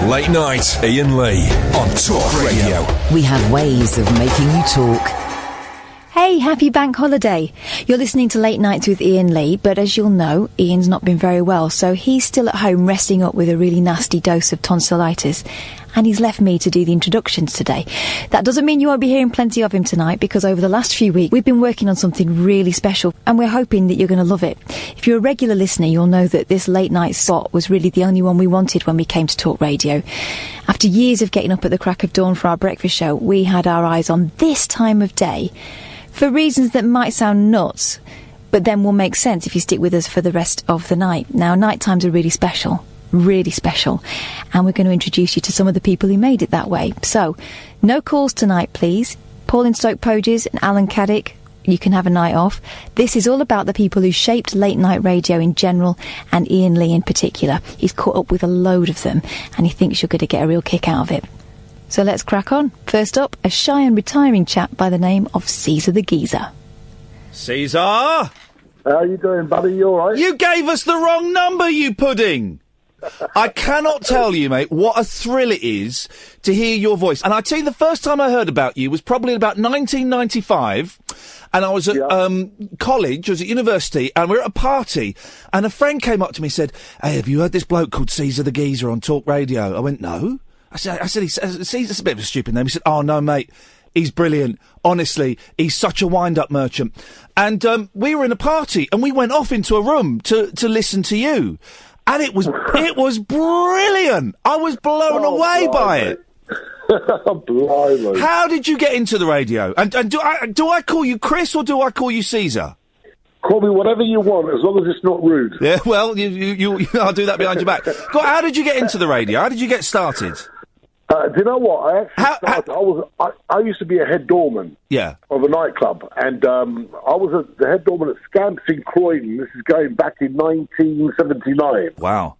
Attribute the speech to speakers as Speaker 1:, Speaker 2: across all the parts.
Speaker 1: Late Night, Iain Lee on Talk Radio.
Speaker 2: We have ways of making you talk.
Speaker 3: Hey, happy bank holiday. You're listening to Late Nights with Iain Lee, but as you'll know, Ian's not been very well, so he's still at home resting up with a really nasty dose of tonsillitis, and he's left me to do the introductions today. That doesn't mean you won't be hearing plenty of him tonight, because over the last few weeks we've been working on something really special, and we're hoping that you're going to love it. If you're a regular listener, you'll know that this late night slot was really the only one we wanted when we came to Talk Radio. After years of getting up at the crack of dawn for our breakfast show, we had our eyes on this time of day, for reasons that might sound nuts, but then will make sense if you stick with us for the rest of the night. Now, night times are really special, and we're going to introduce you to some of the people who made it that way. So, no calls tonight, please. Paul in Stoke Poges and Alan Caddick, you can have a night off. This is all about the people who shaped late night radio in general, and Iain Lee in particular. He's caught up with a load of them, and he thinks you're going to get a real kick out of it. So let's crack on. First up, a shy and retiring chap by the name of Caesar the Geezer.
Speaker 4: Caesar!
Speaker 5: How you doing, buddy? You all right?
Speaker 4: You gave us the wrong number, you pudding! I cannot tell you, mate, what a thrill it is to hear your voice. And I tell you, the first time I heard about you was probably about 1995, and I was at college, I was at university, and we were at a party, and a friend came up to me and said, "Hey, have you heard this bloke called Caesar the Geezer on Talk Radio?" I went, "No." I said, Caesar's a bit of a stupid name. He said, "Oh, no, mate, he's brilliant. Honestly, he's such a wind-up merchant." And we were in a party, and we went off into a room to listen to you. And it was brilliant. I was blown away by it.
Speaker 5: Blimey.
Speaker 4: How did you get into the radio? And do I call you Chris or do I call you Caesar?
Speaker 5: Call me whatever you want, as long as it's not rude.
Speaker 4: Yeah, well, you I'll do that behind your back. God, how did you get into the radio? How did you get started?
Speaker 5: Do you know what? I used to be a head doorman of a nightclub, and I was the head doorman at Scamps in Croydon. This is going back in 1979.
Speaker 4: Wow.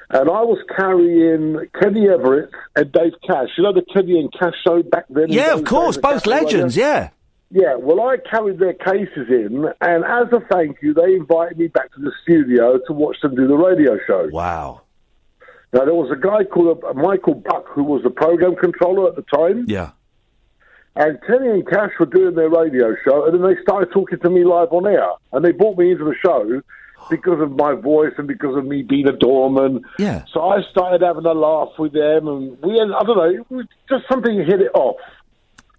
Speaker 5: And I was carrying Kenny Everett and Dave Cash. You know the Kenny and Cash show back then?
Speaker 4: Yeah, of course, both legends, yeah.
Speaker 5: Yeah, well, I carried their cases in, and as a thank you, they invited me back to the studio to watch them do the radio show.
Speaker 4: Wow.
Speaker 5: Now, there was a guy called Michael Buck, who was the program controller at the time.
Speaker 4: Yeah.
Speaker 5: And Kenny and Cash were doing their radio show, and then they started talking to me live on air. And they brought me into the show because of my voice and because of me being a doorman.
Speaker 4: Yeah.
Speaker 5: So I started having a laugh with them, and I don't know, it was just something hit it off.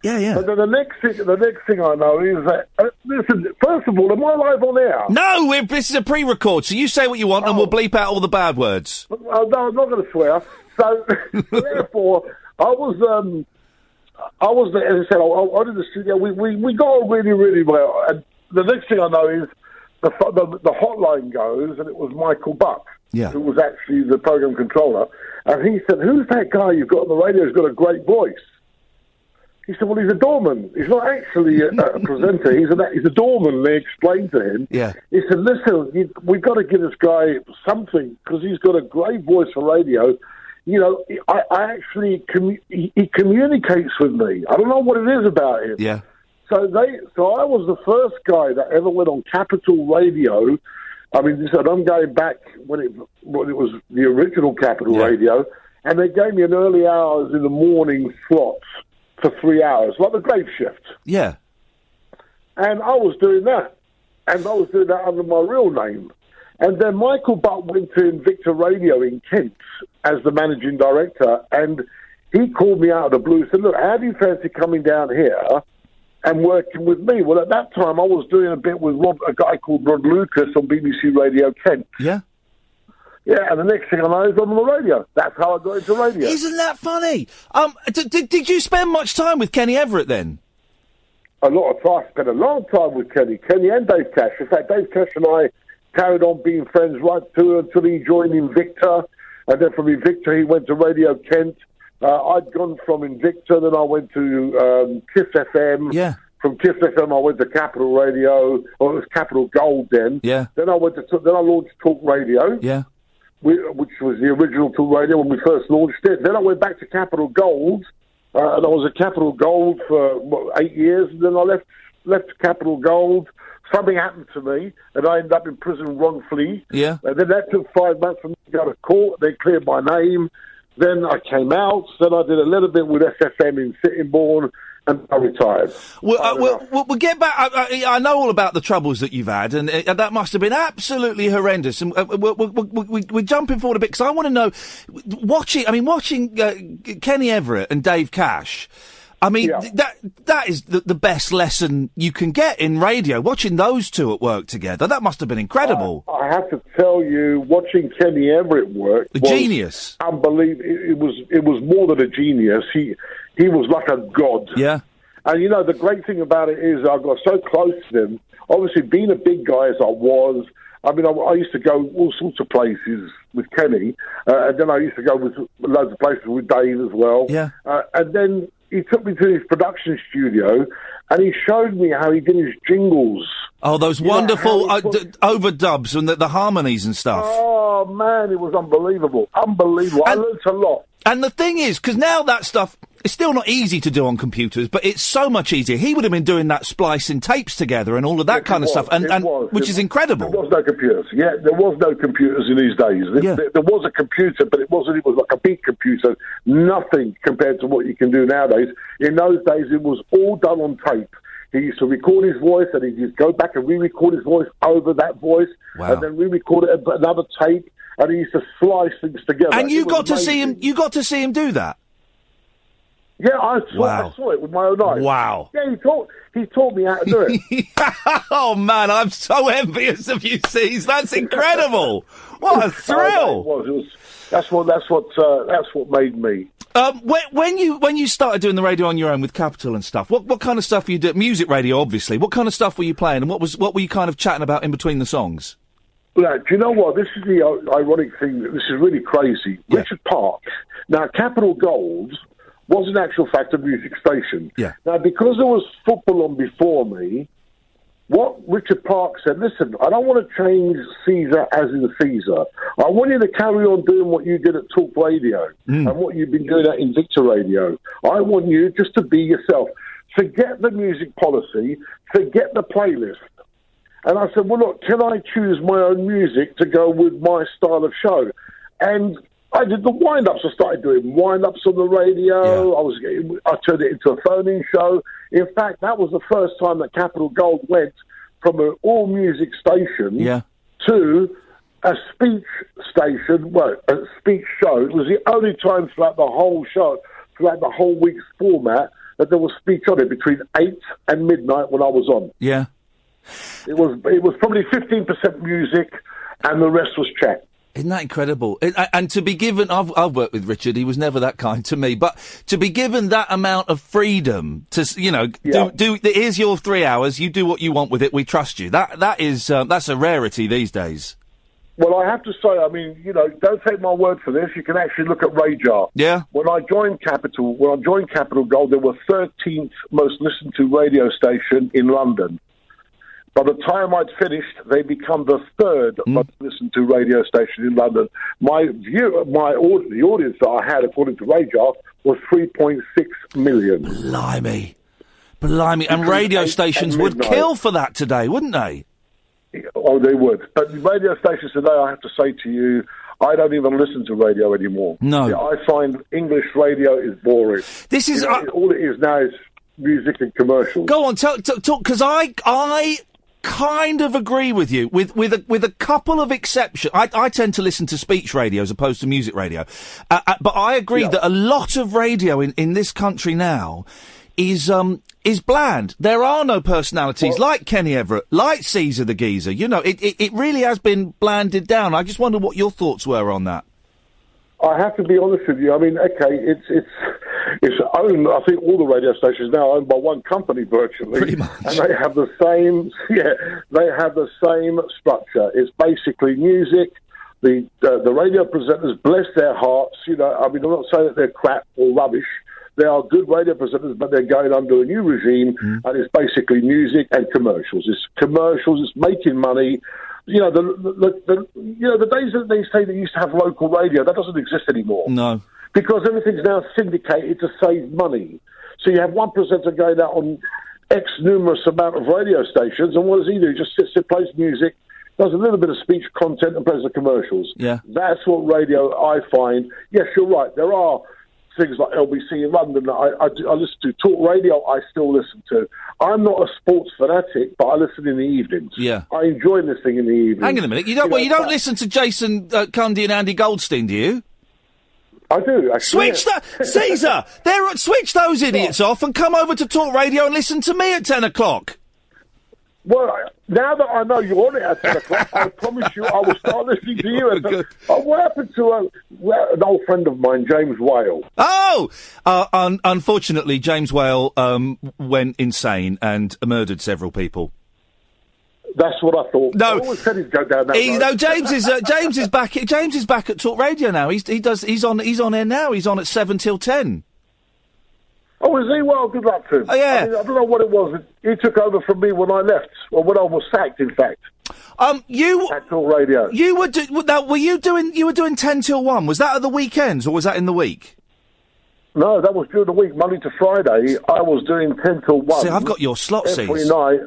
Speaker 4: Yeah, yeah.
Speaker 5: But then the next thing I know is that, listen, first of all, am I live on air?
Speaker 4: No, this is a pre-record, so you say what you want and we'll bleep out all the bad words.
Speaker 5: No, I'm not going to swear. So, therefore, I was, as I said, I did the studio. We got on really, really well. And the next thing I know is the hotline goes, and it was Michael Buck, who was actually the program controller. And he said, "Who's that guy you've got on the radio who's got a great voice?" He said, "Well, he's a doorman. He's not actually a presenter. He's a doorman." And they explained to him.
Speaker 4: Yeah.
Speaker 5: He said, "Listen, we've got to give this guy something because he's got a great voice for radio. You know, I actually he communicates with me. I don't know what it is about him."
Speaker 4: Yeah.
Speaker 5: So I was the first guy that ever went on Capital Radio. I mean, I'm going back when it was the original Capital Radio, and they gave me an early hours in the morning slot for 3 hours, like the grave shift.
Speaker 4: Yeah.
Speaker 5: And I was doing that. And I was doing that under my real name. And then Michael Butt went to Invicta Radio in Kent as the managing director, and he called me out of the blue and said, "Look, how do you fancy coming down here and working with me?" Well, at that time, I was doing a bit with a guy called Rod Lucas on BBC Radio Kent.
Speaker 4: Yeah.
Speaker 5: Yeah, and the next thing I know is I'm on the radio. That's how I got into radio.
Speaker 4: Isn't that funny? Did you spend much time with Kenny Everett then?
Speaker 5: A lot of time. I spent a long time with Kenny and Dave Cash. In fact, Dave Cash and I carried on being friends right through until he joined Invicta. And then from Invicta, he went to Radio Kent. I'd gone from Invicta, then I went to Kiss FM.
Speaker 4: Yeah.
Speaker 5: From Kiss FM, I went to Capital Radio, or it was Capital Gold then.
Speaker 4: Yeah.
Speaker 5: Then I launched Talk Radio.
Speaker 4: Yeah.
Speaker 5: Which was the original Talk Radio when we first launched it. Then I went back to Capital Gold, and I was at Capital Gold for 8 years, and then I left Capital Gold. Something happened to me, and I ended up in prison wrongfully.
Speaker 4: Yeah.
Speaker 5: And then that took 5 months for me to go to court. They cleared my name. Then I came out. Then I did a little bit with SFM in Sittingbourne, and I retired.
Speaker 4: We'll get back. I know all about the troubles that you've had, and that must have been absolutely horrendous. And we're jumping forward a bit because I want to know, watching Kenny Everett and Dave Cash. I mean, that is the best lesson you can get in radio. Watching those two at work together, that must have been incredible.
Speaker 5: I have to tell you, watching Kenny Everett work,
Speaker 4: a genius,
Speaker 5: unbelievable. It was more than a genius. He was like a god.
Speaker 4: Yeah.
Speaker 5: And you know, the great thing about it is I got so close to him. Obviously, being a big guy as I was, I mean, I used to go all sorts of places with Kenny, and then I used to go with loads of places with Dave as well.
Speaker 4: Yeah.
Speaker 5: And then he took me to his production studio, and he showed me how he did his jingles.
Speaker 4: Oh, those wonderful overdubs and the harmonies and stuff.
Speaker 5: Oh, man, it was unbelievable. Unbelievable. I learned a lot.
Speaker 4: And the thing is, because now that stuff is still not easy to do on computers, but it's so much easier. He would have been doing that splicing tapes together and all of that kind of stuff, which is incredible.
Speaker 5: There was no computers. Yeah, there was no computers in these days. There was a computer, but it was like a big computer. Nothing compared to what you can do nowadays. In those days, it was all done on tape. He used to record his voice, and he'd just go back and re-record his voice over that voice, and then re-record it at another tape, and he used to slice things together.
Speaker 4: And you got to see him. You got to see him do that.
Speaker 5: Yeah, I saw it with my own eyes.
Speaker 4: Wow.
Speaker 5: Yeah, he taught me how to do it.
Speaker 4: Oh man, I'm so envious of you, Cease. That's incredible. What a thrill!
Speaker 5: That's what made me.
Speaker 4: When you started doing the radio on your own with Capital and stuff, what kind of stuff were you doing? Music radio, obviously. What kind of stuff were you playing, and what were you kind of chatting about in between the songs?
Speaker 5: Well, do you know what? This is the ironic thing. This is really crazy. Yeah. Richard Park. Now, Capital Gould was in actual fact a music station.
Speaker 4: Yeah.
Speaker 5: Now, because there was football on before me, what Richard Park said, listen, I don't want to change Caesar as in Caesar. I want you to carry on doing what you did at Talk Radio and what you've been doing at Invicta Radio. I want you just to be yourself. Forget the music policy. Forget the playlist. And I said, well, look, can I choose my own music to go with my style of show? And I did the wind-ups. I started doing wind-ups on the radio. Yeah. I turned it into a phone-in show. In fact, that was the first time that Capital Gould went from an all-music station to a speech station, a speech show. It was the only time throughout the whole show, throughout the whole week's format, that there was speech on it between 8 and midnight when I was on.
Speaker 4: Yeah.
Speaker 5: It was probably 15% music, and the rest was chat.
Speaker 4: Isn't that incredible? And to be given, I've worked with Richard. He was never that kind to me, but to be given that amount of freedom to, do. Here's your 3 hours. You do what you want with it. We trust you. That's a rarity these days.
Speaker 5: Well, I have to say, I mean, don't take my word for this. You can actually look at Radar.
Speaker 4: Yeah.
Speaker 5: When I joined Capital Gould, there were 13th most listened to radio station in London. By the time I'd finished, they become the third most listened to radio station in London. The audience that I had, according to Radar, was 3.6 million.
Speaker 4: Blimey. And radio stations would kill for that today, wouldn't they?
Speaker 5: Oh, they would. But radio stations today, I have to say to you, I don't even listen to radio anymore.
Speaker 4: No.
Speaker 5: Yeah, I find English radio is boring.
Speaker 4: This is...
Speaker 5: all it is now is music and commercials.
Speaker 4: Go on, talk, because I kind of agree with you, with a couple of exceptions. I tend to listen to speech radio as opposed to music radio. But I agree that a lot of radio in this country now is bland. There are no personalities like Kenny Everett, like Caesar the Geezer. It really has been blanded down. I just wonder what your thoughts were on that.
Speaker 5: I have to be honest with you. I mean, okay, it's owned. I think all the radio stations now are owned by one company virtually,
Speaker 4: pretty much,
Speaker 5: and they have the same. Yeah, they have the same structure. It's basically music. The radio presenters, bless their hearts. I mean, I'm not saying that they're crap or rubbish. They are good radio presenters, but they're going under a new regime, and it's basically music and commercials. It's commercials. It's making money. The days that they say they used to have local radio, that doesn't exist anymore.
Speaker 4: No.
Speaker 5: Because everything's now syndicated to save money. So you have one presenter going out on X numerous amount of radio stations, and what does he do? He just sits and plays music, does a little bit of speech content and plays the commercials.
Speaker 4: Yeah.
Speaker 5: That's what radio I find. Yes, you're right. There are things like LBC in London that I listen to. Talk radio I still listen to. I'm not a sports fanatic, but I listen in the evenings.
Speaker 4: Yeah.
Speaker 5: I enjoy listening in the evenings.
Speaker 4: Hang on a minute. You don't listen to Jason Cundy and Andy Goldstein, do you?
Speaker 5: I do, actually.
Speaker 4: Caesar! Switch those idiots off and come over to Talk Radio and listen to me at 10 o'clock.
Speaker 5: Well, now that I know you're on it at 10 o'clock, I promise you I will start listening to you. What happened to an old friend of mine, James Whale?
Speaker 4: Oh! Unfortunately, James Whale went insane and murdered several people.
Speaker 5: That's what I thought.
Speaker 4: No,
Speaker 5: I always said he'd go down that road.
Speaker 4: No, James is back. James is back at Talk Radio now. He's on air now. He's on at 7 till 10.
Speaker 5: Oh, is he? Well, good luck to him.
Speaker 4: Oh, yeah.
Speaker 5: I don't know what it was. He took over from me when I left, or when I was sacked, in fact.
Speaker 4: At
Speaker 5: Talk Radio.
Speaker 4: You were doing 10 till 1. Was that at the weekends or was that in the week?
Speaker 5: No, that was during the week, Monday to Friday. I was doing 10 till 1.
Speaker 4: See, I've got your slot,
Speaker 5: every night.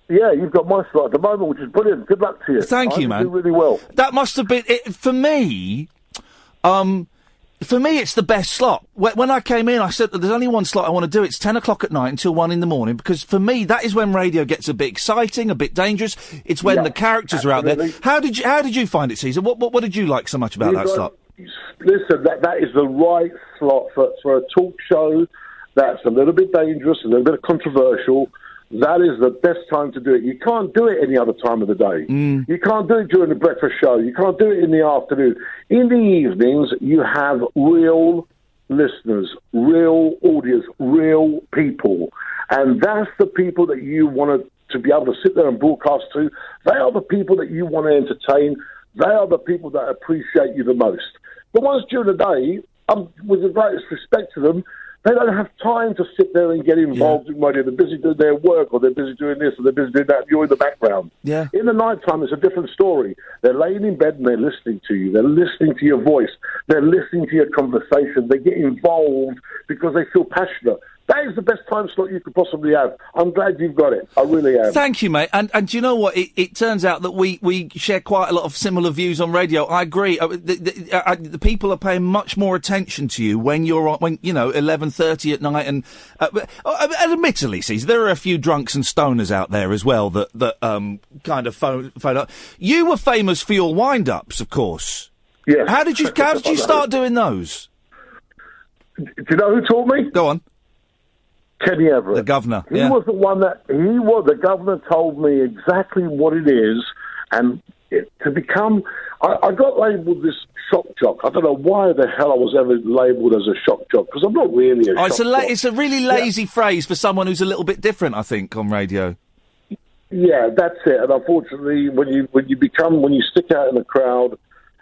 Speaker 5: Yeah, you've got my slot at the moment, which is brilliant. Good luck to you.
Speaker 4: Thank you, man.
Speaker 5: You do really well.
Speaker 4: That must have been it, for me. For me, it's the best slot. When I came in, I said that there's only one slot I want to do. It's 10 o'clock at night until 1 in the morning, because for me, that is when radio gets a bit exciting, a bit dangerous. It's when the characters are out there. How did you find it, Caesar? What did you like so much about that slot?
Speaker 5: Listen, that is the right slot for a talk show that's a little bit dangerous, a little bit controversial. That is the best time to do it. You can't do it any other time of the day. You can't do it during the breakfast show. You can't do it in the afternoon. In the evenings, you have real listeners, real audience, real people. And that's the people that you want to be able to sit there and broadcast to. They are the people that you want to entertain. They are the people that appreciate you the most. The ones during the day, with the greatest respect to them, they don't have time to sit there and get involved in radio. They're busy doing their work, or they're busy doing this, or they're busy doing that. You're in the background.
Speaker 4: Yeah.
Speaker 5: In the night time, it's a different story. They're laying in bed and they're listening to you. They're listening to your voice. They're listening to your conversation. They get involved because they feel passionate. That is the best time slot you could possibly have. I'm glad you've got it. I really am.
Speaker 4: Thank you, mate. And do you know what? It turns out that we share quite a lot of similar views on radio. I agree. The people are paying much more attention to you when you're on, 11:30 at night. And admittedly, Caesar, there are a few drunks and stoners out there as well that kind of phone up. You were famous for your wind-ups, of course.
Speaker 5: Yes.
Speaker 4: How did you start doing those?
Speaker 5: Do you know who taught me?
Speaker 4: Go on.
Speaker 5: Kenny Everett.
Speaker 4: The governor.
Speaker 5: He was the one the governor told me exactly what it is, and to become, I got labelled this shock jock. I don't know why the hell I was ever labelled as a shock jock, because I'm not really a shock jock.
Speaker 4: It's a really lazy phrase for someone who's a little bit different, I think, on radio.
Speaker 5: Yeah, that's it. And unfortunately, when you stick out in the crowd,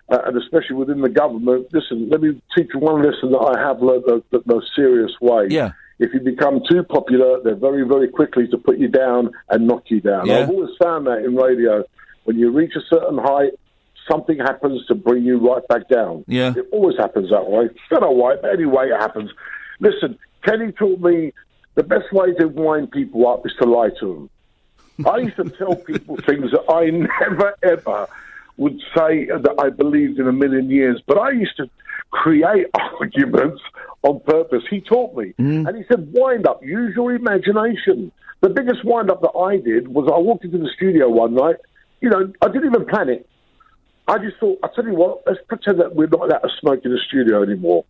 Speaker 5: and especially within the government, listen, let me teach you one lesson that I have learned the most serious way.
Speaker 4: Yeah.
Speaker 5: If you become too popular, they're very, very quickly to put you down and knock you down.
Speaker 4: Yeah.
Speaker 5: I've always found that in radio. When you reach a certain height, something happens to bring you right back down.
Speaker 4: Yeah.
Speaker 5: It always happens that way. I don't know why, but anyway, it happens. Listen, Kenny taught me the best way to wind people up is to lie to them. I used to tell people things that I never, ever would say that I believed in a million years, but I used to create arguments on purpose. He taught me. And he said, wind up, use your imagination. The biggest wind up that I did was I walked into the studio one night. I didn't even plan it. I just thought, I'll tell you what, let's pretend that we're not allowed to smoke in the studio anymore.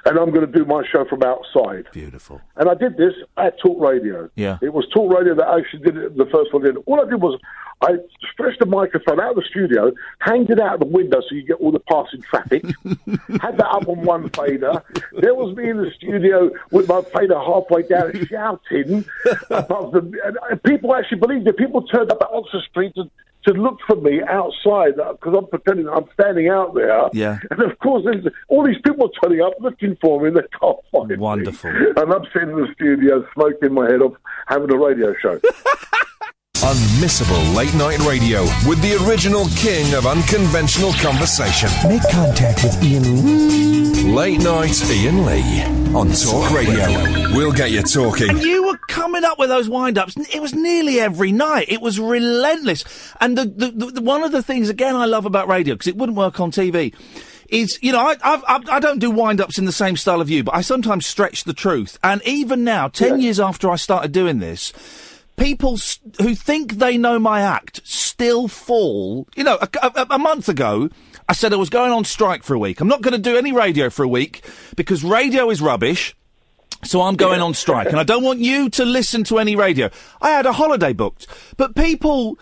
Speaker 5: And I'm going to do my show from outside.
Speaker 4: Beautiful.
Speaker 5: And I did this at Talk Radio.
Speaker 4: Yeah.
Speaker 5: It was Talk Radio that actually did it, the first one did. All I did was I stretched the microphone out of the studio, hanged it out of the window so you get all the passing traffic, had that up on one fader. There was me in the studio with my fader halfway down shouting above them. And people actually believed it. People turned up at Oxford Street to look for me outside because I'm pretending I'm standing out there.
Speaker 4: Yeah.
Speaker 5: And of course, there's all these people turning up looking for me and they can't find me.
Speaker 4: Wonderful.
Speaker 5: And I'm sitting in the studio smoking my head off, having a radio show.
Speaker 1: Unmissable late night radio with the original king of unconventional conversation.
Speaker 6: Make contact with Iain Lee.
Speaker 1: Late night Iain Lee on Talk Radio. We'll get you talking.
Speaker 4: And you were coming growing up with those wind-ups, it was nearly every night. It was relentless. And the one of the things, again, I love about radio, because it wouldn't work on TV, is, you know, I don't do wind-ups in the same style of you, but I sometimes stretch the truth. And even now, 10 years after I started doing this, people who think they know my act still fall. You know, a month ago, I said I was going on strike for a week. I'm not going to do any radio for a week because radio is rubbish, so I'm going on strike. And I don't want you to listen to any radio. I had a holiday booked, but people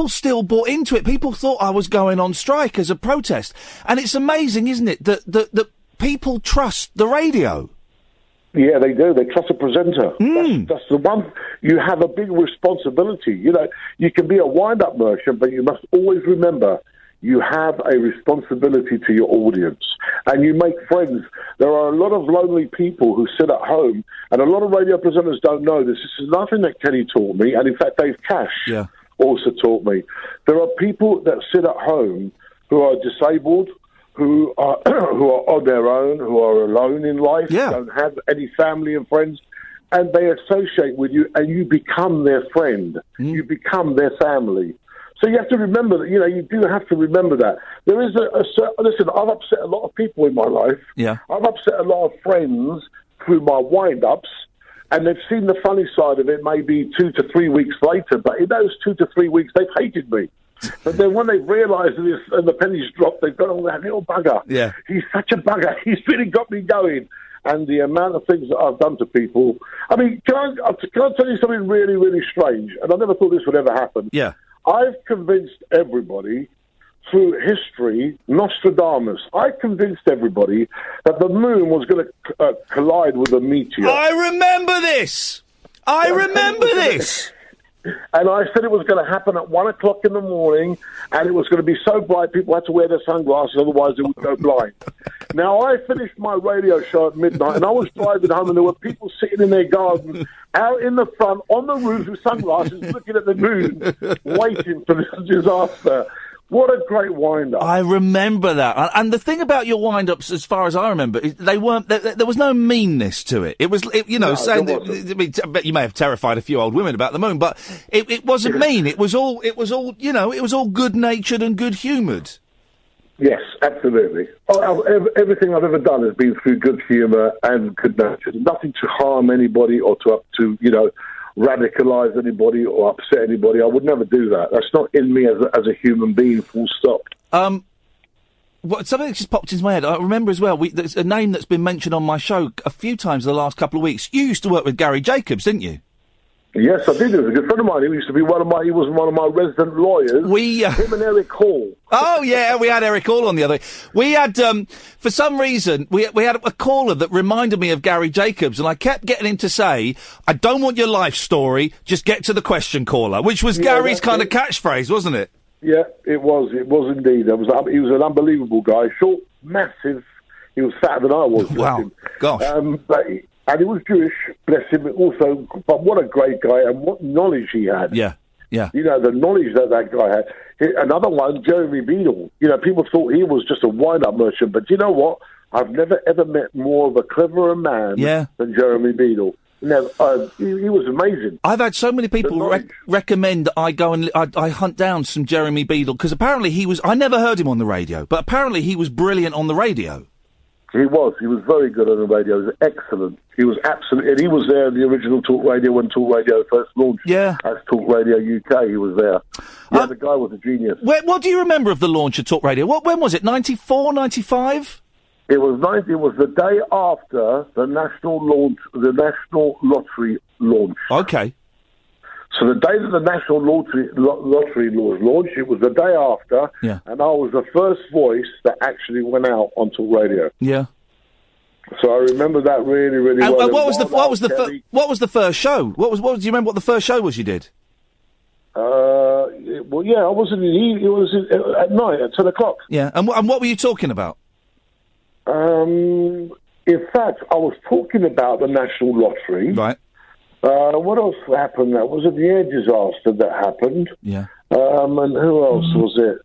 Speaker 4: still bought into it. People thought I was going on strike as a protest. And it's amazing, isn't it, that people trust the radio.
Speaker 5: Yeah, they do. They trust a presenter. That's the one. You have a big responsibility. You know, you can be a wind-up merchant, but you must always remember you have a responsibility to your audience. And you make friends. There are a lot of lonely people who sit at home, and a lot of radio presenters don't know this. This is nothing that Kenny taught me, and in fact, Dave Cash also taught me. There are people that sit at home who are disabled, who are on their own, who are alone in life, don't have any family and friends, and they associate with you, and you become their friend. You become their family. So you have to remember that, you know, you do have to remember that. There is listen, I've upset a lot of people in my life. Yeah. I've upset a lot of friends through my wind-ups, and they've seen the funny side of it maybe 2 to 3 weeks later, but in those 2 to 3 weeks, they've hated me. But then when they've realised this and the pennies dropped, they've gone, oh, that little bugger. Yeah. He's such a bugger. He's really got me going. And the amount of things that I've done to people. I mean, can I tell you something really, really strange? And I never thought this would ever happen. Yeah. I've convinced everybody through history, Nostradamus, I convinced everybody that the moon was going to collide with a meteor.
Speaker 4: I remember this.
Speaker 5: And I said it was going to happen at 1 o'clock in the morning, and it was going to be so bright people had to wear their sunglasses, otherwise they would go blind. Now, I finished my radio show at midnight, and I was driving home, and there were people sitting in their gardens, out in the front, on the roof with sunglasses, looking at the moon, waiting for this disaster. What a great wind-up.
Speaker 4: I remember that. And the thing about your wind-ups, as far as I remember, is they weren't, there was no meanness to it. It was, you know, saying that, I mean, I bet you may have terrified a few old women about the moon, but it wasn't mean. It was all, you know, it was all good-natured and good-humoured.
Speaker 5: Yes, absolutely. Everything I've ever done has been through good humour and good-natured. Nothing to harm anybody or to, you know, radicalise anybody or upset anybody. I would never do that. That's not in me as a human being, full stop.
Speaker 4: Something that just popped into my head. I remember as well, there's a name that's been mentioned on my show a few times in the last couple of weeks. You used to work with Gary Jacobs, didn't you?
Speaker 5: Yes, I did. He was a good friend of mine. He used to be he was one of my resident lawyers. Him and Eric Hall.
Speaker 4: Oh, yeah, we had Eric Hall on the other. We had, for some reason, we had a caller that reminded me of Gary Jacobs, and I kept getting him to say, I don't want your life story, just get to the question, caller, which was Gary's kind of catchphrase, wasn't it?
Speaker 5: Yeah, it was. It was indeed. He was an unbelievable guy. Short, massive. He was fatter than I was.
Speaker 4: Wow. Gosh.
Speaker 5: And he was Jewish, bless him, also, but what a great guy and what knowledge he had.
Speaker 4: Yeah, yeah.
Speaker 5: You know, the knowledge that guy had. Another one, Jeremy Beadle. You know, people thought he was just a wind-up merchant, but you know what? I've never, ever met more of a cleverer man than Jeremy Beadle. You know, he was amazing.
Speaker 4: I've had so many people recommend that I go and I hunt down some Jeremy Beadle, because apparently I never heard him on the radio, but apparently he was brilliant on the radio.
Speaker 5: He was very good on the radio. He was excellent. He was absolutely, and he was there in the original Talk Radio when Talk Radio first launched. Yeah. As Talk Radio UK, he was there. Yeah, the guy was a genius.
Speaker 4: What do you remember of the launch of Talk Radio? When was it, 94, 95?
Speaker 5: It was the day after the national lottery launch.
Speaker 4: Okay.
Speaker 5: So the day that the national lottery was launched, it was the day after, and I was the first voice that actually went out on Talk Radio. Yeah. So I remember that really, really well.
Speaker 4: And what was the first show? Do you remember what the first show was you did?
Speaker 5: Well, yeah, I was it was at night at 10 o'clock.
Speaker 4: Yeah, and what were you talking about?
Speaker 5: In fact, I was talking about the national lottery.
Speaker 4: Right.
Speaker 5: What else happened? That was the air disaster that happened.
Speaker 4: Yeah.
Speaker 5: And who else was it?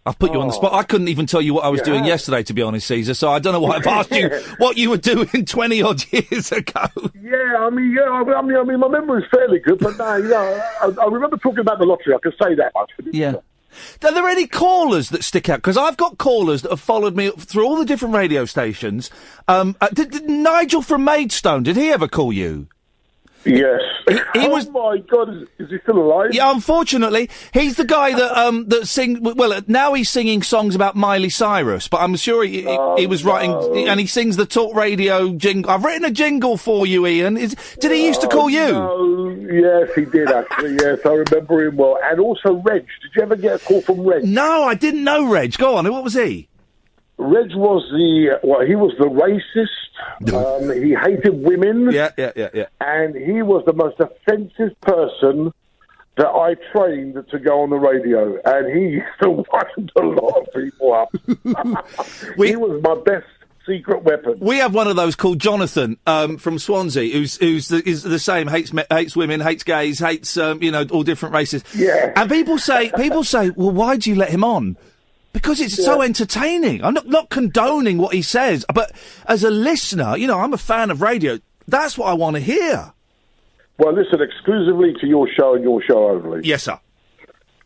Speaker 4: I've put you on the spot. I couldn't even tell you what I was doing yesterday, to be honest, Caesar, so I don't know why I've asked you what you were doing 20-odd years ago.
Speaker 5: I mean, my memory's fairly good, but no, I remember talking about the lottery. I can say that much.
Speaker 4: Yeah. Are there any callers that stick out? Because I've got callers that have followed me through all the different radio stations. Did Nigel from Maidstone, did he ever call you?
Speaker 5: Yes.
Speaker 4: He was.
Speaker 5: Oh my God! Is he still alive?
Speaker 4: Yeah, unfortunately, he's the guy that sing. Well, now he's singing songs about Miley Cyrus, but I'm sure he was writing, and he sings the talk radio jingle. I've written a jingle for you, Ian. Did he used to call you?
Speaker 5: No. Yes, he did actually. Yes, I remember him well. And also Reg. Did you ever get a call from Reg?
Speaker 4: No, I didn't know Reg. Go on. What was he?
Speaker 5: Reg was he was the racist. He hated women.
Speaker 4: Yeah.
Speaker 5: And he was the most offensive person that I trained to go on the radio. And he used to wind a lot of people up. He was my best secret weapon.
Speaker 4: We have one of those called Jonathan from Swansea, who's the same, hates women, hates gays, hates all different races.
Speaker 5: Yeah.
Speaker 4: And people say, well, why do you let him on? Because it's so entertaining. I'm not condoning what he says, but as a listener, I'm a fan of radio. That's what I want to hear.
Speaker 5: Well, listen, exclusively to your show and your show only.
Speaker 4: Yes, sir.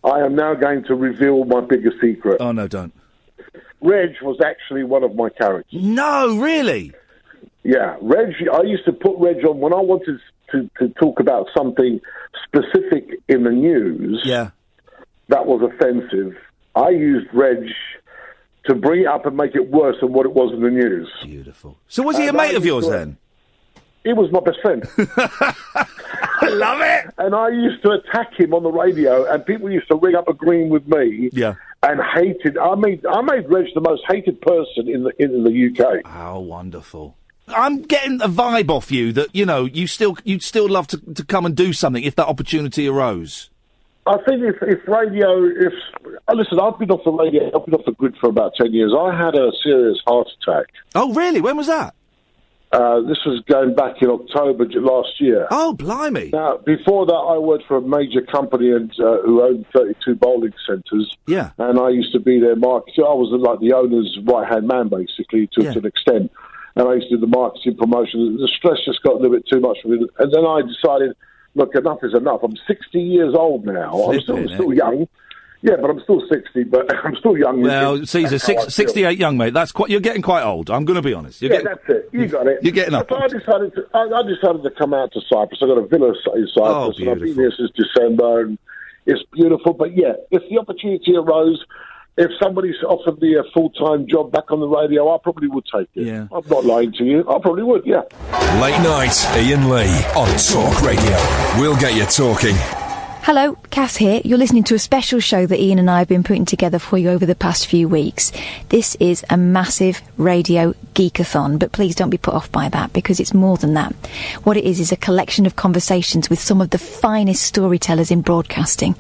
Speaker 5: I am now going to reveal my biggest secret.
Speaker 4: Oh, no, don't.
Speaker 5: Reg was actually one of my characters.
Speaker 4: No, really?
Speaker 5: Yeah, Reg, I used to put Reg on when I wanted to talk about something specific in the news.
Speaker 4: Yeah.
Speaker 5: That was offensive. I used Reg to bring it up and make it worse than what it was in the news.
Speaker 4: Beautiful. So was he a mate of yours then?
Speaker 5: He was my best friend.
Speaker 4: I love it!
Speaker 5: And I used to attack him on the radio, and people used to ring up agreeing with me.
Speaker 4: Yeah.
Speaker 5: And hated. I made Reg the most hated person in the UK.
Speaker 4: How wonderful. I'm getting a vibe off you that, you'd still love to come and do something if that opportunity arose.
Speaker 5: I think if radio, listen, I've been off the radio, I've been off the grid for about 10 years. I had a serious heart attack.
Speaker 4: Oh, really? When was that?
Speaker 5: This was going back in October last year.
Speaker 4: Oh, blimey.
Speaker 5: Now, before that, I worked for a major company who owned 32 bowling centres.
Speaker 4: Yeah.
Speaker 5: And I used to be their marketer. I was like the owner's right-hand man, basically, to an extent. And I used to do the marketing promotion. The stress just got a little bit too much for me. And then I decided, look, enough is enough. I'm 60 years old now. I'm still young. Yeah, but I'm still 60, but I'm still young.
Speaker 4: Well, Caesar, 68 young, mate. You're getting quite old. I'm going to be honest.
Speaker 5: That's it. You got it.
Speaker 4: You're getting up.
Speaker 5: So I decided to come out to Cyprus. I got a villa in Cyprus, and I've been here since December, and it's beautiful. But yeah, if the opportunity arose, if somebody's offered me a full-time job back on the radio, I probably would take it.
Speaker 4: Yeah.
Speaker 5: I'm not lying to you. I probably would, yeah.
Speaker 1: Late night, Iain Lee on Talk Radio. We'll get you talking.
Speaker 3: Hello, Kath here. You're listening to a special show that Ian and I have been putting together for you over the past few weeks. This is a massive radio geekathon, but please don't be put off by that because it's more than that. What it is a collection of conversations with some of the finest storytellers in broadcasting.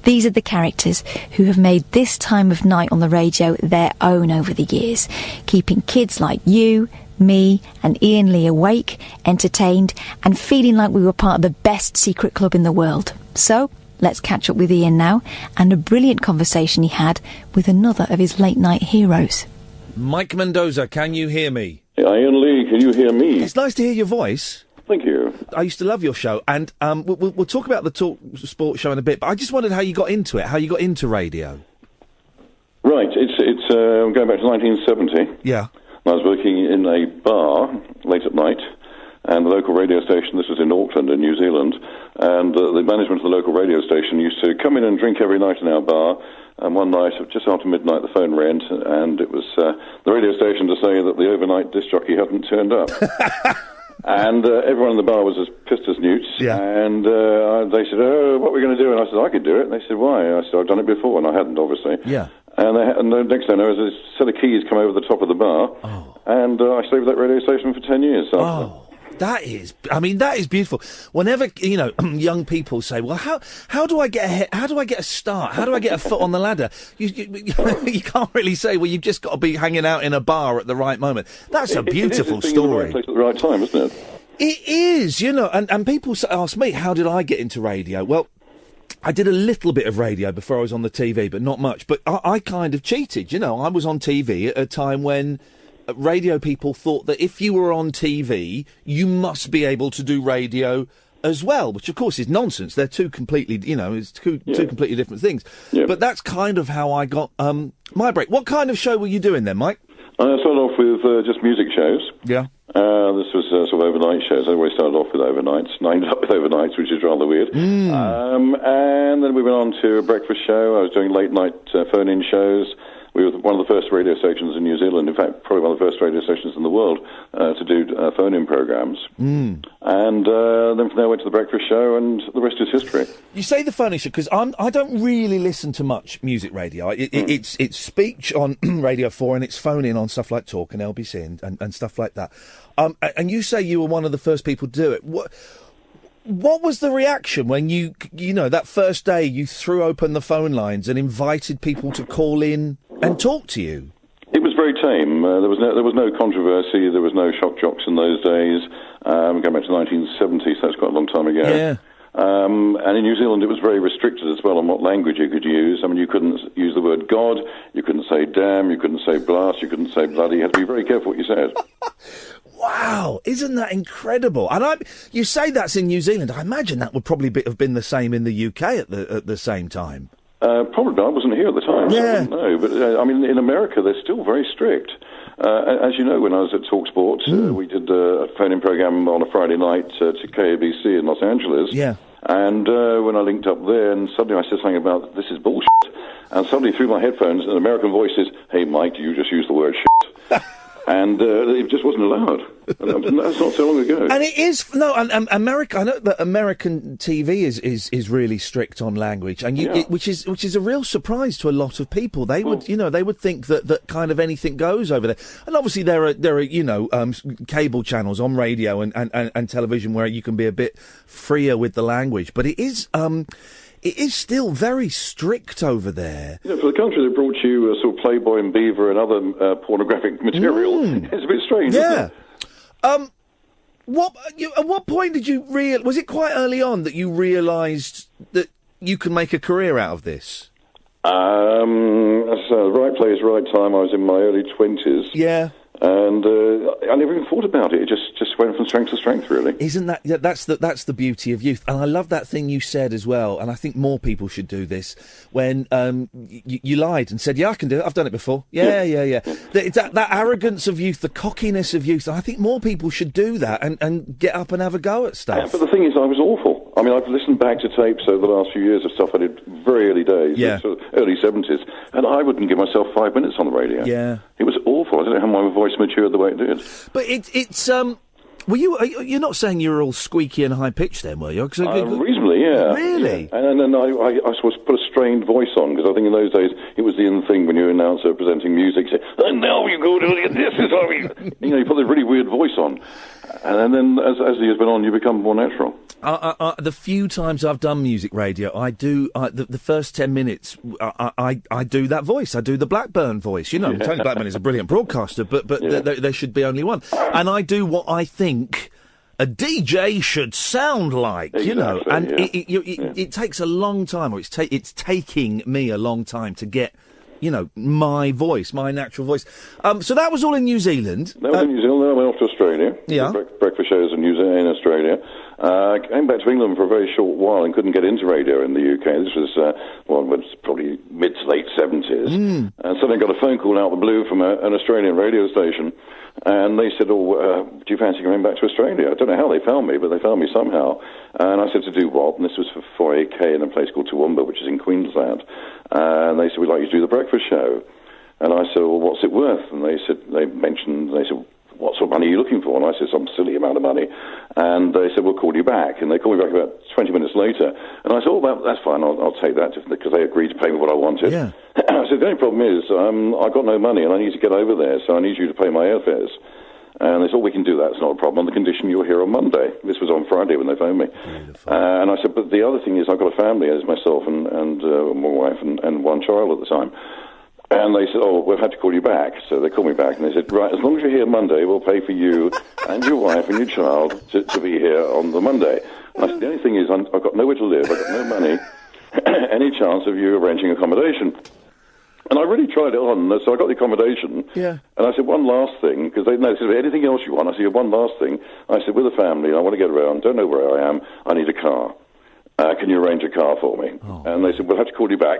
Speaker 3: These are the characters who have made this time of night on the radio their own over the years, keeping kids like you, me and Iain Lee awake, entertained and feeling like we were part of the best secret club in the world. So, let's catch up with Ian now and a brilliant conversation he had with another of his late night heroes.
Speaker 4: Mike Mendoza, can you hear me?
Speaker 7: Iain Lee, can you hear me?
Speaker 4: It's nice to hear your voice.
Speaker 7: Thank you.
Speaker 4: I used to love your show, and we'll talk about the Talk Sport show in a bit, but I just wondered how you got into it, how you got into radio.
Speaker 7: Right, it's going back to 1970.
Speaker 4: Yeah.
Speaker 7: I was working in a bar late at night, and the local radio station, this was in Auckland in New Zealand, and the management of the local radio station used to come in and drink every night in our bar, and one night, just after midnight, the phone rang, and it was the radio station to say that the overnight disc jockey hadn't turned up. And everyone in the bar was as pissed as newts, and they said, what are we going to do? And I said, I could do it. And they said, why? I said, I've done it before, and I hadn't, obviously.
Speaker 4: Yeah.
Speaker 7: And the next thing I know, this set of keys come over the top of the bar, and I stayed with that radio station for 10 years.
Speaker 4: That is beautiful. Whenever, young people say, well, how do I get how do I get a start? How do I get a foot on the ladder? You can't really say, well, you've just got to be hanging out in a bar at the right moment. That's a beautiful story.
Speaker 7: It is being in the right place at the right time, isn't it?
Speaker 4: It is, and people ask me, how did I get into radio? Well, I did a little bit of radio before I was on the TV, but not much. But I kind of cheated, you know. I was on TV at a time when radio people thought that if you were on TV, you must be able to do radio as well, which of course is nonsense. They're two completely, you know, it's two completely different things. Yeah. But that's kind of how I got my break. What kind of show were you doing then, Mike?
Speaker 7: I started off with just music shows.
Speaker 4: Yeah.
Speaker 7: This was sort of overnight shows. I always started off with overnights, and I ended up with overnights, which is rather weird. And then we went on to a breakfast show. I was doing late-night phone-in shows. We were one of the first radio stations in New Zealand, in fact, probably one of the first radio stations in the world to do phone-in programs. And then from there I went to the breakfast show, and the rest is history.
Speaker 4: You say the phone-in show, because I don't really listen to much music radio. It's speech on Radio 4, and it's phone-in on stuff like Talk and LBC and stuff like that. And you say you were one of the first people to do it. What was the reaction when you know, that first day you threw open the phone lines and invited people to call in and talk to you?
Speaker 7: It was very tame. There was no controversy. There was no shock jocks in those days. Going back to 1970, so that's quite a long time ago.
Speaker 4: Yeah.
Speaker 7: And in New Zealand, it was very restricted as well on what language you could use. I mean, you couldn't use the word God. You couldn't say damn. You couldn't say blast. You couldn't say bloody. You had to be very careful what you said.
Speaker 4: Wow, isn't that incredible? And you say that's in New Zealand. I imagine that would probably have been the same in the UK at the same time.
Speaker 7: Probably. I wasn't here at the time, so I don't know. But, I mean, in America, they're still very strict. As you know, when I was at TalkSport, we did a phone-in program on a Friday night to KABC in Los Angeles.
Speaker 4: Yeah.
Speaker 7: And when I linked up there, and suddenly I said something about, this is bullshit. And suddenly through my headphones, an American voice says, hey, Mike, you just used the word shit. And it just wasn't allowed. And that's not so long ago.
Speaker 4: And it is and America. I know that American TV is really strict on language, and which is a real surprise to a lot of people. They would they would think that kind of anything goes over there. And obviously there are cable channels on radio and television where you can be a bit freer with the language, but it is. It is still very strict over there.
Speaker 7: You know, for the country that brought you sort of Playboy and Beaver and other pornographic material, it's a bit strange, isn't it?
Speaker 4: At what point did you was it quite early on that you realised that you can make a career out of this?
Speaker 7: Right place, right time. I was in my early 20s.
Speaker 4: Yeah.
Speaker 7: And I never even thought about it. It just went from strength to strength, really.
Speaker 4: Isn't that... Yeah, that's the beauty of youth. And I love that thing you said as well, and I think more people should do this, when you lied and said, yeah, I can do it. I've done it before. Yeah. That arrogance of youth, the cockiness of youth, I think more people should do that and get up and have a go at stuff.
Speaker 7: Yeah, but the thing is, I was awful. I mean, I've listened back to tapes over the last few years of stuff I did very early days, sort of early 70s, and I wouldn't give myself 5 minutes on the radio.
Speaker 4: Yeah.
Speaker 7: It was awful. I don't know how my voice matured the way it did.
Speaker 4: But it's you're not saying you were all squeaky and high pitched then, were you?
Speaker 7: Reasonably, yeah.
Speaker 4: Really?
Speaker 7: Yeah. And then I suppose put a strained voice on, because I think in those days it was the in thing when you were an announcer presenting music, say, and now you go to this is how you you put a really weird voice on. And then as the years went on, you become more natural.
Speaker 4: The few times I've done music radio, I do the first 10 minutes. I do that voice. I do the Blackburn voice. You know, Tony Blackburn is a brilliant broadcaster, but there should be only one. And I do what I think a DJ should sound like.
Speaker 7: Exactly,
Speaker 4: you know, and it takes a long time, or it's taking me a long time to get. You know, my voice, my natural voice. So that was all in New Zealand.
Speaker 7: That was in New Zealand. Then I went off to Australia.
Speaker 4: Yeah.
Speaker 7: Breakfast shows in Australia. Came back to England for a very short while and couldn't get into radio in the UK. This was, probably mid to late 70s. And suddenly I got a phone call out of the blue from an Australian radio station. And they said, do you fancy coming back to Australia? I don't know how they found me, but they found me somehow. And I said, to do what? And this was for 4AK in a place called Toowoomba, which is in Queensland. And they said, we'd like you to do the breakfast show. And I said, well, what's it worth? And they said, what sort of money are you looking for? And I said, some silly amount of money. And they said, we'll call you back. And they called me back about 20 minutes later. And I said, that's fine, I'll take that, because they agreed to pay me what I wanted.
Speaker 4: Yeah.
Speaker 7: I said, the only problem is, I've got no money and I need to get over there, so I need you to pay my airfares. And they said, we can do that, it's not a problem, on the condition you're here on Monday. This was on Friday when they phoned me. And I said, but the other thing is, I've got a family, as myself and my wife and one child at the time. And they said, we've had to call you back. So they called me back and they said, right, as long as you're here Monday, we'll pay for you and your wife and your child to be here on the Monday. And I said, the only thing is, I've got nowhere to live, I've got no money. any chance of you arranging accommodation? And I really tried it on, so I got the accommodation.
Speaker 4: Yeah.
Speaker 7: And I said, one last thing, because they said, anything else you want? I said, one last thing. I said, with a family, I want to get around, don't know where I am, I need a car. Can you arrange a car for me?
Speaker 4: Oh.
Speaker 7: And they said, we'll have to call you back.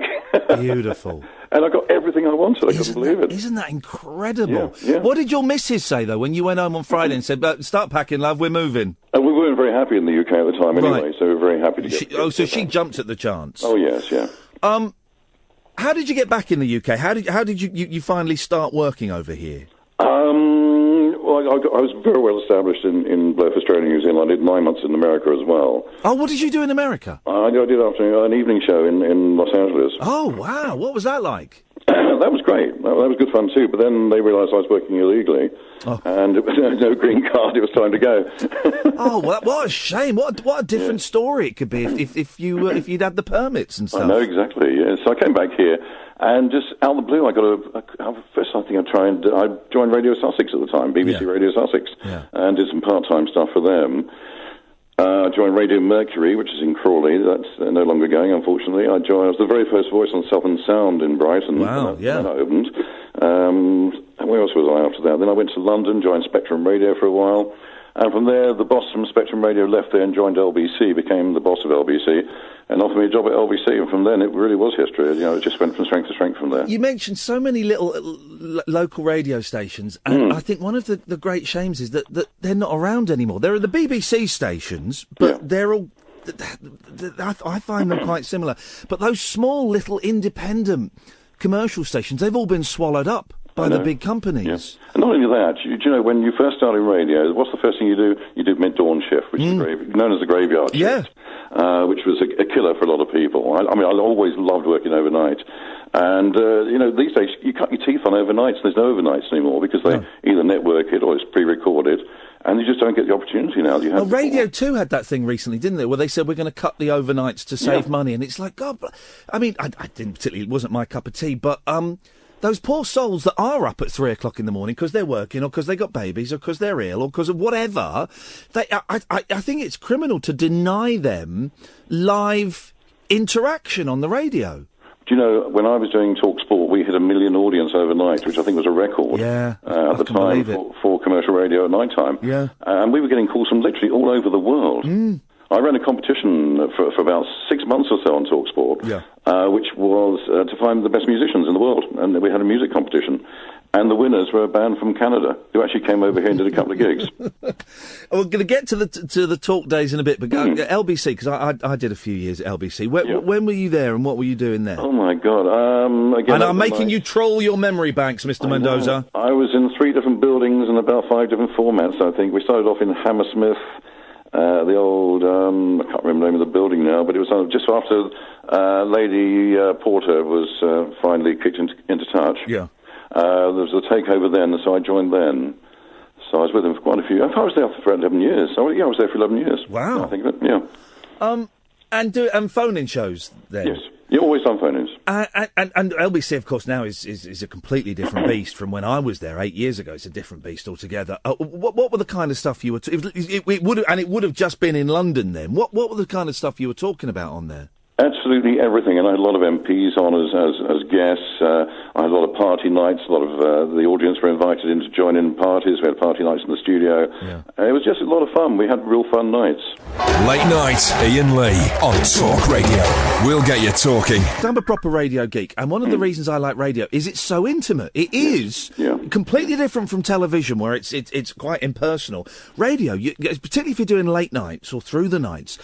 Speaker 4: Beautiful.
Speaker 7: And I got everything I wanted. I couldn't believe it.
Speaker 4: Isn't that incredible?
Speaker 7: Yeah.
Speaker 4: What did your missus say, though, when you went home on Friday and said, start packing, love, we're moving?
Speaker 7: And we weren't very happy in the UK at the time anyway,
Speaker 4: Right.
Speaker 7: so we were very happy to get...
Speaker 4: So she jumped at the chance?
Speaker 7: Oh, yes, yeah.
Speaker 4: How did you get back in the UK? How did you finally start working over here?
Speaker 7: Well, I was very well established in both Australia and New Zealand. I did 9 months in America as well.
Speaker 4: Oh, what did you do in America?
Speaker 7: I did an evening show in Los Angeles.
Speaker 4: Oh, wow. What was that like?
Speaker 7: That was great. That was good fun too. But then they realised I was working illegally, and it was no green card. It was time to go.
Speaker 4: Oh, well, what a shame! What a different story it could be if you'd had the permits and stuff.
Speaker 7: I know exactly. Yeah. So I came back here, and just out of the blue, I got first I think I joined Radio Sussex at the time, BBC Radio Sussex, and did some part-time stuff for them. I joined Radio Mercury, which is in Crawley. That's no longer going, unfortunately. I was the very first voice on Southern Sound in Brighton.
Speaker 4: Wow,
Speaker 7: When that opened. And where else was I after that? Then I went to London, joined Spectrum Radio for a while. And from there, the boss from Spectrum Radio left there and joined LBC, became the boss of LBC, and offered me a job at LBC. And from then, it really was history. It just went from strength to strength from there. You
Speaker 4: mentioned so many little local radio stations, and I think one of the great shames is that they're not around anymore. There are the BBC stations, but they're all... I find them quite similar. But those small, little, independent commercial stations, they've all been swallowed up by the big companies.
Speaker 7: Yeah. And not only that, you know, when you first started radio, what's the first thing you do? You do mid-dawn shift, which is known as the graveyard shift, which was a killer for a lot of people. I mean, I always loved working overnight. And, these days, you cut your teeth on overnights. There's no overnights anymore because they either network it or it's pre-recorded. And you just don't get the opportunity now. Well,
Speaker 4: Radio 2 had that thing recently, didn't they, where they said we're going to cut the overnights to save money. And it's like, God, I mean, I didn't particularly, it wasn't my cup of tea, but those poor souls that are up at 3 o'clock in the morning because they're working or because they got babies or because they're ill or because of whatever, I think it's criminal to deny them live interaction on the radio.
Speaker 7: Do you know, when I was doing Talk Sport, we hit 1 million audience overnight, which I think was a record at the time for commercial radio at night time.
Speaker 4: Yeah.
Speaker 7: And we were getting calls from literally all over the world. I ran a competition for about 6 months or so on Talk Sport, which was to find the best musicians in the world. And we had a music competition. And the winners were a band from Canada who actually came over here and did a couple of gigs.
Speaker 4: We're going to get to the talk days in a bit, but LBC, because I did a few years at LBC. When were you there and what were you doing there?
Speaker 7: Oh, my God. Again,
Speaker 4: and I'm making you troll your memory banks, Mr. Mendoza.
Speaker 7: I was in 3 different buildings and about 5 different formats, I think. We started off in Hammersmith, the old, I can't remember the name of the building now, but it was just after Lady Porter was finally kicked into touch.
Speaker 4: Yeah.
Speaker 7: There was a takeover then, so I joined then. So I was with them for quite a few years. I was there for 11 years. I was there for 11 years.
Speaker 4: Wow.
Speaker 7: I think of it,
Speaker 4: And phone-in shows then?
Speaker 7: Yes. You've always done phone-ins.
Speaker 4: And LBC, of course, now is a completely different beast from when I was there 8 years ago. It's a different beast altogether. What were the kind of stuff you were... it would have just been in London then. What were the kind of stuff you were talking about on there?
Speaker 7: Absolutely everything, and I had a lot of MPs on as guests. I had a lot of party nights. A lot of the audience were invited in to join in parties. We had party nights in the studio. It was just a lot of fun. We had real fun nights.
Speaker 1: Late night, Iain Lee on Talk Radio. We'll get you talking.
Speaker 4: I'm a proper radio geek, and one of the reasons I like radio is it's so intimate. It is completely different from television, where it's quite impersonal. Radio, particularly if you're doing late nights or through the nights,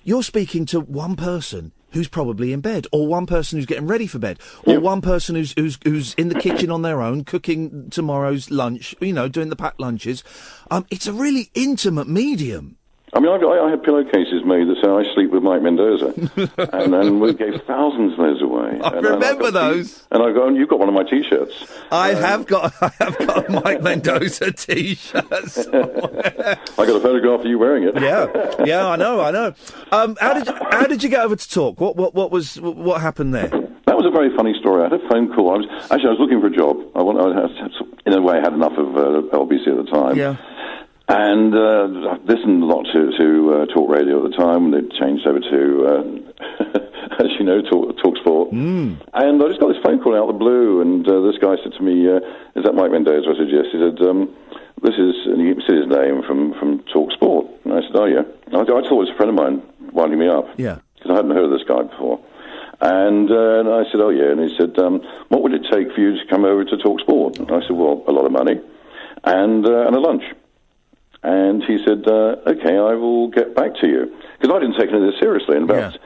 Speaker 4: you're speaking to one person who's probably in bed, or one person who's getting ready for bed, or one person who's in the kitchen on their own, cooking tomorrow's lunch, doing the packed lunches. It's a really intimate medium.
Speaker 7: I mean, I had pillowcases made that say I sleep with Mike Mendoza, and we gave thousands of those away.
Speaker 4: I remember those.
Speaker 7: And I go, and you've got one of my T-shirts.
Speaker 4: I have got a Mike Mendoza T-shirt.
Speaker 7: I got a photograph of you wearing it.
Speaker 4: Yeah, I know. How did you get over to Talk? What happened there?
Speaker 7: That was a very funny story. I had a phone call. I was looking for a job. In a way, I had enough of LBC at the time.
Speaker 4: Yeah.
Speaker 7: And I listened a lot to Talk Radio at the time when it changed over to as you know, Talk Sport. And I just got this phone call out of the blue, and this guy said to me, "Is that Mike Mendoza?" I said, "Yes." He said, "This is," and he said his name from Talk Sport. And I said, "Oh yeah." I thought it was a friend of mine winding me up.
Speaker 4: Yeah.
Speaker 7: Because I hadn't heard of this guy before. And I said, "Oh yeah," and he said, "What would it take for you to come over to Talk Sport?" And I said, "Well, a lot of money and a lunch." And he said, "Okay, I will get back to you." Because I didn't take any of this seriously. And about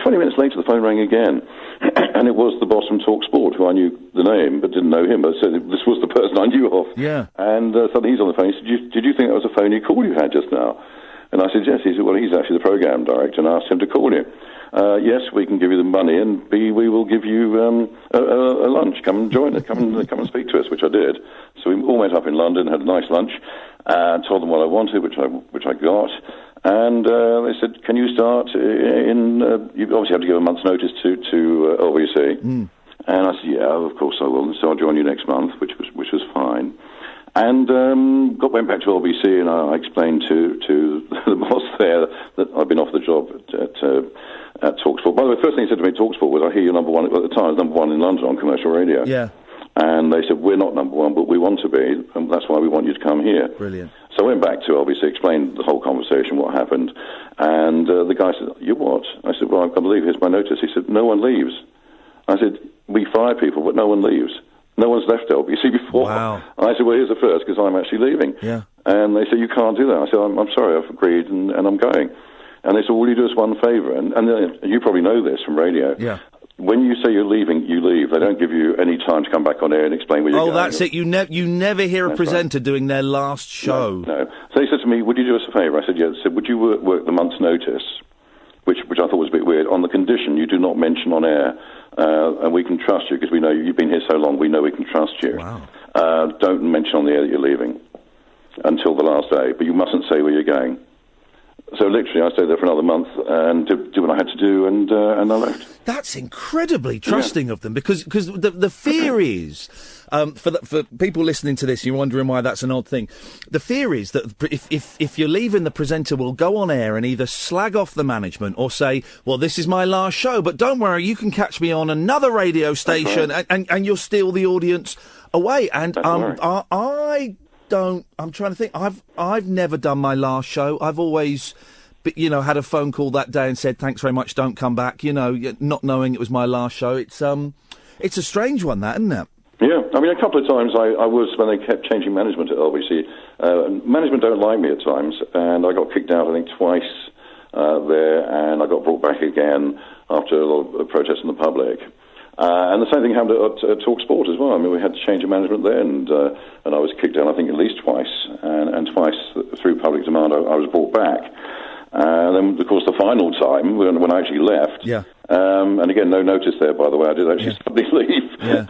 Speaker 7: 20 minutes later, the phone rang again. And it was the boss from Talk Sport, who I knew the name, but didn't know him, but said this was the person I knew of.
Speaker 4: Yeah.
Speaker 7: And suddenly he's on the phone. He said, "Did you think that was a phony call you had just now?" And I said, "Yes." He said, "Well, he's actually the program director," and I asked him to call you. "Yes, we can give you the money, and B, we will give you a lunch. Come and join us. Come and speak to us," which I did. So we all met up in London, had a nice lunch, told them what I wanted, which I got, and they said, "Can you start in?" You obviously have to give a month's notice to LBC, and I said, "Yeah, of course I will." And so I'll join you next month, which was fine. And went back to LBC, and I explained to the boss there that I'd been offered the job at TalkSport. By the way, the first thing he said to me at TalkSport was, "I hear you're number one." At the time, I was number one in London on commercial radio.
Speaker 4: Yeah.
Speaker 7: And they said, "We're not number one, but we want to be, and that's why we want you to come here."
Speaker 4: Brilliant.
Speaker 7: So I went back to LBC, explained the whole conversation, what happened, and the guy said, "You what?" I said, "Well, I can't believe, here's my notice." He said, "No one leaves." I said, "We fire people, but no one leaves. No one's left LBC before."
Speaker 4: Wow.
Speaker 7: I said, "Well, here's the first, because I'm actually leaving."
Speaker 4: Yeah.
Speaker 7: And they said, "You can't do that." I said, I'm sorry, I've agreed, and I'm going." And they said, "Well, will you do us one favour?" And you probably know this from radio.
Speaker 4: Yeah.
Speaker 7: When you say you're leaving, you leave. They don't give you any time to come back on air and explain where you're going.
Speaker 4: Oh, that's it. You never hear a presenter doing their last show.
Speaker 7: No. So they said to me, "Would you do us a favour?" I said, "Yes." They said, "Would you work the month's notice?" Which I thought was a bit weird. On the condition you do not mention on air, and we can trust you because we know you've been here so long. We know we can trust you.
Speaker 4: Wow.
Speaker 7: Don't mention on the air that you're leaving until the last day, but you mustn't say where you're going. So literally, I stayed there for another month and did what I had to do, and I left.
Speaker 4: That's incredibly trusting of them, because the fear is, for people listening to this, you're wondering why that's an odd thing. The fear is that if you're leaving, the presenter will go on air and either slag off the management or say, "Well, this is my last show, but don't worry, you can catch me on another radio station," and you'll steal the audience away. And I'm trying to think. I've never done my last show. I've always, had a phone call that day and said, "Thanks very much, don't come back." Not knowing it was my last show. It's a strange one, that, isn't it?
Speaker 7: Yeah, I mean, a couple of times I was, when they kept changing management at LBC. Management don't like me at times, and I got kicked out, I think, twice there, and I got brought back again after a lot of protests from the public. And the same thing happened at Talk Sport as well. I mean, we had to change the management there, and I was kicked out, I think, at least twice, and twice through public demand I was brought back. And then, of course, the final time, when I actually left, and again, no notice there, by the way, I did actually suddenly leave. Yeah.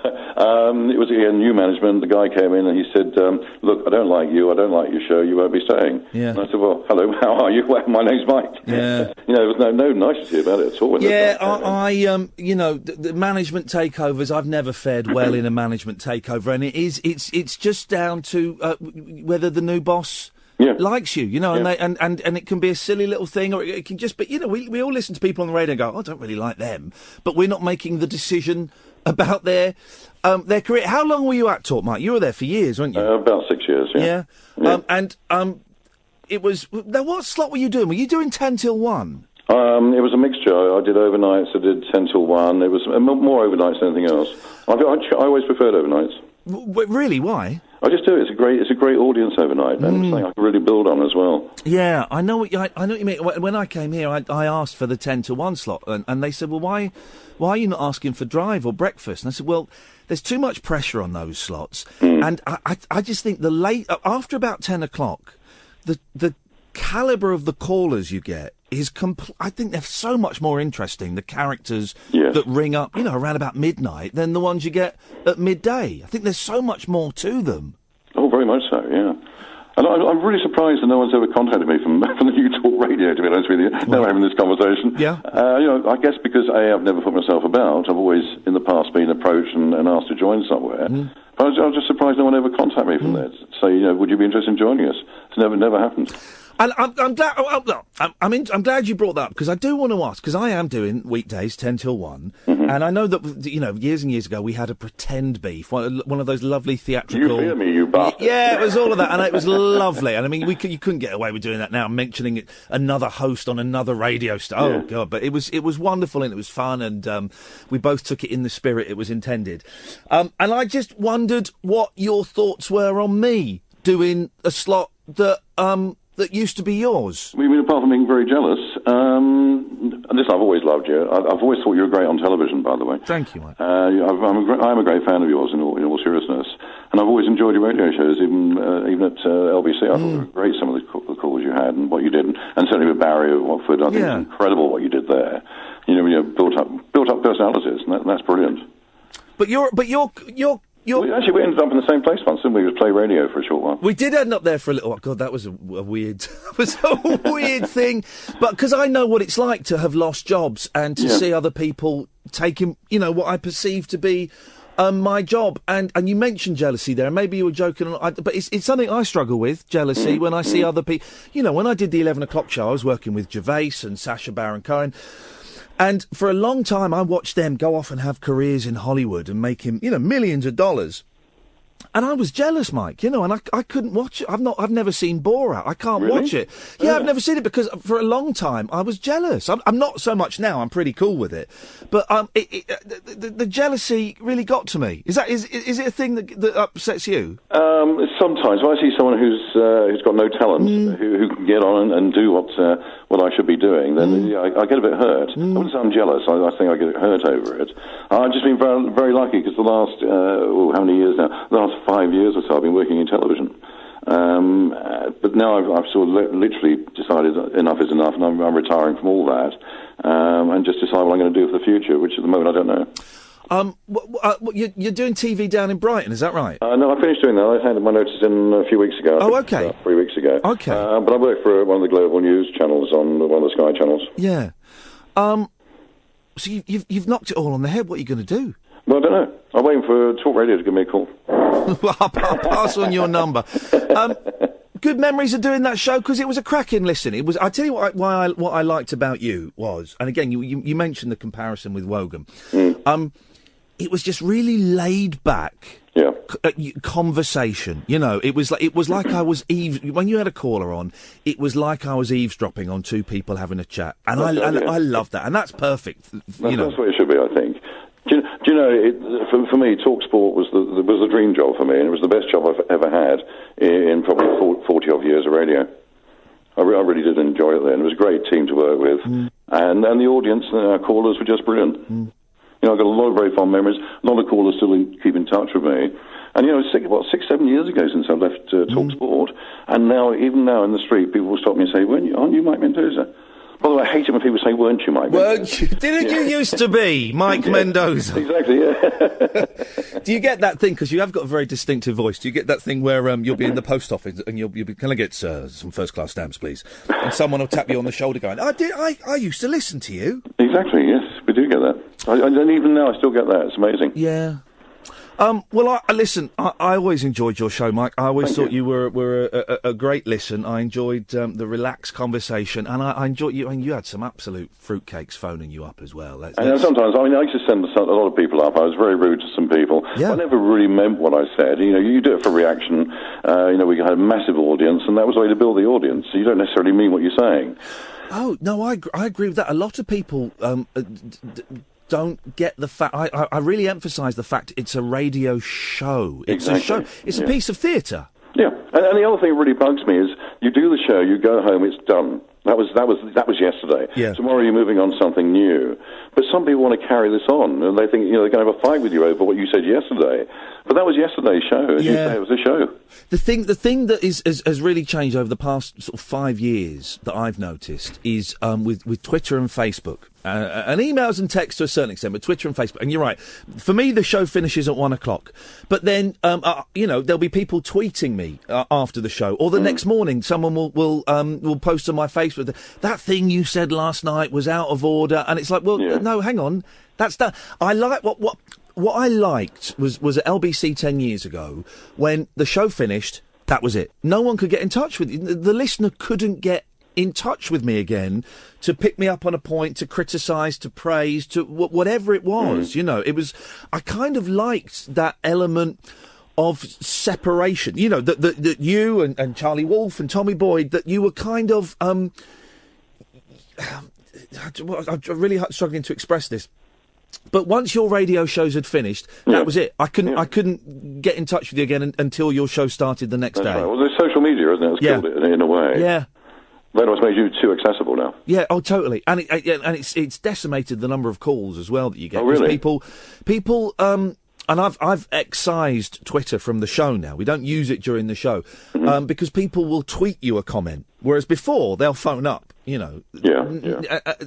Speaker 7: It was, again, new management. The guy came in and he said, "Look, I don't like you, I don't like your show, you won't be staying." Yeah. And I said, "Well, hello, how are you?" "Well, my name's Mike." Yeah. There was no nicety about it at all.
Speaker 4: Yeah, the management takeovers, I've never fared well in a management takeover, and it's just down to whether the new boss likes you, and it can be a silly little thing, or it can just be, we all listen to people on the radio and go, "Oh, I don't really like them," but we're not making the decision about their career. How long were you at Talk, Mike? You were there for years, weren't you?
Speaker 7: About 6 years, yeah.
Speaker 4: It was, now what slot were you doing? Were you doing 10 till 1?
Speaker 7: It was a mixture. I did overnights, I did 10 till 1. It was more overnights than anything else. I always preferred overnights.
Speaker 4: Really? Why?
Speaker 7: I just do. It's a great audience overnight, and it's something I can really build on as well.
Speaker 4: Yeah, I know what you mean. When I came here, I asked for the 10 to 1 slot, and they said, "Well, why are you not asking for drive or breakfast?" And I said, "Well, there's too much pressure on those slots, and I just think after about 10 o'clock, the calibre of the callers you get is I think they're so much more interesting, the characters that ring up, around about midnight, than the ones you get at midday. I think there's so much more to them."
Speaker 7: Oh, very much so, yeah. And I'm really surprised that no one's ever contacted me from the New Talk Radio, to be honest with you. Now we're having this conversation. Yeah. I guess because, I've never put myself about. I've always, in the past, been approached and asked to join somewhere. But I was just surprised no one ever contacted me from there to say, "Would you be interested in joining us?" It's never happened.
Speaker 4: And I'm glad. I'm glad you brought that up because I do want to ask because I am doing weekdays 10 till 1, and I know that years and years ago we had a pretend beef, one of those lovely theatrical.
Speaker 7: You hear me, you bastard.
Speaker 4: Yeah, it was all of that, and it was lovely. And I mean, you couldn't get away with doing that now, mentioning another host on another radio station. Oh God, but it was wonderful and it was fun, and we both took it in the spirit it was intended. And I just wondered what your thoughts were on me doing a slot that used to be yours.
Speaker 7: I mean, apart from being very jealous, and listen, I've always loved you. I've always thought you were great on television, by the way.
Speaker 4: Thank you, Mike.
Speaker 7: I'm a great fan of yours in all seriousness, and I've always enjoyed your radio shows, even at LBC. I thought it was great, some of the calls you had and what you did, and certainly with Barry at Watford. I think it's incredible what you did there. Built up personalities, and that's brilliant.
Speaker 4: But you're
Speaker 7: Actually, we ended up in the same place once, didn't we? It was Play Radio for a short while.
Speaker 4: We did end up there for a little while. God, that was a weird, that was a weird thing. But because I know what it's like to have lost jobs and to see other people taking, what I perceive to be my job. And you mentioned jealousy there. Maybe you were joking, but it's something I struggle with, jealousy, when I see other people. When I did the 11 o'clock show, I was working with Gervais and Sacha Baron Cohen. And for a long time, I watched them go off and have careers in Hollywood and make him, millions of dollars. And I was jealous, Mike, and I couldn't watch it. I've never seen Borat. I can't watch it. Yeah, I've never seen it because for a long time I was jealous. I'm not so much now. I'm pretty cool with it. But the jealousy really got to me. Is it a thing that upsets you?
Speaker 7: Sometimes when I see someone who's got no talent, who can get on and do what I should be doing, then I get a bit hurt. I wouldn't say I'm jealous. I think I get hurt over it. I've just been very, very lucky because the last how many years now? The last 5 years or so I've been working in television. But now I've sort of literally decided enough is enough, and I'm retiring from all that, and just decide what I'm going to do for the future, which at the moment I don't know.
Speaker 4: You're doing TV down in Brighton, is that right?
Speaker 7: No, I finished doing that. I handed my notice in a few weeks ago.
Speaker 4: Oh, okay.
Speaker 7: 3 weeks ago.
Speaker 4: Okay.
Speaker 7: But I work for one of the global news channels on one of the Sky channels.
Speaker 4: Yeah. So you've knocked it all on the head. What are you going to do?
Speaker 7: Well, I don't know. I'm waiting for Talk Radio to give me a call.
Speaker 4: Well, I'll pass on your number. Good memories of doing that show because it was a cracking listen. It was. I tell you what I liked about you was, and again, you mentioned the comparison with Wogan. It was just really laid back.
Speaker 7: Yeah.
Speaker 4: Conversation. It was like I was when you had a caller on. It was like I was eavesdropping on two people having a chat, and I love that, and that's perfect.
Speaker 7: That's what it should be, I think. Do you know, for me, Talk Sport was the dream job for me, and it was the best job I've ever had in probably 40-odd years of radio. I really did enjoy it then. It was a great team to work with, and the audience and our callers were just brilliant. I've got a lot of very fond memories. A lot of callers still keep in touch with me. And, 6-7 years ago since I left Talk Sport, and even now in the street, people will stop me and say, aren't you Mike Mendoza? By the way, I hate it when people say, weren't you, Mike Mendoza?
Speaker 4: Didn't you used to be Mike Mendoza?
Speaker 7: Exactly, yeah.
Speaker 4: Do you get that thing, because you have got a very distinctive voice, do you get that thing where you'll be in the post office and you'll be, can I get some first-class stamps, please? And someone will tap you on the shoulder going, I used to listen to you.
Speaker 7: Exactly, yes, we do get that. And even now I still get that. It's amazing.
Speaker 4: Yeah. Well, listen, I always enjoyed your show, Mike. I always thought you were a great listen. I enjoyed the relaxed conversation, and I enjoyed you. And you had some absolute fruitcakes phoning you up as well.
Speaker 7: And sometimes, I used to send a lot of people up. I was very rude to some people.
Speaker 4: Yeah.
Speaker 7: I never really meant what I said. You do it for reaction. We had a massive audience, and that was the way to build the audience. So you don't necessarily mean what you're saying.
Speaker 4: Oh, no, I agree with that. A lot of people don't get the fact. I really emphasise the fact it's a radio show. It's a show. It's a piece of theatre.
Speaker 7: Yeah, and the other thing that really bugs me is you do the show, you go home, it's done. That was yesterday.
Speaker 4: Yeah.
Speaker 7: Tomorrow you're moving on to something new. But some people want to carry this on, and they think they're going to have a fight with you over what you said yesterday. But that was yesterday's show. As you say, it was a show.
Speaker 4: The thing that has really changed over the past sort of 5 years that I've noticed is with Twitter and Facebook. And emails and texts to a certain extent, but Twitter and Facebook. And you're right. For me, the show finishes at 1 o'clock. But then, there'll be people tweeting me after the show, or the next morning, someone will post on my Facebook that thing you said last night was out of order, and it's like, no, hang on, that's done. I like what I liked was at LBC 10 years ago when the show finished. That was it. No one could get in touch with you. The listener couldn't get in touch with me again to pick me up on a point, to criticise, to praise, to whatever it was. You know, it was. I kind of liked that element of separation. You know, that you and Charlie Wolfe and Tommy Boyd, that you were kind of. I'm really struggling to express this. But once your radio shows had finished, that was it. I couldn't get in touch with you again until your show started the next day.
Speaker 7: Right. Well, there's social media, isn't it? It's killed it in a way.
Speaker 4: Yeah.
Speaker 7: Then it's made you too accessible now.
Speaker 4: Yeah. Oh, totally. And it's decimated the number of calls as well that you get.
Speaker 7: Oh, really?
Speaker 4: People. And I've excised Twitter from the show now. We don't use it during the show because people will tweet you a comment, whereas before they'll phone up. You know,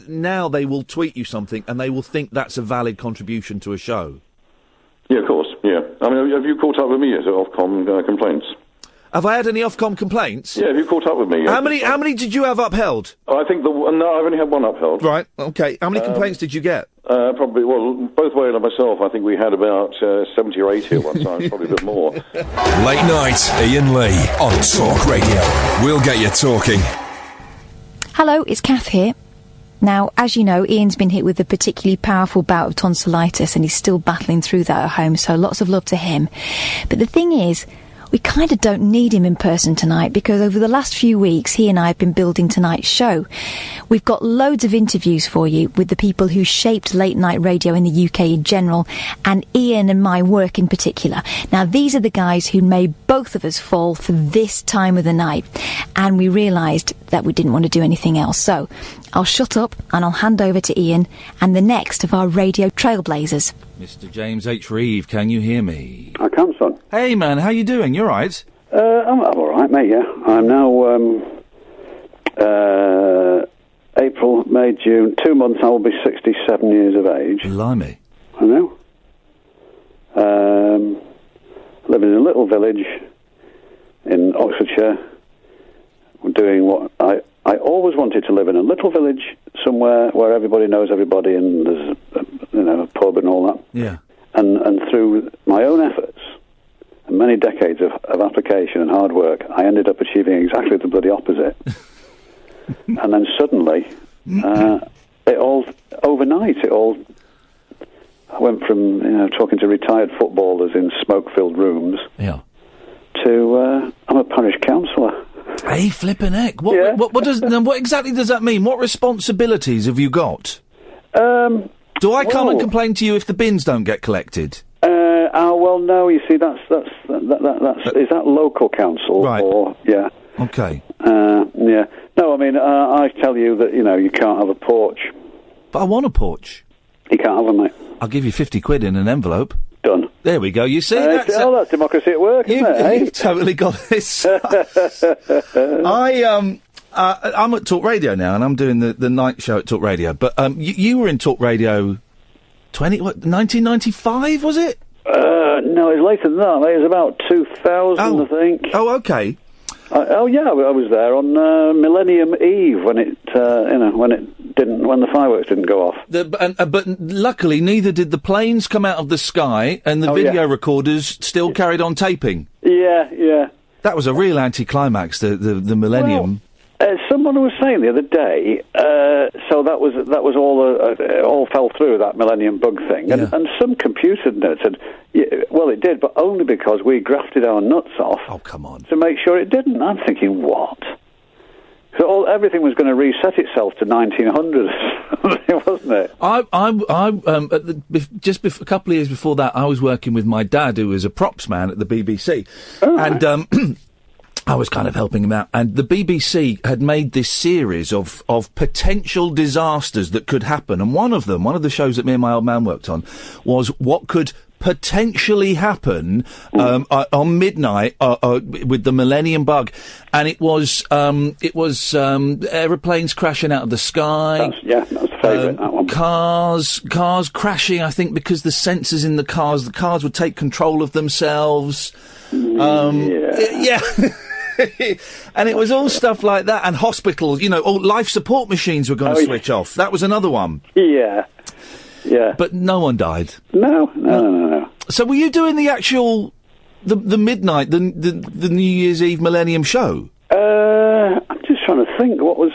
Speaker 4: now they will tweet you something and they will think that's a valid contribution to a show.
Speaker 7: Yeah, of course, yeah. I mean, have you caught up with me as Ofcom complaints?
Speaker 4: Have I had any Ofcom complaints?
Speaker 7: Yeah, have you caught up with me?
Speaker 4: How many did you have upheld?
Speaker 7: I think no, I've only had one upheld.
Speaker 4: Right, okay. How many complaints did you get?
Speaker 7: Probably, well, both Whale and myself, I think we had about 70 or 80 at one time, probably a bit more.
Speaker 1: Late night, Iain Lee on Talk Radio. We'll get you talking.
Speaker 3: Hello, it's Kath here. Now, as you know, Ian's been hit with a particularly powerful bout of tonsillitis and he's still battling through that at home, so lots of love to him. But the thing is, we kind of don't need him in person tonight because over the last few weeks, he and I have been building tonight's show. We've got loads of interviews for you with the people who shaped late night radio in the UK in general and Ian and my work in particular. Now, these are the guys who made both of us fall for this time of the night. And we realised that we didn't want to do anything else. So I'll shut up and I'll hand over to Ian and the next of our radio trailblazers.
Speaker 4: Mr. James H. Reeve, can you hear me?
Speaker 8: I can, son.
Speaker 4: Hey, man, how you doing? You all right?
Speaker 8: I'm all right, mate, yeah. I'm now, April, May, June, 2 months I will be 67 years of age.
Speaker 4: Blimey.
Speaker 8: I know. Live in a little village in Oxfordshire. I'm doing what I always wanted to live in, a little village somewhere where everybody knows everybody and there's a pub and all that.
Speaker 4: Yeah.
Speaker 8: And through my own efforts and many decades of application and hard work, I ended up achieving exactly the bloody opposite. And then suddenly, overnight, I went from talking to retired footballers in smoke-filled rooms to I'm a parish councillor.
Speaker 4: Hey, flippin' heck! What exactly does that mean? What responsibilities have you got? Do I come and complain to you if the bins don't get collected?
Speaker 8: Well, no. You see, that's is that local council?
Speaker 4: Right.
Speaker 8: Or
Speaker 4: Okay.
Speaker 8: Yeah. No, I mean, I tell you that you can't have a porch.
Speaker 4: But I want a porch.
Speaker 8: You can't have one, mate.
Speaker 4: I'll give you 50 quid in an envelope.
Speaker 8: Done.
Speaker 4: There we go. You see,
Speaker 8: that's democracy at work, isn't it?
Speaker 4: You've totally got this. I'm at Talk Radio now, and I'm doing the night show at Talk Radio. But you were in Talk Radio 1995, was it?
Speaker 8: No, it was later than that. It was about 2000, I think.
Speaker 4: Oh, okay.
Speaker 8: I was there on Millennium Eve when the fireworks didn't go off.
Speaker 4: But luckily, neither did the planes come out of the sky, and the video recorders still carried on taping.
Speaker 8: Yeah.
Speaker 4: That was a real anticlimax. The Millennium.
Speaker 8: Well, someone was saying the other day, so that was all fell through, that Millennium Bug thing, and some computer nerd said, well, it did, but only because we grafted our nuts off.
Speaker 4: Oh, come on!
Speaker 8: To make sure it didn't. I'm thinking, what? So everything was going to reset itself to 1900, wasn't it? A couple of years before that, I was working with my dad, who was a props man at the BBC, and I was kind of helping him out, and the BBC had made this series of potential disasters that could happen, and one of the shows that me and my old man worked on, was what could potentially happen on midnight with the Millennium Bug, and it was aeroplanes crashing out of the sky. That's the favourite, that one.
Speaker 4: Cars crashing, I think, because the sensors in the cars would take control of themselves. Yeah. And it was all stuff like that, and hospitals, all life support machines were going to switch off. That was another one.
Speaker 8: Yeah.
Speaker 4: But no one died.
Speaker 8: No.
Speaker 4: So were you doing the actual
Speaker 8: the midnight, the New Year's Eve Millennium show?
Speaker 9: I'm just trying to think what was...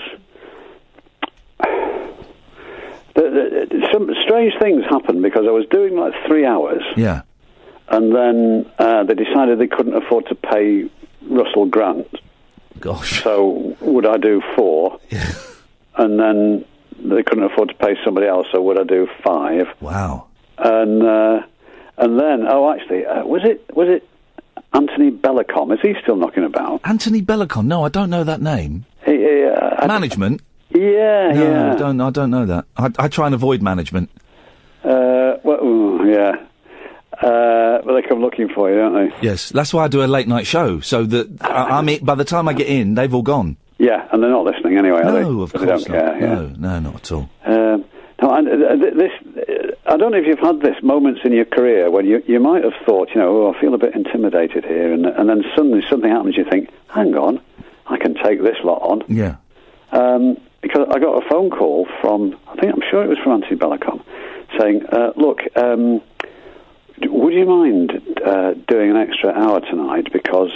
Speaker 9: Some strange things happened because I was doing like 3 hours.
Speaker 8: Yeah.
Speaker 9: And then they decided they couldn't afford to pay Russell Grant.
Speaker 8: Gosh.
Speaker 9: So would I do 4?
Speaker 8: Yeah.
Speaker 9: And then they couldn't afford to pay somebody else, so would I do 5?
Speaker 8: Wow.
Speaker 9: And then, was it Anthony Bellicom? Is he still knocking about?
Speaker 8: Anthony Bellicom? No, I don't know that name. Management?
Speaker 9: Yeah,
Speaker 8: no,
Speaker 9: yeah.
Speaker 8: I don't know that. I try and avoid management.
Speaker 9: Yeah. But they come looking for you, don't they?
Speaker 8: Yes, that's why I do a late night show, so that by the time I get in, they've all gone.
Speaker 9: Yeah, and they're not listening anyway, are they?
Speaker 8: No, of course
Speaker 9: they don't
Speaker 8: not.
Speaker 9: care, yeah.
Speaker 8: No, not at all.
Speaker 9: I don't know if you've had this moments in your career when you might have thought, I feel a bit intimidated here, and then suddenly something happens, you think, hang on, I can take this lot on.
Speaker 8: Yeah.
Speaker 9: Because I got a phone call from, I'm sure it was from Anthony Bellicom, saying, look, would you mind doing an extra hour tonight, because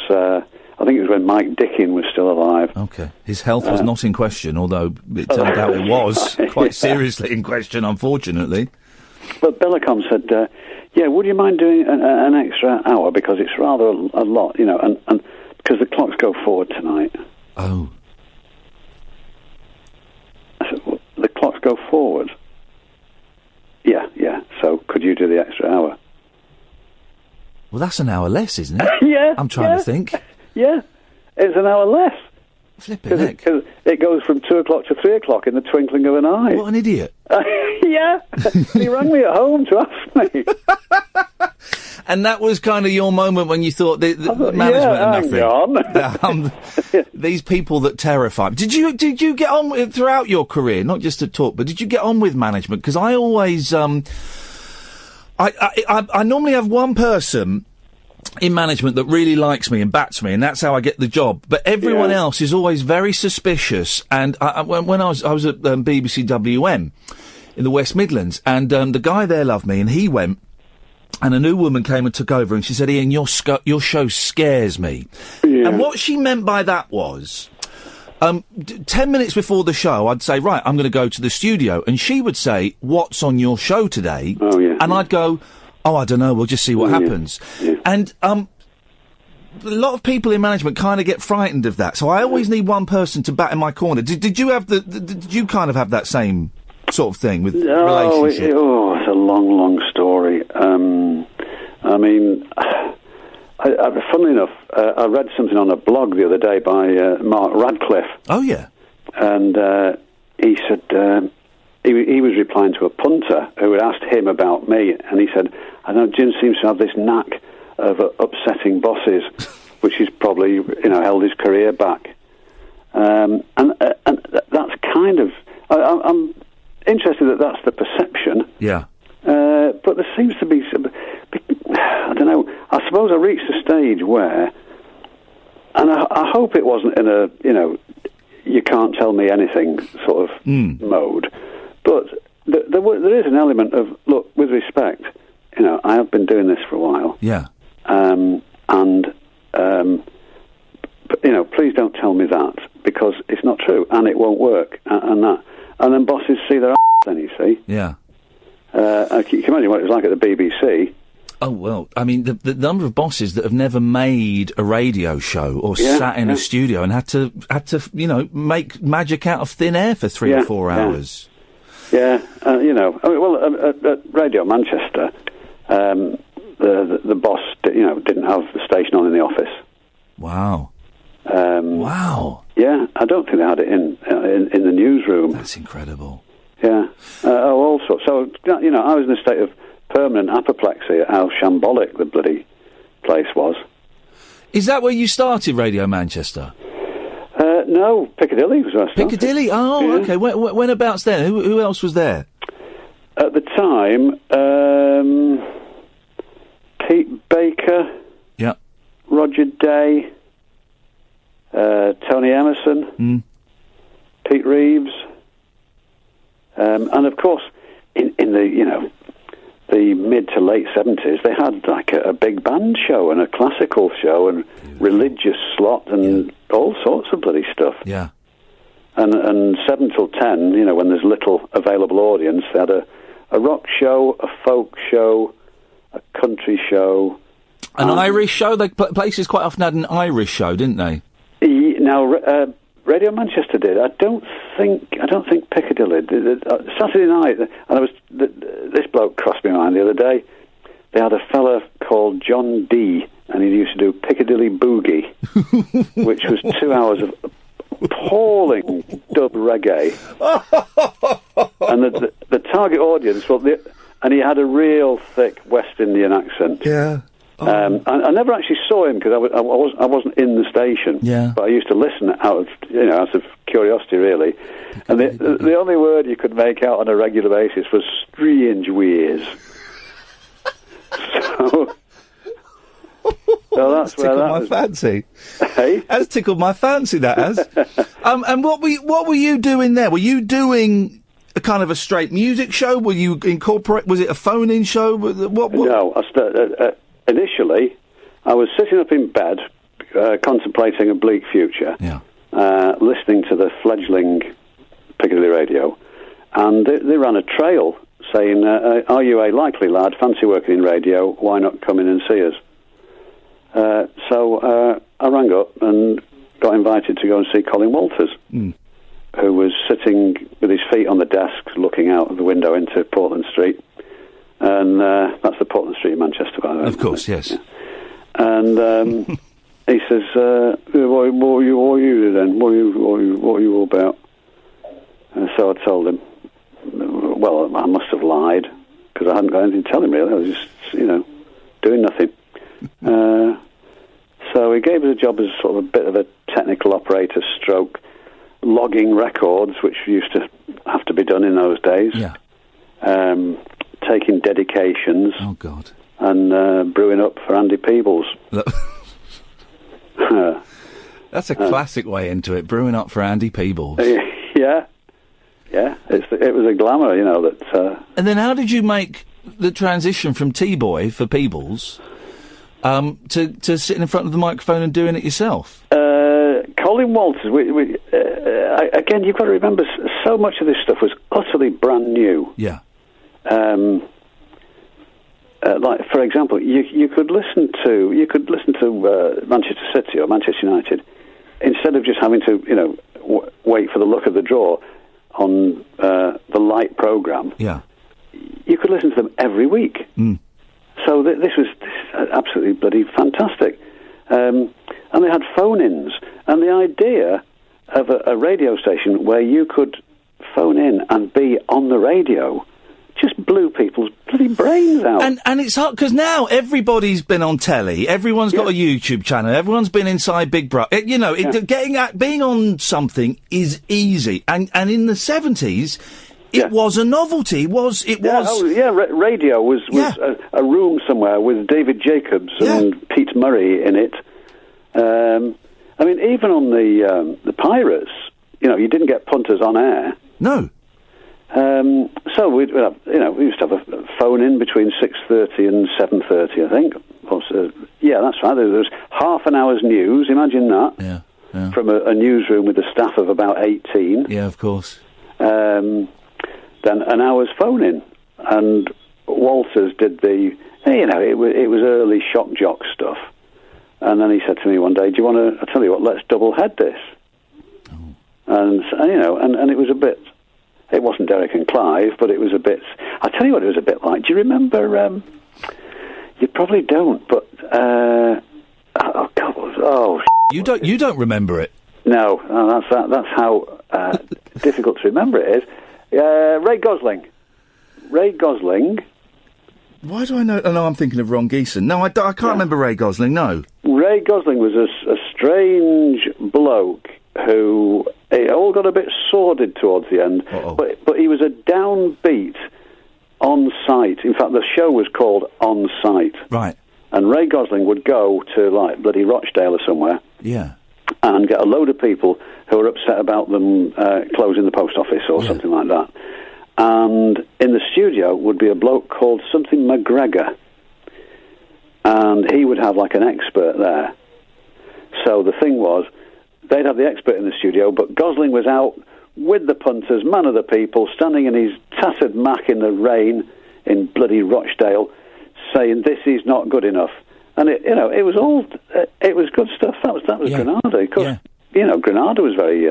Speaker 9: I think it was when Mike Dickin was still alive.
Speaker 8: Okay. His health was not in question, although it turned out it was quite seriously in question, unfortunately.
Speaker 9: But Bellicom said, would you mind doing an extra hour, because it's rather a lot, and because the clocks go forward tonight.
Speaker 8: Oh.
Speaker 9: I said, well, the clocks go forward? Yeah, so could you do the extra hour?
Speaker 8: Well, that's an hour less, isn't it?
Speaker 9: Yeah.
Speaker 8: I'm trying to think.
Speaker 9: Yeah, it's an hour less.
Speaker 8: Flipping heck.
Speaker 9: Because it goes from 2 o'clock to 3 o'clock in the twinkling of an eye.
Speaker 8: What an idiot.
Speaker 9: Yeah. He rang me at home to ask me.
Speaker 8: And that was kind of your moment when you thought the management and nothing. These people that terrify me. Did you get on with, throughout your career, not just to talk, but did you get on with management? Because I always, I normally have one person in management that really likes me and bats me, and that's how I get the job. But everyone else is always very suspicious. And when I was at BBC WM in the West Midlands, and the guy there loved me, and he went, and a new woman came and took over, and she said, "Ian, your show scares me." Yeah. And what she meant by that was, 10 minutes before the show, I'd say, "Right, I'm going to go to the studio," and she would say, "What's on your show today?"
Speaker 9: Oh, yeah.
Speaker 8: And I'd go, "Oh, I don't know. We'll just see what happens."
Speaker 9: Yeah.
Speaker 8: And a lot of people in management kind of get frightened of that. So I always need one person to bat in my corner. Did you have did you kind of have that same sort of thing with relationship?
Speaker 9: It's a long story. Funnily enough, I read something on a blog the other day by Mark Radcliffe.
Speaker 8: Oh, yeah.
Speaker 9: And he said he was replying to a punter who had asked him about me, and he said, "I know Jim seems to have this knack of upsetting bosses, which has probably held his career back." And that's kind of... I'm interested that that's the perception.
Speaker 8: Yeah.
Speaker 9: But there seems to be some... I don't know. I suppose I reached a stage where... And I hope it wasn't in a, you can't tell me anything sort of mode. But there is an element of, look, with respect, I have been doing this for a while.
Speaker 8: Yeah.
Speaker 9: But, please don't tell me that, because it's not true, and it won't work, and then bosses see their then, you see.
Speaker 8: Yeah.
Speaker 9: You can imagine what it was like at the BBC.
Speaker 8: Oh, well, I mean, the number of bosses that have never made a radio show or sat in a studio and had to make magic out of thin air for 3 or 4 hours.
Speaker 9: Yeah, at Radio Manchester, the boss, didn't have the station on in the office.
Speaker 8: Wow.
Speaker 9: Wow. Yeah, I don't think they had it in the newsroom.
Speaker 8: That's incredible.
Speaker 9: Yeah. Also, so I was in a state of permanent apoplexy at how shambolic the bloody place was.
Speaker 8: Is that where you started, Radio Manchester?
Speaker 9: No, Piccadilly was where I started.
Speaker 8: Piccadilly? Oh, yeah. Okay. Whenabouts then? Who else was there?
Speaker 9: At the time, Pete Baker.
Speaker 8: Yeah.
Speaker 9: Roger Day. Tony Emerson. Pete Reeves. And of course, in the, the mid to late 70s, they had like a big band show and a classical show and religious slot and all sorts of bloody stuff.
Speaker 8: Yeah.
Speaker 9: And 7 till 10, you know, when there's little available audience, they had a rock show, a folk show, a country show.
Speaker 8: An Irish show? Places quite often had an Irish show, didn't they?
Speaker 9: Now, Radio Manchester did. I don't think Piccadilly did. Saturday night, and this bloke crossed my mind the other day. They had a fella called John D, and he used to do Piccadilly Boogie, which was 2 hours of appalling dub reggae. And the target audience, and he had a real thick West Indian accent.
Speaker 8: Yeah.
Speaker 9: I never actually saw him because I wasn't in the station.
Speaker 8: Yeah.
Speaker 9: But I used to listen out of curiosity, really. And the only word you could make out on a regular basis was strange ways. So that's
Speaker 8: tickled my fancy.
Speaker 9: Hey?
Speaker 8: That's tickled my fancy, that has. And what were you doing there? Were you doing a kind of a straight music show? Were you was it a phone-in show? What?
Speaker 9: No, initially, I was sitting up in bed, contemplating a bleak future, listening to the fledgling Piccadilly Radio, and they ran a trail saying, are you a likely lad, fancy working in radio, why not come in and see us? So I rang up and got invited to go and see Colin Walters, who was sitting with his feet on the desk looking out of the window into Portland Street. And that's the Portland Street in Manchester, by the way.
Speaker 8: Of course, yes.
Speaker 9: Yeah. And he says, what are you then? What are you all about? And so I told him, well, I must have lied, because I hadn't got anything to tell him, really. I was just, doing nothing. So he gave us a job as sort of a bit of a technical operator stroke, logging records, which used to have to be done in those days.
Speaker 8: Yeah.
Speaker 9: Taking dedications.
Speaker 8: Oh, God.
Speaker 9: And brewing up for Andy Peebles.
Speaker 8: That's a classic way into it, brewing up for Andy Peebles.
Speaker 9: Yeah. It was a glamour, that...
Speaker 8: And then how did you make the transition from T-Boy for Peebles to sitting in front of the microphone and doing it yourself?
Speaker 9: Colin Walters, again, you've got to remember, so much of this stuff was utterly brand new.
Speaker 8: Yeah.
Speaker 9: Like, for example, you could listen to Manchester City or Manchester United instead of just having to, wait for the luck of the draw on the light programme.
Speaker 8: Yeah.
Speaker 9: You could listen to them every week. So this was absolutely bloody fantastic. And they had phone-ins. And the idea of a radio station where you could phone in and be on the radio just blew people's bloody brains out.
Speaker 8: And it's hard, because now everybody's been on telly, everyone's got a YouTube channel, everyone's been inside Big Brother. Being on something is easy. And in the 70s... It was a novelty.
Speaker 9: Radio was a room somewhere with David Jacobs and Pete Murray in it. Even on the Pirates, you didn't get punters on air.
Speaker 8: No.
Speaker 9: So we used to have a phone in between 6:30 and 7:30, I think. That's right. There was half an hour's news. Imagine that.
Speaker 8: Yeah.
Speaker 9: From a newsroom with a staff of about 18.
Speaker 8: Yeah, of course.
Speaker 9: Then an hour's phone-in, and Walters did it was early shock jock stuff. And then he said to me one day, do you want to, I tell you what, let's double head this. Oh. And it was a bit, it wasn't Derek and Clive, but it was a bit, I'll tell you what it was a bit like. Do you remember, you probably don't, but,
Speaker 8: You don't remember it?
Speaker 9: No, that's how difficult to remember it is. Ray Gosling.
Speaker 8: Why do I know? Oh, no, I'm thinking of Ron Geeson. No, I can't remember Ray Gosling, no.
Speaker 9: Ray Gosling was a strange bloke who... It all got a bit sordid towards the end, but he was a downbeat on-site. In fact, the show was called On Site.
Speaker 8: Right.
Speaker 9: And Ray Gosling would go to, like, bloody Rochdale or somewhere.
Speaker 8: Yeah.
Speaker 9: And get a load of people who were upset about them closing the post office or something like that. and in the studio would be a bloke called something McGregor, and he would have like an expert there. So the thing was, they'd have the expert in the studio, but Gosling was out with the punters, man of the people, standing in his tattered mac in the rain in bloody Rochdale, saying this is not good enough. And it was all, it was good stuff. That was Granada. Of course, Granada was very,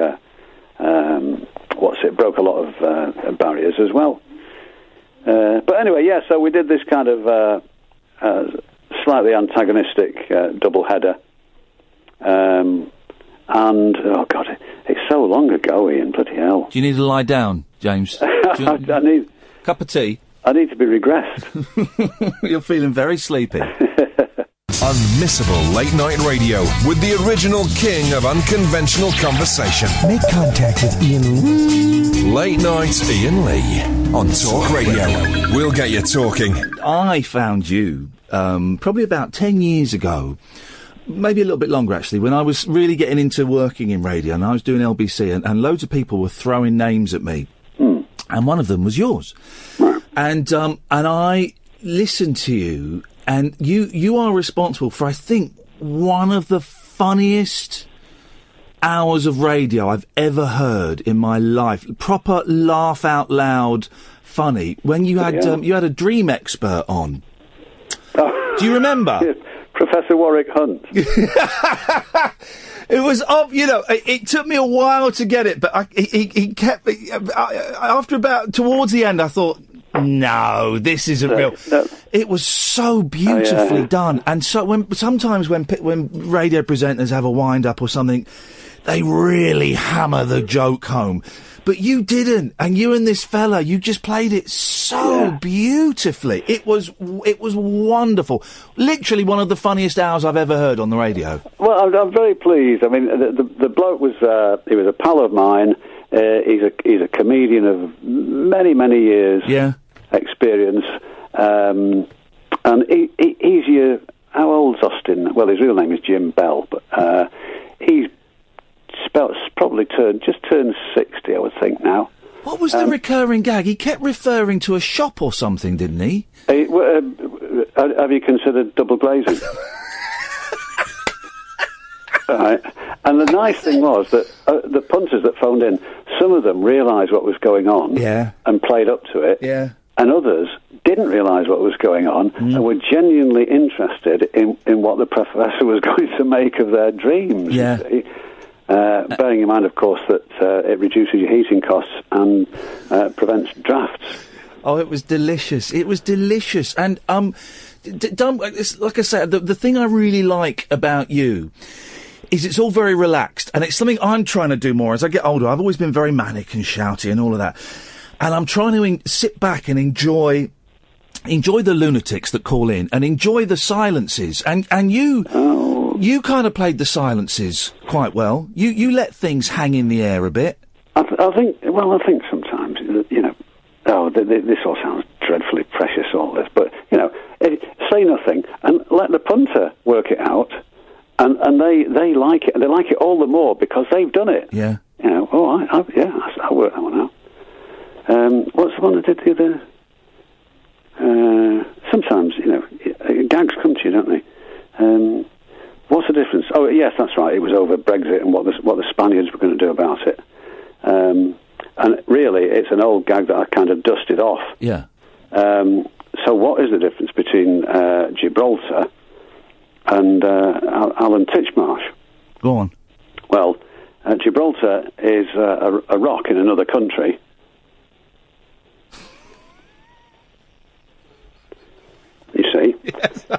Speaker 9: broke a lot of barriers as well. But anyway, so we did this kind of slightly antagonistic double-header. And, oh God, it's so long ago, Ian, bloody hell.
Speaker 8: Do you need to lie down, James?
Speaker 9: I need...
Speaker 8: Cup of tea?
Speaker 9: I need to be regressed.
Speaker 8: You're feeling very sleepy.
Speaker 1: Unmissable late-night radio with the original king of unconventional conversation.
Speaker 6: Make contact with Iain Lee.
Speaker 1: Late Night Iain Lee on Talk Radio. We'll get you talking.
Speaker 8: I found you probably about 10 years ago, maybe a little bit longer actually, when I was really getting into working in radio and I was doing LBC and loads of people were throwing names at me. And one of them was yours. And I listened to you, and you are responsible for, I think, one of the funniest hours of radio I've ever heard in my life. Proper laugh out loud funny. When you had you had a dream expert on.
Speaker 9: Oh.
Speaker 8: Do you remember?
Speaker 9: Yes. Professor Warwick Hunt.
Speaker 8: It was it took me a while to get it, but he kept after about towards the end I thought, no, this isn't real. No. It was so beautifully done, and so sometimes when radio presenters have a wind up or something, they really hammer the joke home. But you didn't, and you and this fella, you just played it so beautifully. It was wonderful. Literally one of the funniest hours I've ever heard on the radio.
Speaker 9: Well, I'm very pleased. I mean, the bloke was he was a pal of mine. He's a comedian of many years experience, and he's your, how old's Austin? Well, his real name is Jim Bell, but he's probably turned 60, I would think now.
Speaker 8: What was the recurring gag? He kept referring to a shop or something, didn't he?
Speaker 9: Have you considered double glazing? Right. And the nice thing was that the punters that phoned in, some of them realised what was going on and played up to it, and others didn't realise what was going on and were genuinely interested in what the professor was going to make of their dreams.
Speaker 8: Yeah.
Speaker 9: You see? Bearing in mind, of course, that it reduces your heating costs and prevents drafts.
Speaker 8: Oh, it was delicious. It was delicious. And, like I said, the thing I really like about you is it's all very relaxed. And it's something I'm trying to do more as I get older. I've always been very manic and shouty and all of that. And I'm trying to sit back and enjoy the lunatics that call in and enjoy the silences. And you... You kind of played the silences quite well. You let things hang in the air a bit.
Speaker 9: I think sometimes, this all sounds dreadfully precious, all this, but, say nothing and let the punter work it out, and they like it, and they like it all the more because they've done it.
Speaker 8: Yeah.
Speaker 9: I'll work that one out. What's the one I did the other... sometimes, gags come to you, don't they? What's the difference? Oh, yes, that's right. It was over Brexit and what the Spaniards were going to do about it. And really, it's an old gag that I kind of dusted off.
Speaker 8: Yeah.
Speaker 9: So what is the difference between Gibraltar and Alan Titchmarsh?
Speaker 8: Go on.
Speaker 9: Well, Gibraltar is a rock in another country. You see?
Speaker 8: Yes, I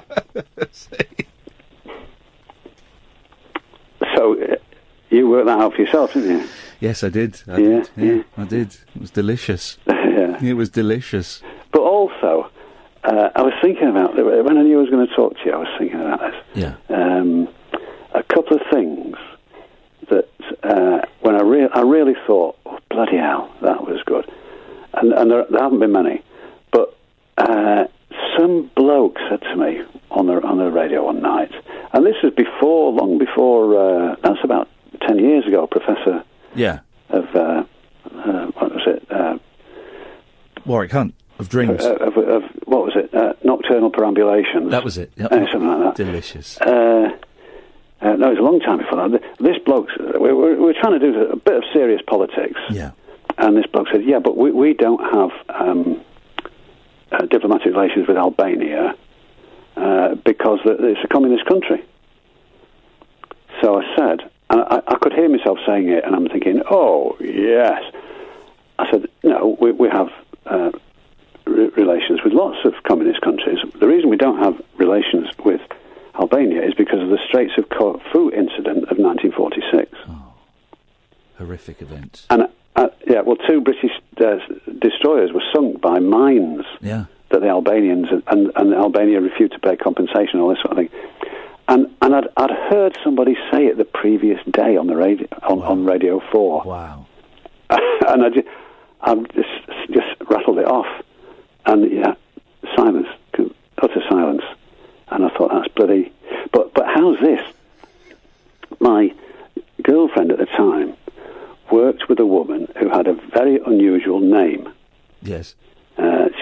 Speaker 8: see.
Speaker 9: So, you worked that out for yourself, didn't you?
Speaker 8: Yes, I did. I did. I did. It was delicious. It was delicious.
Speaker 9: But also, I was thinking about, when I knew I was going to talk to you, I was thinking about this.
Speaker 8: Yeah.
Speaker 9: A couple of things that, when I really thought, oh, bloody hell, that was good. And there haven't been many. But some bloke said to me on the radio one night, and this was long before, that's about 10 years ago, Professor of, what was it,
Speaker 8: Warwick Hunt of Dreams.
Speaker 9: Of what was it? Nocturnal Perambulations.
Speaker 8: That was it. Yep.
Speaker 9: Something like that.
Speaker 8: Delicious.
Speaker 9: No, it was a long time before that. This bloke, we were trying to do a bit of serious politics.
Speaker 8: Yeah.
Speaker 9: And this bloke said, yeah, but we don't have diplomatic relations with Albania because it's a communist country. So I said, and I could hear myself saying it, and I'm thinking, oh, yes. I said, no, we have relations with lots of communist countries. The reason we don't have relations with Albania is because of the Straits of Corfu incident of 1946.
Speaker 8: Oh, horrific events.
Speaker 9: And, two British destroyers were sunk by mines that the Albanians, and Albania refused to pay compensation, all this sort of thing. And I'd heard somebody say it the previous day on the radio, on Radio 4.
Speaker 8: Wow.
Speaker 9: And I just rattled it off. And, silence, utter silence. And I thought, that's bloody... But how's this? My girlfriend at the time worked with a woman who had a very unusual name.
Speaker 8: Yes.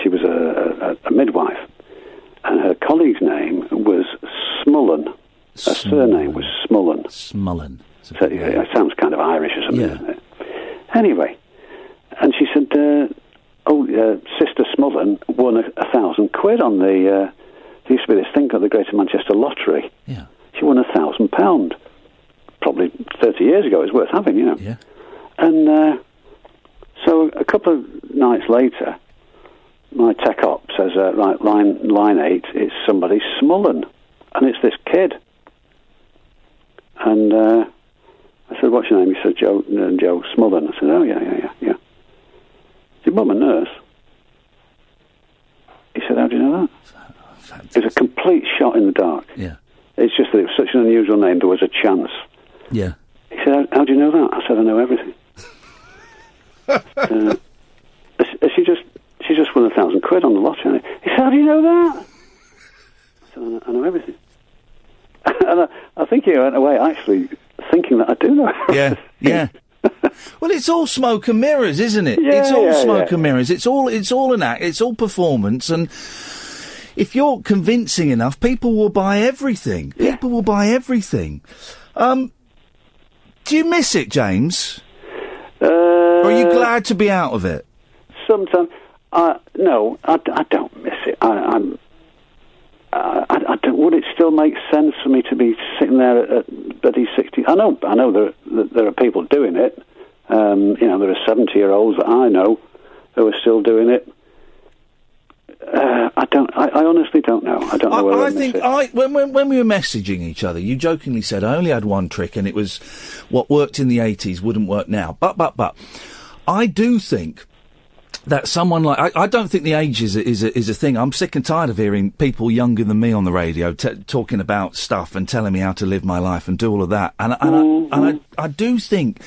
Speaker 9: She was a midwife. And her colleague's name was Smullen. Her surname was Smullen.
Speaker 8: Smullen.
Speaker 9: So it sounds kind of Irish or something,
Speaker 8: Yeah.
Speaker 9: doesn't it? Anyway, and she said, Sister Smullen won £1,000 on the... there used to be this thing called the Greater Manchester Lottery.
Speaker 8: Yeah.
Speaker 9: She won £1,000. Probably 30 years ago. It's worth having, you know.
Speaker 8: Yeah.
Speaker 9: And so a couple of nights later, my tech op says, right, line 8, it's somebody Smullen. And it's this kid. And I said, what's your name? He said, Joe Smullen. I said, oh, yeah. Is your mum a nurse? He said, how do you know that?
Speaker 8: Fantastic.
Speaker 9: It was a complete shot in the dark.
Speaker 8: Yeah.
Speaker 9: It's just that it was such an unusual name, there was a chance.
Speaker 8: Yeah.
Speaker 9: He said, how do you know that? I said, I know everything. She just won £1,000 on the lottery. He said, how do you know that? I said, I know everything. And I think he went away actually thinking that I do know everything.
Speaker 8: Yeah. Well, it's all smoke and mirrors, isn't it?
Speaker 9: Yeah,
Speaker 8: it's all smoke
Speaker 9: yeah.
Speaker 8: and mirrors. It's all an act. It's all performance. And if you're convincing enough, people will buy everything.
Speaker 9: Yeah.
Speaker 8: People will buy everything. Do you miss it, James? Or are you glad to be out of it?
Speaker 9: Sometimes, no, I don't miss it. I don't. Would it still make sense for me to be sitting there at bloody 60? I know. There are people doing it. There are 70-year-olds that I know who are still doing it. I honestly don't know. I don't know whether I miss it.
Speaker 8: When we were messaging each other, you jokingly said I only had one trick, and it was what worked in the 80s wouldn't work now. But I do think that someone like I don't think the age is a thing. I'm sick and tired of hearing people younger than me on the radio talking about stuff and telling me how to live my life and do all of that. And I do think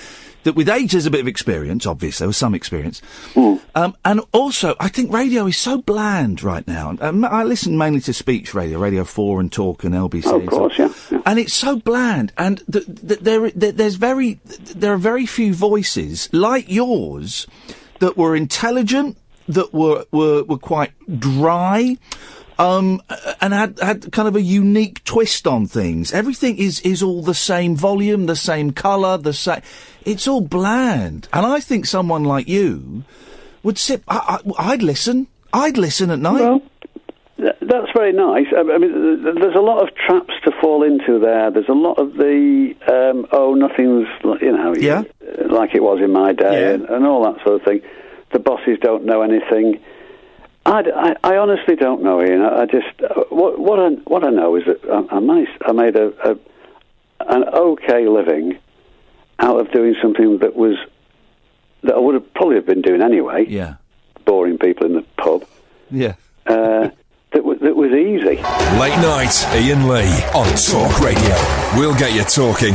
Speaker 8: that with age there's a bit of experience. Obviously, there was some experience. And also, I think radio is so bland right now. I listen mainly to speech radio, Radio 4 and Talk and LBC.
Speaker 9: Oh, of course, yeah.
Speaker 8: And it's so bland. And there are very few voices like yours that were intelligent, that were quite dry, and had kind of a unique twist on things. Everything is all the same volume, the same colour, it's all bland. And I think someone like you would sit. I'd listen. I'd listen at night.
Speaker 9: Well, that's very nice. I mean, there's a lot of traps to fall into there. There's a lot of the nothing's like it was in my day, and all that sort of thing. The bosses don't know anything. I honestly don't know, Ian. I just what I know is that I made an okay living out of doing something that I would have probably been doing anyway.
Speaker 8: Yeah,
Speaker 9: boring people in the pub.
Speaker 8: Yeah.
Speaker 9: That was easy.
Speaker 1: Late night, Iain Lee on Talk Radio. We'll get you talking.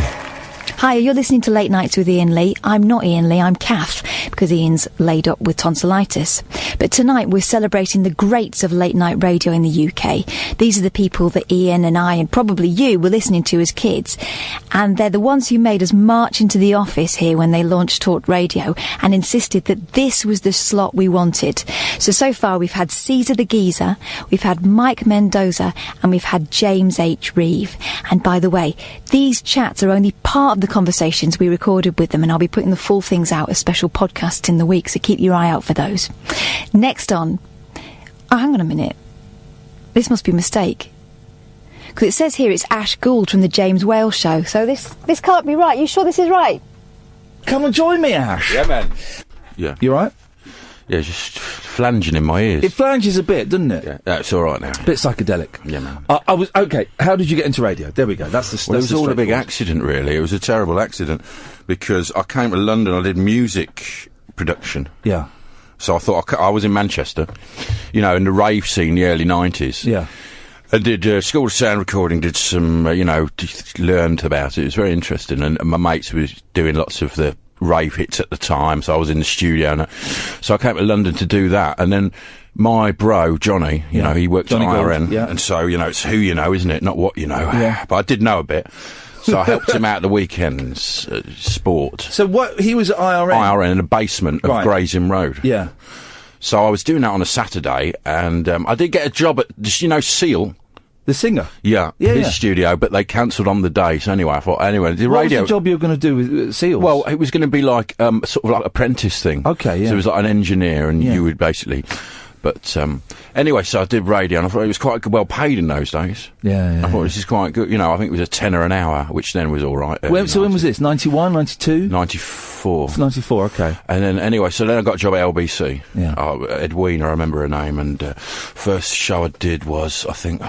Speaker 3: Hi, you're listening to Late Nights with Iain Lee. I'm not Iain Lee, I'm Kath. because Ian's laid up with tonsillitis. But tonight we're celebrating the greats of late night radio in the UK. These are the people that Ian and I and probably you were listening to as kids, and they're the ones who made us march into the office here when they launched Talk Radio and insisted that this was the slot we wanted. So far we've had Caesar the Geezer, we've had Mike Mendoza, and we've had James H. Reeve. And by the way, these chats are only part of the conversations we recorded with them, and I'll be putting the full things out as special podcasts in the week, so keep your eye out for those. Next on... Oh, hang on a minute. This must be a mistake. Because it says here it's Ash Gould from the James Whale Show, so this can't be right. You sure this is right?
Speaker 8: Come and join me, Ash.
Speaker 10: Yeah, man. Yeah.
Speaker 8: You all right?
Speaker 10: Yeah, just flanging in my ears.
Speaker 8: It flanges a bit, doesn't it?
Speaker 10: Yeah, it's all right now.
Speaker 8: A bit psychedelic.
Speaker 10: Yeah, man.
Speaker 8: I was... OK, how did you get into radio? There we go. That's the...
Speaker 10: Well, it was all a big accident, really. It was a terrible accident, because I came to London, I did music production.
Speaker 8: Yeah.
Speaker 10: So I thought... I was in Manchester, you know, in the rave scene, the early 90s.
Speaker 8: Yeah.
Speaker 10: I did school of sound recording, did some, learned about it. It was very interesting, and my mates was doing lots of the rave hits at the time, so I was in the studio. So I came to London to do that, and then my bro, Johnny, you know, he worked at IRN,
Speaker 8: Gould, yeah.
Speaker 10: And so, it's who you know, isn't it? Not what you know.
Speaker 8: Yeah.
Speaker 10: But I did know a bit. So I helped him out the weekends, sport.
Speaker 8: So he was at IRN?
Speaker 10: IRN in the basement of Gray's Inn Road.
Speaker 8: Yeah.
Speaker 10: So I was doing that on a Saturday, and I did get a job at, Seal.
Speaker 8: The singer?
Speaker 10: Yeah, his studio, but they cancelled on the day. So anyway, I thought, the radio...
Speaker 8: What was the job you were going to do with Seals?
Speaker 10: Well, it was going to be like, sort of like apprentice thing.
Speaker 8: Okay, yeah.
Speaker 10: So it was like an engineer, and you would basically... But, anyway, so I did radio, and I thought it was quite well paid in those days.
Speaker 8: Yeah.
Speaker 10: I thought this is quite good. I think it was a tenner an hour, which then was all right.
Speaker 8: So when was this? 91, 92?
Speaker 10: 94.
Speaker 8: 94, okay.
Speaker 10: And then, anyway, so then I got a job at LBC.
Speaker 8: Yeah.
Speaker 10: Edwina, I remember her name, and first show I did was, I think...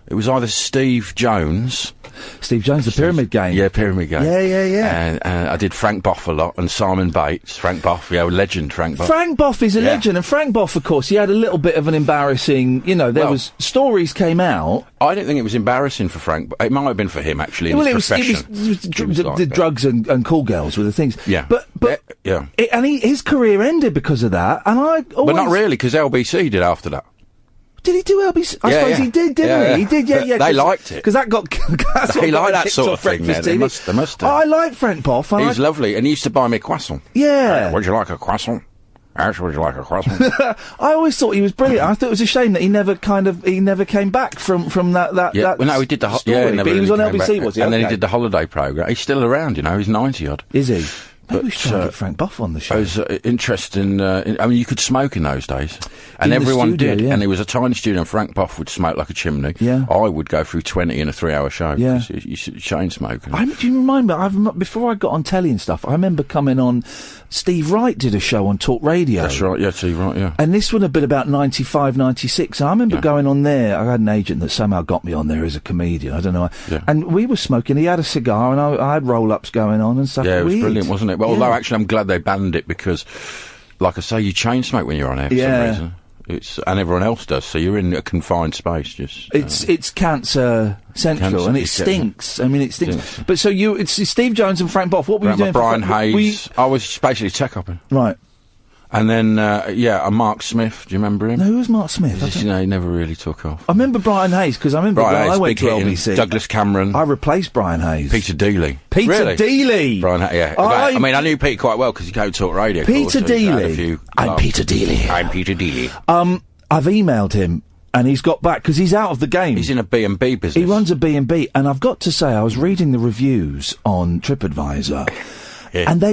Speaker 10: It was either Steve Jones,
Speaker 8: the Pyramid Game.
Speaker 10: Yeah, Pyramid Game.
Speaker 8: Yeah.
Speaker 10: And I did Frank Boff a lot, and Simon Bates. Frank Boff, legend, Frank Boff.
Speaker 8: Frank Boff is a legend, and Frank Boff, of course, he had a little bit of an embarrassing, was stories came out.
Speaker 10: I don't think it was embarrassing for Frank, but it might have been for him, actually, in his profession.
Speaker 8: The drugs and call girls were the things.
Speaker 10: Yeah.
Speaker 8: But his career ended because of that, and
Speaker 10: But not really, because LBC did after that.
Speaker 8: Did he do LBC? I suppose he did, didn't he? He did, yeah.
Speaker 10: They liked it.
Speaker 8: Because that got...
Speaker 10: They like that sort of thing, they must have.
Speaker 8: Oh, I like Frank Boff.
Speaker 10: He's lovely, and he used to buy me a croissant.
Speaker 8: Yeah.
Speaker 10: Would you like a croissant? Ash, would you like a croissant?
Speaker 8: I always thought he was brilliant. I thought it was a shame that he never came back from that.
Speaker 10: Yeah, well, no, he did the
Speaker 8: story, but he was on LBC, was he?
Speaker 10: And then he did the holiday programme. He's still around, he's 90 odd.
Speaker 8: Is he? Maybe we should try and get Frank Boff on the show.
Speaker 10: It was interesting. You could smoke in those days. And
Speaker 8: in
Speaker 10: everyone
Speaker 8: studio,
Speaker 10: did.
Speaker 8: Yeah.
Speaker 10: And it was a tiny studio, and Frank Boff would smoke like a chimney.
Speaker 8: Yeah.
Speaker 10: I would go through 20 in a 3-hour show.
Speaker 8: Yeah.
Speaker 10: You chain smoking.
Speaker 8: Do you remind me? Before I got on telly and stuff, I remember coming on... Steve Wright did a show on Talk Radio.
Speaker 10: That's right, yeah, Steve Wright, yeah.
Speaker 8: And this would have been about 95, 96. I remember going on there. I had an agent that somehow got me on there as a comedian. I don't know.
Speaker 10: Yeah.
Speaker 8: And we were smoking. He had a cigar, and I had roll-ups going on and stuff.
Speaker 10: Yeah, it was
Speaker 8: weird.
Speaker 10: brilliant, wasn't it? Well, although actually I'm glad they banned it, because, like I say, you chain smoke when you're on air for some reason. And everyone else does, so you're in a confined space.
Speaker 8: It's cancer central, and it stinks. I mean, it stinks. But so it's Steve Jones and Frank Boff. What were you doing?
Speaker 10: Brian Hayes. I was basically tech hopping.
Speaker 8: Right.
Speaker 10: And then, Mark Smith. Do you remember him?
Speaker 8: No, who was Mark Smith?
Speaker 10: He never really took off.
Speaker 8: I remember Brian Hayes, because I remember when I went to LBC.
Speaker 10: Douglas Cameron.
Speaker 8: I replaced Brian Hayes.
Speaker 10: Peter Dealey.
Speaker 8: Peter Dealey!
Speaker 10: Brian Hayes, yeah. I knew Pete quite well, because he came to Talk Radio.
Speaker 8: Peter Dealey. I'm Peter Dealey.
Speaker 10: I'm Peter Dealey.
Speaker 8: I've emailed him, and he's got back, because he's out of the game.
Speaker 10: He's in a B&B business.
Speaker 8: He runs a B&B, and I've got to say, I was reading the reviews on TripAdvisor, and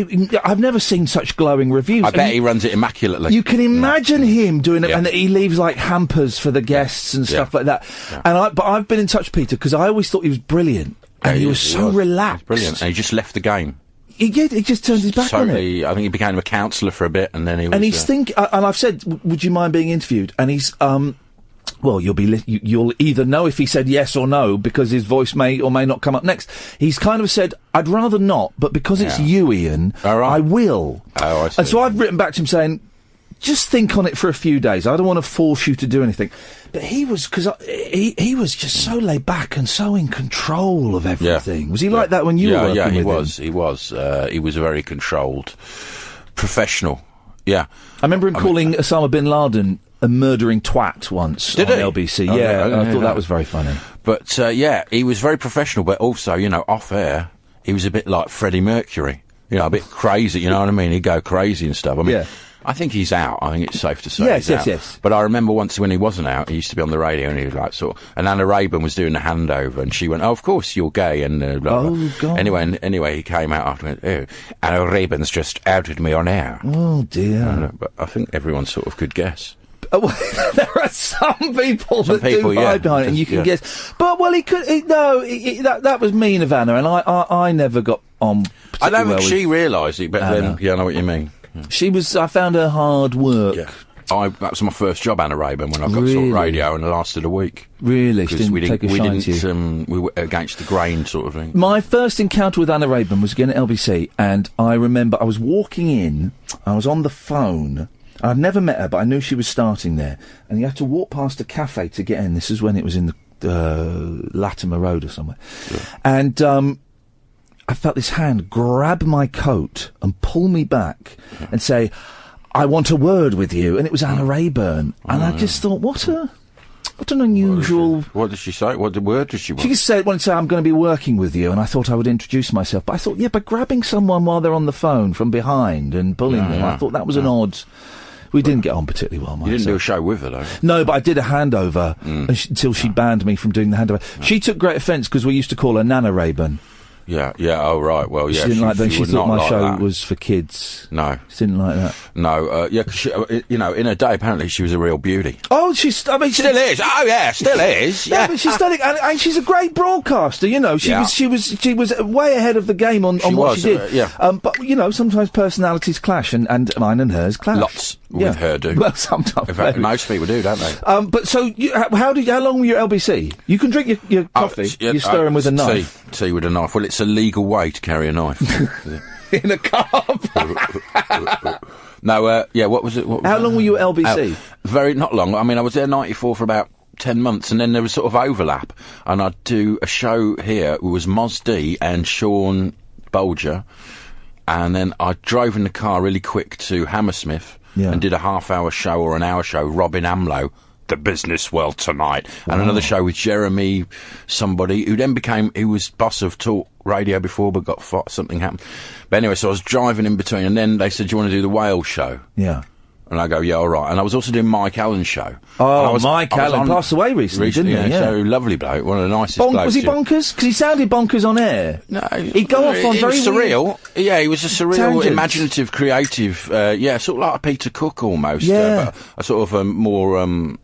Speaker 8: I've never seen such glowing reviews.
Speaker 10: I bet he runs it immaculately.
Speaker 8: You can imagine him doing it, and he leaves, like, hampers for the guests and stuff like that. Yeah. But I've been in touch with Peter, because I always thought he was brilliant, and he was so relaxed.
Speaker 10: He was brilliant, and he just left the game.
Speaker 8: He just turned his back on it.
Speaker 10: I think he became a counsellor for a bit, and then he was...
Speaker 8: And he's and I've said, would you mind being interviewed? And he's, well, you'll either know if he said yes or no, because his voice may or may not come up next. He's kind of said, I'd rather not, but because it's you, Ian, I will.
Speaker 10: Oh, I see.
Speaker 8: And so I've written back to him saying, just think on it for a few days. I don't want to force you to do anything. But he was, because he was just so laid back and so in control of everything. Was he like that when you were working with him?
Speaker 10: He was. He was very controlled. professional. Yeah.
Speaker 8: I remember him calling Osama bin Laden a murdering twat once
Speaker 10: Did
Speaker 8: on
Speaker 10: he?
Speaker 8: LBC.
Speaker 10: Oh,
Speaker 8: yeah,
Speaker 10: yeah,
Speaker 8: I thought that was very funny.
Speaker 10: But, he was very professional, but also, off air, he was a bit like Freddie Mercury. A bit crazy, you know what I mean? He'd go crazy and stuff. I mean, I think he's out. I think it's safe to say he's out. Yes. But I remember once when he wasn't out, he used to be on the radio and he was like, and Anna Rayburn was doing the handover and she went, "Oh, of course, you're gay," and blah, blah.
Speaker 8: God.
Speaker 10: Anyway, he came out after and went, "Oh, Anna Rayburn's just outed me on air."
Speaker 8: Oh, dear.
Speaker 10: But I think everyone sort of could guess.
Speaker 8: There are some people that do hide behind it, and you can guess. But, he could... that was mean of Anna, and I never got on
Speaker 10: I don't
Speaker 8: well
Speaker 10: think she realised it, but then, I know what you mean.
Speaker 8: I found her hard work.
Speaker 10: Yeah. That was my first job, Anna Rayburn, when I got sort of radio, and it lasted a week.
Speaker 8: Really? She didn't take a shine to you?
Speaker 10: We were against the grain sort of thing.
Speaker 8: My first encounter with Anna Rayburn was again at LBC, and I remember I was walking in, I was on the phone. I'd never met her, but I knew she was starting there. And you had to walk past a cafe to get in. This is when it was in the Latimer Road or somewhere. Yeah. And I felt this hand grab my coat and pull me back and say, "I want a word with you." And it was Anna Rayburn. And I just thought, what an unusual...
Speaker 10: What did she say? What word did she want?
Speaker 8: She just wanted to say, "I'm going to be working with you," and I thought I would introduce myself. But I thought, by grabbing someone while they're on the phone from behind and pulling them, I thought that was an odd... We didn't get on particularly well,
Speaker 10: You didn't do a show with her, though?
Speaker 8: No, but I did a handover until she banned me from doing the handover. She took great offence because we used to call her Nana Rayburn.
Speaker 10: Yeah, oh, right, well, yeah.
Speaker 8: She didn't like that. She thought my show was for kids.
Speaker 10: No.
Speaker 8: She didn't like that.
Speaker 10: No, because she, in her day, apparently she was a real beauty.
Speaker 8: Oh, she still is.
Speaker 10: Oh, yeah, still is.
Speaker 8: Yeah, but she's studying, and she's a great broadcaster, She was way ahead of the game on what she did. But, sometimes personalities clash, and mine and hers clash.
Speaker 10: Lots with her do.
Speaker 8: Well, sometimes.
Speaker 10: In fact, most people do, don't they?
Speaker 8: But so, how long were you at LBC? You can drink your coffee, you stir them with a knife.
Speaker 10: Tea with a knife. Well, it's a legal way to carry a knife.
Speaker 8: In a car.
Speaker 10: No, what was it?
Speaker 8: How long were you at LBC?
Speaker 10: Not long. I mean, I was there 94 for about 10 months, and then there was sort of overlap, and I'd do a show here. It was Moz D and Sean Bolger, and then I drove in the car really quick to Hammersmith and did a half-hour show or an hour show, Robin Amlow, The Business World Tonight, and another show with Jeremy somebody, who then he was boss of Talk Radio before, but something happened. But anyway, so I was driving in between, and then they said, "Do you want to do the Whale show?" Yeah. And I go, "Yeah, all right." And I was also doing Mike Allen's show.
Speaker 8: Oh, Mike Allen passed away recently, didn't he?
Speaker 10: Yeah. So lovely bloke, one of the nicest blokes.
Speaker 8: Was he bonkers? Because he sounded bonkers on air.
Speaker 10: No,
Speaker 8: he'd go off on very
Speaker 10: surreal. Yeah, he was a surreal, imaginative, creative. Sort of like a Peter Cook almost.
Speaker 8: Yeah,
Speaker 10: but a sort of more.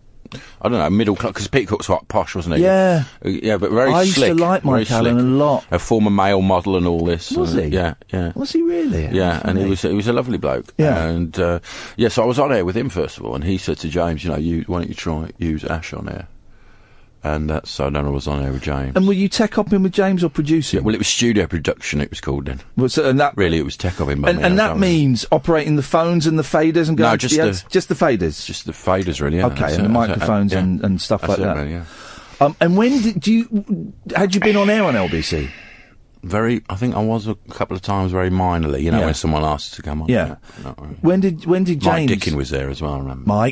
Speaker 10: I don't know, middle class, because Peter Cook's quite posh, wasn't he?
Speaker 8: Yeah.
Speaker 10: Yeah, but very
Speaker 8: I
Speaker 10: slick.
Speaker 8: I used to like Mike Allen a lot.
Speaker 10: A former male model and all this.
Speaker 8: Was he?
Speaker 10: Yeah.
Speaker 8: Was he really?
Speaker 10: Yeah, and he was a lovely bloke.
Speaker 8: Yeah.
Speaker 10: And, so I was on air with him, first of all, and he said to James, why don't you try use Ash on air? And so then I was on air with James.
Speaker 8: And were you tech-hopping with James or producing?
Speaker 10: Yeah, well, it was studio production, it was called then.
Speaker 8: Well,
Speaker 10: really, it was tech-hopping.
Speaker 8: And that means operating the phones and the faders and going just the faders?
Speaker 10: Just the faders, really, yeah.
Speaker 8: Okay, and the microphones and stuff like that.
Speaker 10: Really, yeah.
Speaker 8: And when had you been on air on LBC?
Speaker 10: I think I was a couple of times very minorly, when someone asked to come on.
Speaker 8: Yeah.
Speaker 10: Not really.
Speaker 8: When did James...
Speaker 10: Mike Dickin was there as well, I remember.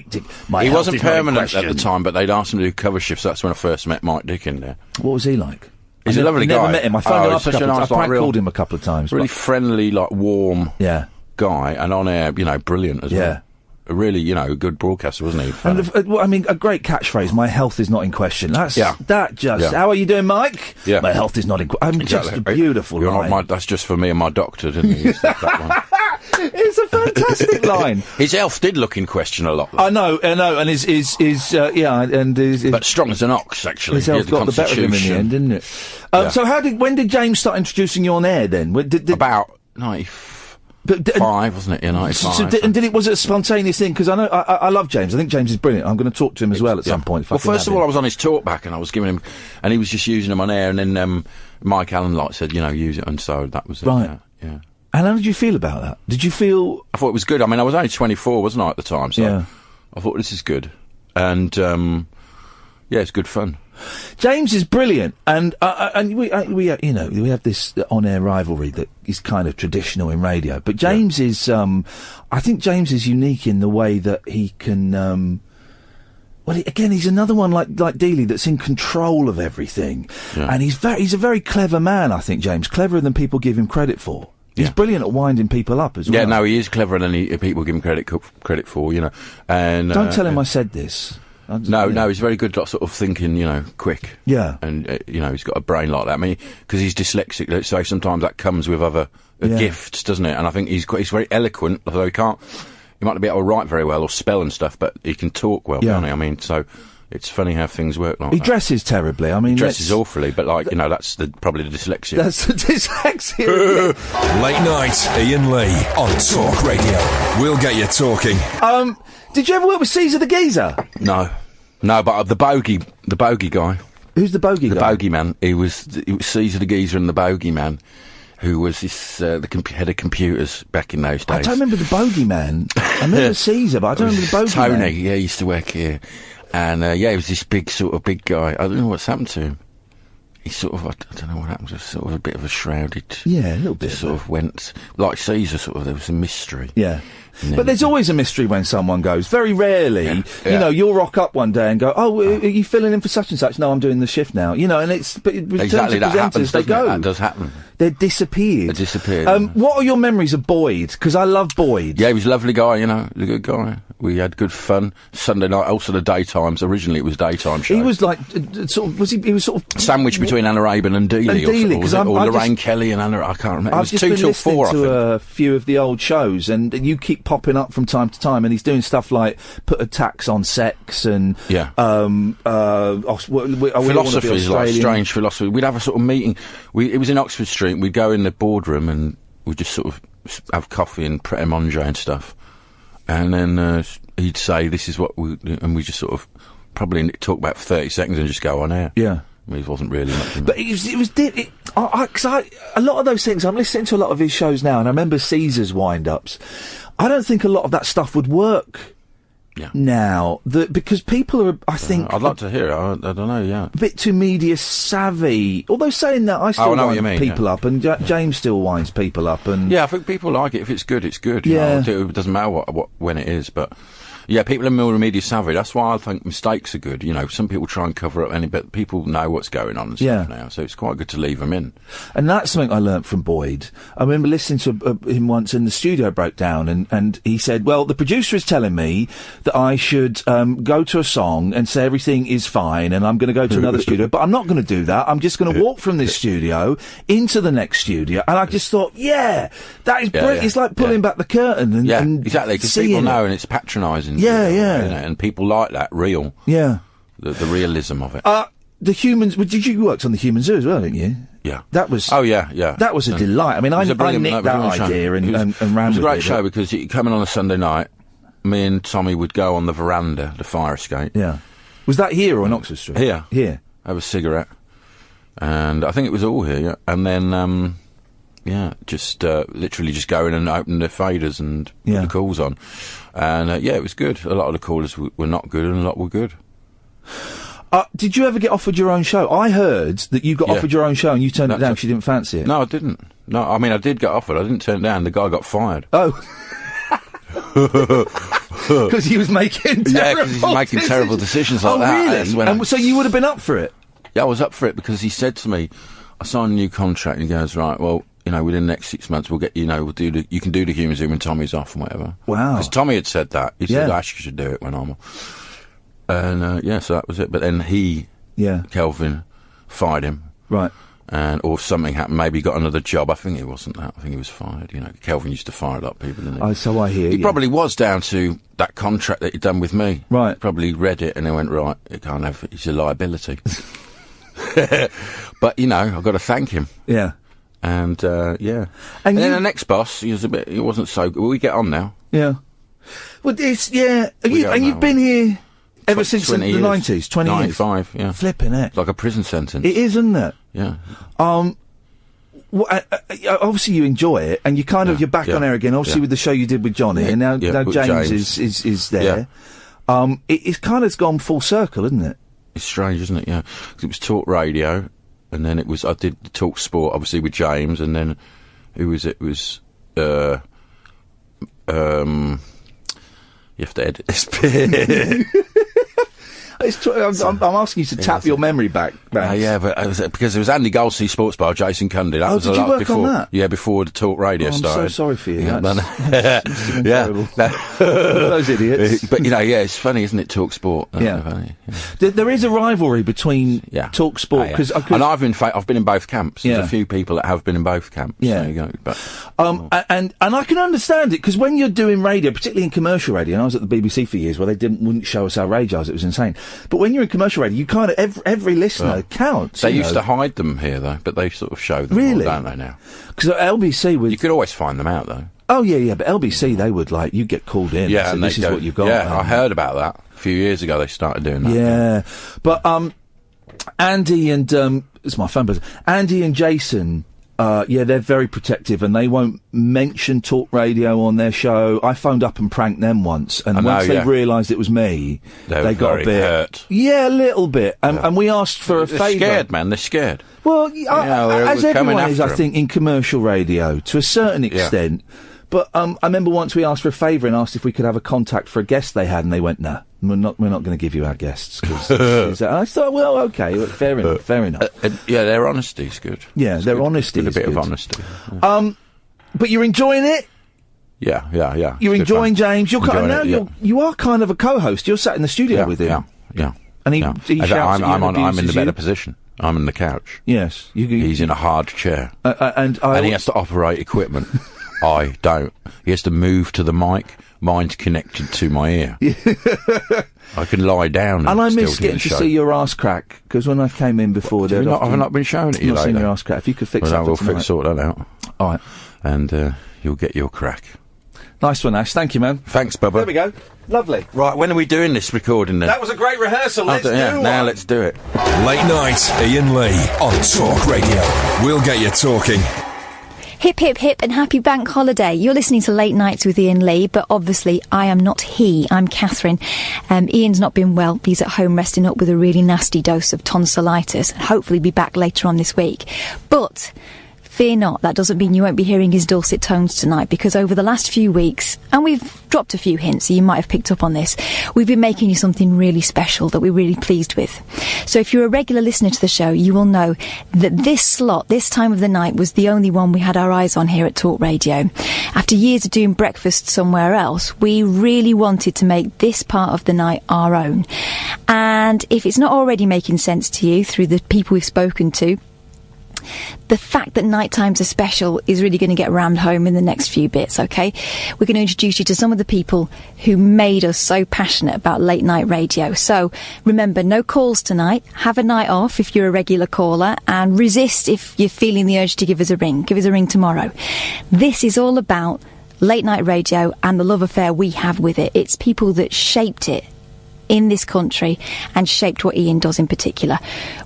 Speaker 8: He
Speaker 10: wasn't permanent at the time, but they'd asked him to do cover shifts. That's when I first met Mike Dickin there.
Speaker 8: What was he like?
Speaker 10: He's a lovely guy.
Speaker 8: I never met him. I phoned him up a couple of times. I called him a couple of times.
Speaker 10: Really friendly, warm guy, and on air, brilliant as well. A really, good broadcaster, wasn't he?
Speaker 8: And a great catchphrase. My health is not in question. How are you doing, Mike?
Speaker 10: Yeah.
Speaker 8: My health is not in question. Just a beautiful line.
Speaker 10: That's just for me and my doctor, didn't he? that one.
Speaker 8: It's a fantastic line.
Speaker 10: His health did look in question a lot, though.
Speaker 8: I know, and his
Speaker 10: but strong as an ox, actually.
Speaker 8: His health got the better of him in the end, didn't it? So when did James start introducing you on air then?
Speaker 10: About 95, wasn't it? Yeah, 95.
Speaker 8: Was it a spontaneous thing? Because I know I love James. I think James is brilliant. I'm going to talk to him as well at some point.
Speaker 10: Well, first of all, I was on his talkback and I was giving him, and he was just using them on air. And then Mike Allen said, use it, and so that was it.
Speaker 8: Right.
Speaker 10: Yeah.
Speaker 8: And how did you feel about that? Did you feel?
Speaker 10: I thought it was good. I mean, I was only 24, wasn't I, at the time? So I thought this is good. And Yeah, it's good fun.
Speaker 8: James is brilliant, and we have this on-air rivalry that is kind of traditional in radio. But James is, I think James is unique in the way that he can. He's another one like Dealey that's in control of everything, and he's a very clever man. I think James, cleverer than people give him credit for. He's brilliant at winding people up as well.
Speaker 10: Yeah, no, he is cleverer than people give him credit for. You know, and
Speaker 8: don't tell him I said this.
Speaker 10: No, he's very good at sort of thinking, quick.
Speaker 8: Yeah.
Speaker 10: And, he's got a brain like that. I mean, because he's dyslexic, let's say, sometimes that comes with other gifts, doesn't it? And I think he's very eloquent, although he might not be able to write very well or spell and stuff, but he can talk well, can't he? I mean, so it's funny how things work like that.
Speaker 8: He dresses terribly. I mean,
Speaker 10: he dresses awfully, but that's probably the dyslexia.
Speaker 8: That's the dyslexia.
Speaker 1: Late night, Iain Lee on Talk Radio. We'll get you talking.
Speaker 8: Did you ever work with Caesar the Geezer?
Speaker 10: No, but the bogey guy.
Speaker 8: Who's the bogey guy?
Speaker 10: The bogey man. It was Caesar the Geezer and the bogey man, who was this head of computers back in those days.
Speaker 8: I don't remember the bogey man. I remember Caesar, but I don't remember the bogey
Speaker 10: Tony,
Speaker 8: man.
Speaker 10: Tony, he used to work here, and he was this big guy. I don't know what's happened to him. He I don't know what happened, just sort of a bit of a shrouded...
Speaker 8: Yeah, a little bit.
Speaker 10: Sort of went, like Caesar, there was a mystery.
Speaker 8: Yeah. But there's always a mystery when someone goes. Very rarely, you'll rock up one day and go, are you filling in for such and such? No, I'm doing the shift now. And
Speaker 10: exactly, that happens,
Speaker 8: they go.
Speaker 10: That does happen.
Speaker 8: They're disappeared. What are your memories of Boyd? Because I love Boyd.
Speaker 10: Yeah, he was a lovely guy, a good guy. We had good fun. Sunday night, also the daytimes. Originally it was daytime show.
Speaker 8: He was like, he was sort of...
Speaker 10: Sandwiched between Anna Rabin and Dealey. Or Lorraine Kelly and Anna, I can't remember. It was 2 till 4, I think. I've just been listening to
Speaker 8: a few of the old shows, and you keep popping up from time to time, and he's doing stuff like put a tax on sex and...
Speaker 10: philosophy is like strange philosophy. We'd have a sort of meeting. It was in Oxford Street. We'd go in the boardroom and we'd just sort of have coffee and pret a manger and stuff. And then he'd say, this is what we... And we just sort of probably talk about 30 seconds and just go on air.
Speaker 8: Yeah.
Speaker 10: I mean, it wasn't really much.
Speaker 8: But a lot of those things, I'm listening to a lot of his shows now, and I remember Caesar's wind-ups. I don't think a lot of that stuff would work now, because people are, I think...
Speaker 10: I'd like to hear it, I don't know,
Speaker 8: a bit too media savvy. Although saying that, I still wind people up, and James still winds people up, and...
Speaker 10: Yeah, I think people like it. If it's good, it's good.
Speaker 8: Yeah.
Speaker 10: It doesn't matter when it is, but... Yeah, people are more media savvy. That's why I think mistakes are good. Some people try and cover up but people know what's going on and stuff now, so it's quite good to leave them in.
Speaker 8: And that's something I learnt from Boyd. I remember listening to him once, and the studio broke down, and he said, well, the producer is telling me that I should go to a song and say everything is fine, and I'm going to go to another studio, but I'm not going to do that. I'm just going to walk from this studio into the next studio. And I just thought, that is brilliant. Yeah. It's like pulling back the curtain and
Speaker 10: exactly, because people know, and it's patronising.
Speaker 8: Yeah.
Speaker 10: And people like that, real.
Speaker 8: Yeah.
Speaker 10: The realism of it.
Speaker 8: The Humans... You worked on the Human Zoo as well, didn't you?
Speaker 10: Yeah.
Speaker 8: That was...
Speaker 10: Oh, yeah.
Speaker 8: That was a delight. I mean, I nicked that idea and ran with it.
Speaker 10: It was a great show, because coming on a Sunday night, me and Tommy would go on the veranda, the fire escape.
Speaker 8: Yeah. Was that here or in Oxford Street?
Speaker 10: Here. Have a cigarette. And I think it was all here, yeah. And then... just literally just go in and open the faders and put the calls on. And, it was good. A lot of the callers were not good, and a lot were good.
Speaker 8: Did you ever get offered your own show? I heard that you got offered your own show and you turned it down because you didn't fancy it.
Speaker 10: No, I didn't. No, I mean, I did get offered. I didn't turn it down. The guy got fired.
Speaker 8: Oh. Because he was making
Speaker 10: terrible decisions like that.
Speaker 8: Really? So you would have been up for it?
Speaker 10: Yeah, I was up for it, because he said to me, I signed a new contract, and he goes, right, well... within the next 6 months, we'll get, you can do the Human Zoo when Tommy's off and whatever.
Speaker 8: Wow.
Speaker 10: Because Tommy had said that. He said, Ash, you should do it when I'm off. And, so that was it. But then Kelvin, fired him.
Speaker 8: Right.
Speaker 10: Or something happened. Maybe he got another job. I think it wasn't that. I think he was fired. Kelvin used to fire a lot of people, didn't he?
Speaker 8: So I hear.
Speaker 10: He probably was down to that contract that he'd done with me.
Speaker 8: Right.
Speaker 10: Probably read it and he went, right, it can't have, it's a liability. But, I've got to thank him.
Speaker 8: Yeah.
Speaker 10: And, And then the next boss, he wasn't so good. We get on now.
Speaker 8: Yeah. Well, you've been here ever since the 90s, 20 years?
Speaker 10: 95, yeah.
Speaker 8: Flipping it.
Speaker 10: It's like a prison sentence.
Speaker 8: It is, isn't it?
Speaker 10: Yeah.
Speaker 8: Obviously you enjoy it, and you you're back on air again, obviously with the show you did with Johnny, and now James is there. It's kind of gone full circle, isn't it?
Speaker 10: It's strange, isn't it? Yeah. 'Cause it was Talk Radio, and then I did Talk Sport, obviously, with James, and then who was it? It was, you have to edit this bit.
Speaker 8: I'm asking you to tap your memory back.
Speaker 10: Yeah, but because it was Andy Golsey, Sports Bar, Jason Cundy. That was
Speaker 8: did you work
Speaker 10: before,
Speaker 8: on that?
Speaker 10: Yeah, before the Talk Radio started.
Speaker 8: I'm so sorry for you.
Speaker 10: Yeah,
Speaker 8: Those idiots.
Speaker 10: But it's funny, isn't it? Talk Sport.
Speaker 8: Funny, There is a rivalry between Talk Sport because
Speaker 10: and I've been in both camps. There's a few people that have been in both camps.
Speaker 8: Yeah,
Speaker 10: there you go. But
Speaker 8: and I can understand it because when you're doing radio, particularly in commercial radio, and I was at the BBC for years where they wouldn't show us our age hours. It was insane. But when you're in commercial radio, you kind of every listener counts.
Speaker 10: They used to hide them here though, but they sort of show them,
Speaker 8: really,
Speaker 10: don't they now?
Speaker 8: Because LBC would.
Speaker 10: You could always find them out though.
Speaker 8: Oh yeah, but LBC they would you get called in.
Speaker 10: Yeah,
Speaker 8: so
Speaker 10: and
Speaker 8: this is what you've got.
Speaker 10: Yeah, I heard about that a few years ago. They started doing that.
Speaker 8: Yeah, but Andy and it's my phone buzzer. Andy and Jason. They're very protective, and they won't mention Talk Radio on their show. I phoned up and pranked them once, and once they realised it was me, they got a bit
Speaker 10: hurt.
Speaker 8: Yeah, a little bit. And we asked for a favour.
Speaker 10: They're scared, man. They're scared.
Speaker 8: Well, as everyone is, I
Speaker 10: them.
Speaker 8: think, in commercial radio to a certain extent. But I remember once we asked for a favour and asked if we could have a contact for a guest they had, and they went, "No, we're not going to give you our guests." Cause I thought, well, okay, fair enough.
Speaker 10: Their honesty's good.
Speaker 8: Yeah,
Speaker 10: it's
Speaker 8: their
Speaker 10: good.
Speaker 8: honesty is
Speaker 10: a bit
Speaker 8: good.
Speaker 10: of honesty.
Speaker 8: Yeah. But you're enjoying it.
Speaker 10: Yeah.
Speaker 8: You're enjoying
Speaker 10: fun.
Speaker 8: James. You are kind of a co-host. You're sat in the studio with him.
Speaker 10: Yeah.
Speaker 8: And he shouts at you and
Speaker 10: I'm in the
Speaker 8: abuses
Speaker 10: better
Speaker 8: you.
Speaker 10: position. I'm in the couch.
Speaker 8: Yes,
Speaker 10: he's in a hard chair,
Speaker 8: and
Speaker 10: he has to operate equipment. I don't. He has to move to the mic. Mine's connected to my ear. I can lie down.
Speaker 8: And I miss
Speaker 10: still
Speaker 8: getting to see your ass crack, because when I came in before,
Speaker 10: I've not been showing it you
Speaker 8: not
Speaker 10: later.
Speaker 8: Seen your ass crack. If you could fix that,
Speaker 10: we'll sort that out.
Speaker 8: All right,
Speaker 10: and you'll get your crack.
Speaker 8: Nice one, Ash. Thank you, man.
Speaker 10: Thanks, Bubba.
Speaker 8: There we go. Lovely.
Speaker 10: Right, when are we doing this recording then?
Speaker 8: That was a great rehearsal. Let's do one.
Speaker 10: Now let's do it.
Speaker 1: Late night, Iain Lee on Talk Radio. We'll get you talking.
Speaker 3: Hip, hip, hip, and happy bank holiday. You're listening to Late Nights with Iain Lee, but obviously I am not he. I'm Katherine. Ian's not been well. He's at home resting up with a really nasty dose of tonsillitis, and hopefully be back later on this week. But fear not, that doesn't mean you won't be hearing his dulcet tones tonight, because over the last few weeks, and we've dropped a few hints, so you might have picked up on this, we've been making you something really special that we're really pleased with. So if you're a regular listener to the show, you will know that this slot, this time of the night, was the only one we had our eyes on here at Talk Radio. After years of doing breakfast somewhere else, we really wanted to make this part of the night our own. And if it's not already making sense to you through the people we've spoken to, the fact that night times are special is really going to get rammed home in the next few bits, okay? We're going to introduce you to some of the people who made us so passionate about late night radio. So remember, no calls tonight. Have a night off if you're a regular caller, and resist if you're feeling the urge to give us a ring. Give us a ring tomorrow. This is all about late night radio and the love affair we have with it. It's people that shaped it in this country and shaped what Iain does in particular.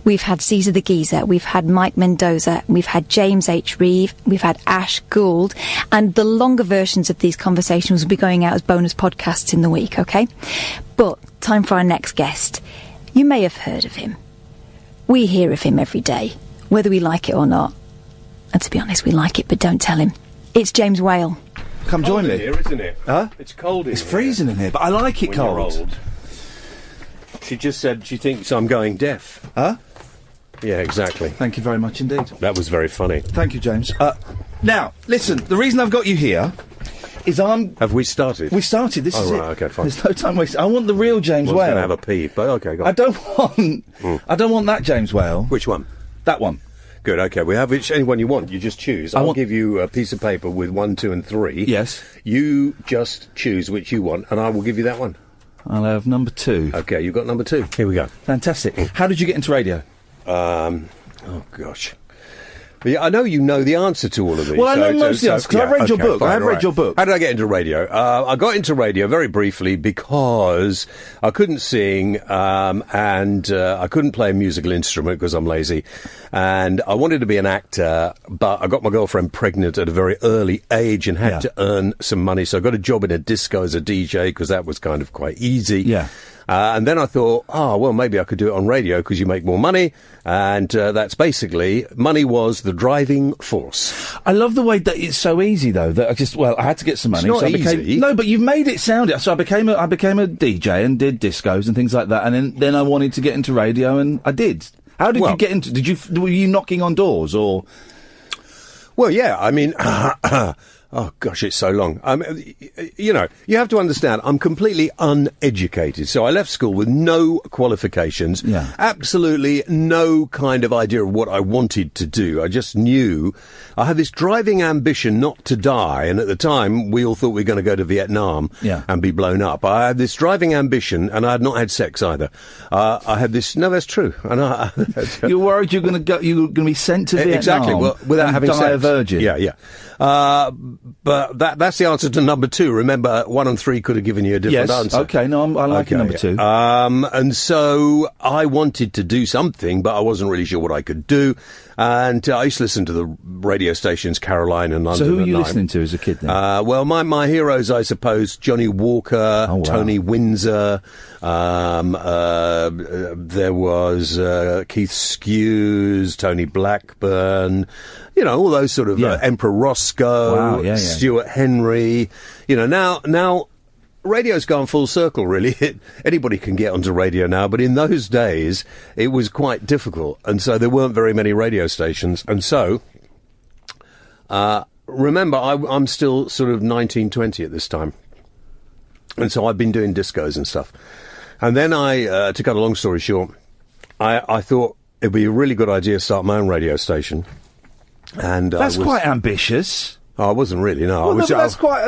Speaker 3: We've had Caesar the Geezer, we've had Mike Mendoza, we've had James H. Reeve, we've had Ash Gould, and the longer versions of these conversations will be going out as bonus podcasts in the week, okay? But time for our next guest. You may have heard of him. We hear of him every day, whether we like it or not. And to be honest, we like it, but don't tell him. It's James Whale.
Speaker 8: Come join me.
Speaker 11: Here, isn't it?
Speaker 8: Huh?
Speaker 11: It's cold in
Speaker 8: It's
Speaker 11: here.
Speaker 8: freezing in here, but I like it
Speaker 11: When
Speaker 8: cold.
Speaker 11: you're old. She just said she thinks I'm going deaf.
Speaker 8: Huh?
Speaker 11: Yeah, exactly.
Speaker 8: Thank you very much indeed.
Speaker 11: That was very funny.
Speaker 8: Thank you, James. Now, listen, the reason I've got you here is
Speaker 11: Have we started?
Speaker 8: We started, this is
Speaker 11: right,
Speaker 8: it.
Speaker 11: okay, fine.
Speaker 8: There's no time wasted. I want the real James
Speaker 11: I was going
Speaker 8: Whale.
Speaker 11: to have a pee, but okay, go on.
Speaker 8: I don't want that James Whale.
Speaker 11: Which one?
Speaker 8: That one.
Speaker 11: Good, okay, we have any one you want. You just choose. I'll give you a piece of paper with 1, 2 and 3.
Speaker 8: Yes.
Speaker 11: You just choose which you want, and I will give you that one.
Speaker 8: I'll have number 2.
Speaker 11: Okay, you've got number 2. Here we go.
Speaker 8: Fantastic. How did you get into radio?
Speaker 11: Oh, gosh. Yeah, I know you know the answer to all of these.
Speaker 8: Well, I know most of the answers, 'cause I've read your book.
Speaker 11: Fine,
Speaker 8: I have read your book.
Speaker 11: How did I get into radio? I got into radio very briefly because I couldn't sing and I couldn't play a musical instrument because I'm lazy. And I wanted to be an actor, but I got my girlfriend pregnant at a very early age and had to earn some money. So I got a job in a disco as a DJ because that was kind of quite easy.
Speaker 8: Yeah.
Speaker 11: And then I thought, maybe I could do it on radio because you make more money. And that's basically, money was the driving force.
Speaker 8: I love the way that it's so easy, though, that I had to get some money.
Speaker 11: It's not easy.
Speaker 8: No, but you've made it sound it. So I became a DJ and did discos and things like that. And then I wanted to get into radio, and I did. How did you get into... Were you knocking on doors, or...
Speaker 11: Well, yeah, I mean... Oh, gosh, it's so long. You know, you have to understand, I'm completely uneducated. So I left school with no qualifications, absolutely no kind of idea of what I wanted to do. I just knew I had this driving ambition not to die. And at the time, we all thought we were going to go to Vietnam and be blown up. I had this driving ambition, and I had not had sex either. I had this... No, that's true. And
Speaker 8: you're worried you're going to be sent to Vietnam?
Speaker 11: Exactly, well, without having
Speaker 8: die
Speaker 11: sex.
Speaker 8: A virgin?
Speaker 11: Yeah. But that's the answer to number 2. Remember, 1 and 3 could have given you a different answer.
Speaker 8: Okay, no, I like number 2.
Speaker 11: And so I wanted to do something, but I wasn't really sure what I could do. And I used to listen to the radio stations, Caroline and London.
Speaker 8: So who were you
Speaker 11: at
Speaker 8: listening to as a kid then?
Speaker 11: Well, my heroes, I suppose, Johnny Walker, Tony Windsor, there was Keith Skews, Tony Blackburn, you know, all those sort of Emperor Roscoe, Stuart Henry. You know, now radio's gone full circle, really. Anybody can get onto radio now, but in those days, it was quite difficult. And so there weren't very many radio stations. And so, remember, I'm still sort of 19, 20 at this time. And so I've been doing discos and stuff. And then to cut a long story short, I thought it'd be a really good idea to start my own radio station. And
Speaker 8: that's quite ambitious.
Speaker 11: Oh, I wasn't really, no.
Speaker 8: Well, that's quite.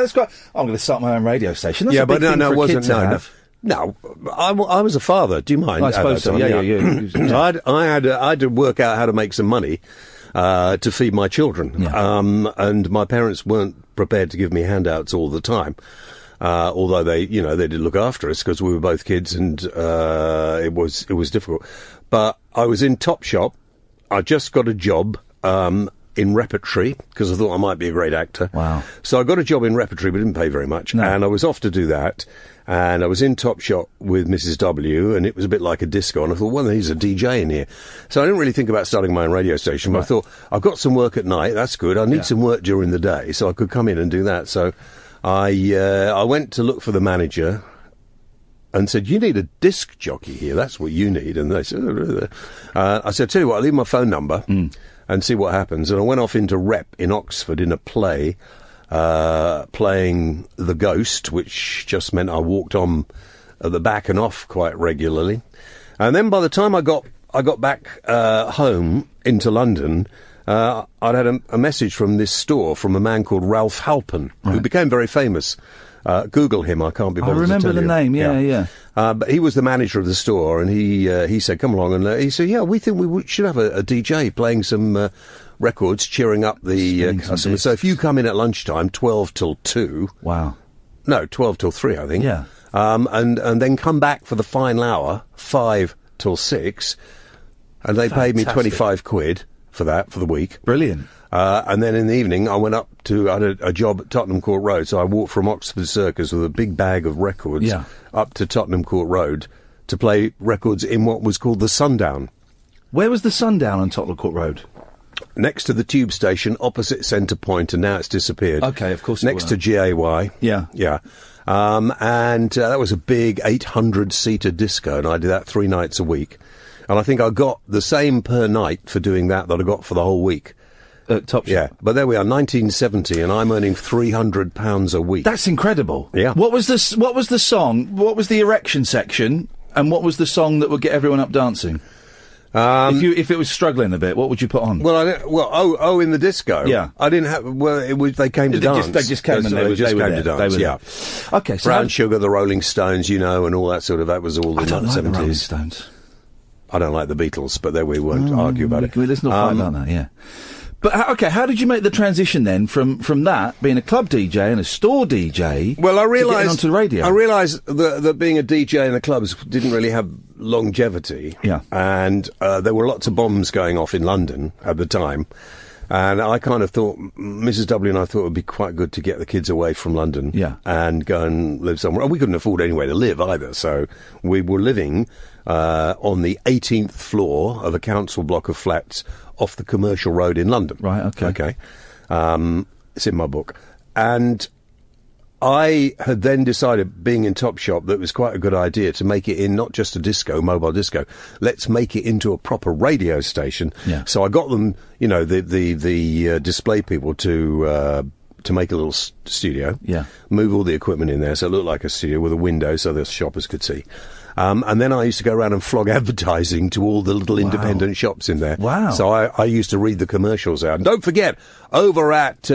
Speaker 8: I'm going to start my own radio station. That's a big thing for a kid to have.
Speaker 11: No, I was a father. Do you mind?
Speaker 8: I suppose so. Yeah.
Speaker 11: I had to work out how to make some money to feed my children. And my parents weren't prepared to give me handouts all the time. Although they did look after us because we were both kids, and it was difficult. But I was in Topshop. I just got a job in repertory because I thought I might be a great actor.
Speaker 8: Wow!
Speaker 11: So I got a job in repertory, but didn't pay very much, and I was off to do that. And I was in Topshop with Mrs. W, and it was a bit like a disco. And I thought, well, there's a DJ in here. So I didn't really think about starting my own radio station. But I thought, I've got some work at night. That's good. I need some work during the day, so I could come in and do that. So I went to look for the manager and said, you need a disc jockey here. That's what you need. And they said, I said, tell you what, I'll leave my phone number and see what happens. And I went off into rep in Oxford in a play, playing The Ghost, which just meant I walked on at the back and off quite regularly. And then by the time I got back home into London, I'd had a message from this store from a man called Ralph Halpin, who became very famous. Google him, I can't be bothered to tell you.
Speaker 8: I remember the name, yeah.
Speaker 11: But he was the manager of the store, and he said, come along, and he said, we think we should have a DJ playing some records, cheering up the customers. So if you come in at lunchtime, 12 till 2...
Speaker 8: Wow.
Speaker 11: No, 12 till 3, I think.
Speaker 8: Yeah.
Speaker 11: And then come back for the final hour, 5 till 6, and they paid me 25 quid for that, for the week.
Speaker 8: Brilliant.
Speaker 11: And then in the evening, I went up I had a job at Tottenham Court Road, so I walked from Oxford Circus with a big bag of records up to Tottenham Court Road to play records in what was called the Sundown.
Speaker 8: Where was the Sundown on Tottenham Court Road?
Speaker 11: Next to the tube station, opposite Centre Point, and now it's disappeared.
Speaker 8: Okay, of course.
Speaker 11: Next to GAY.
Speaker 8: Yeah.
Speaker 11: And that was a big 800-seater disco, and I did that 3 nights a week. And I think I got the same per night for doing that I got for the whole week.
Speaker 8: Top Shop.
Speaker 11: Yeah, but there we are, 1970, and I'm earning £300 a week.
Speaker 8: That's incredible.
Speaker 11: Yeah.
Speaker 8: What was the song? What was the erection section? And what was the song that would get everyone up dancing? If it was struggling a bit, what would you put on?
Speaker 11: Well, in the disco.
Speaker 8: Yeah.
Speaker 11: I didn't have. Well, it was. They came to dance.
Speaker 8: They just came and they were there.
Speaker 11: To dance. Yeah.
Speaker 8: Okay. So
Speaker 11: Brown Sugar, the Rolling Stones, and all that sort of. That was all in the 70s.
Speaker 8: The Rolling Stones.
Speaker 11: I don't like the Beatles, but there we won't argue about it.
Speaker 8: Let's not fight about that. Yeah. But how did you make the transition then from that being a club DJ and a store DJ?
Speaker 11: Well, I realised
Speaker 8: onto the radio.
Speaker 11: I realised that being a DJ in the clubs didn't really have longevity.
Speaker 8: Yeah,
Speaker 11: and there were lots of bombs going off in London at the time, And I kind of thought, Mrs. W and I thought it would be quite good to get the kids away from London. And go and live somewhere. And we couldn't afford anywhere to live either, so we were living on the 18th floor of a council block of flats off the Commercial Road in London.
Speaker 8: Right, okay.
Speaker 11: Okay. It's in my book. And I had then decided, being in Topshop, that it was quite a good idea to make it in not just a disco, mobile disco. Let's make it into a proper radio station.
Speaker 8: Yeah.
Speaker 11: So I got them, you know, the display people to make a little studio.
Speaker 8: Yeah.
Speaker 11: Move all the equipment in there so it looked like a studio with a window so the shoppers could see. And then I used to go around and flog advertising to all the little independent shops in there.
Speaker 8: Wow.
Speaker 11: So I used to read the commercials out. And don't forget, over at,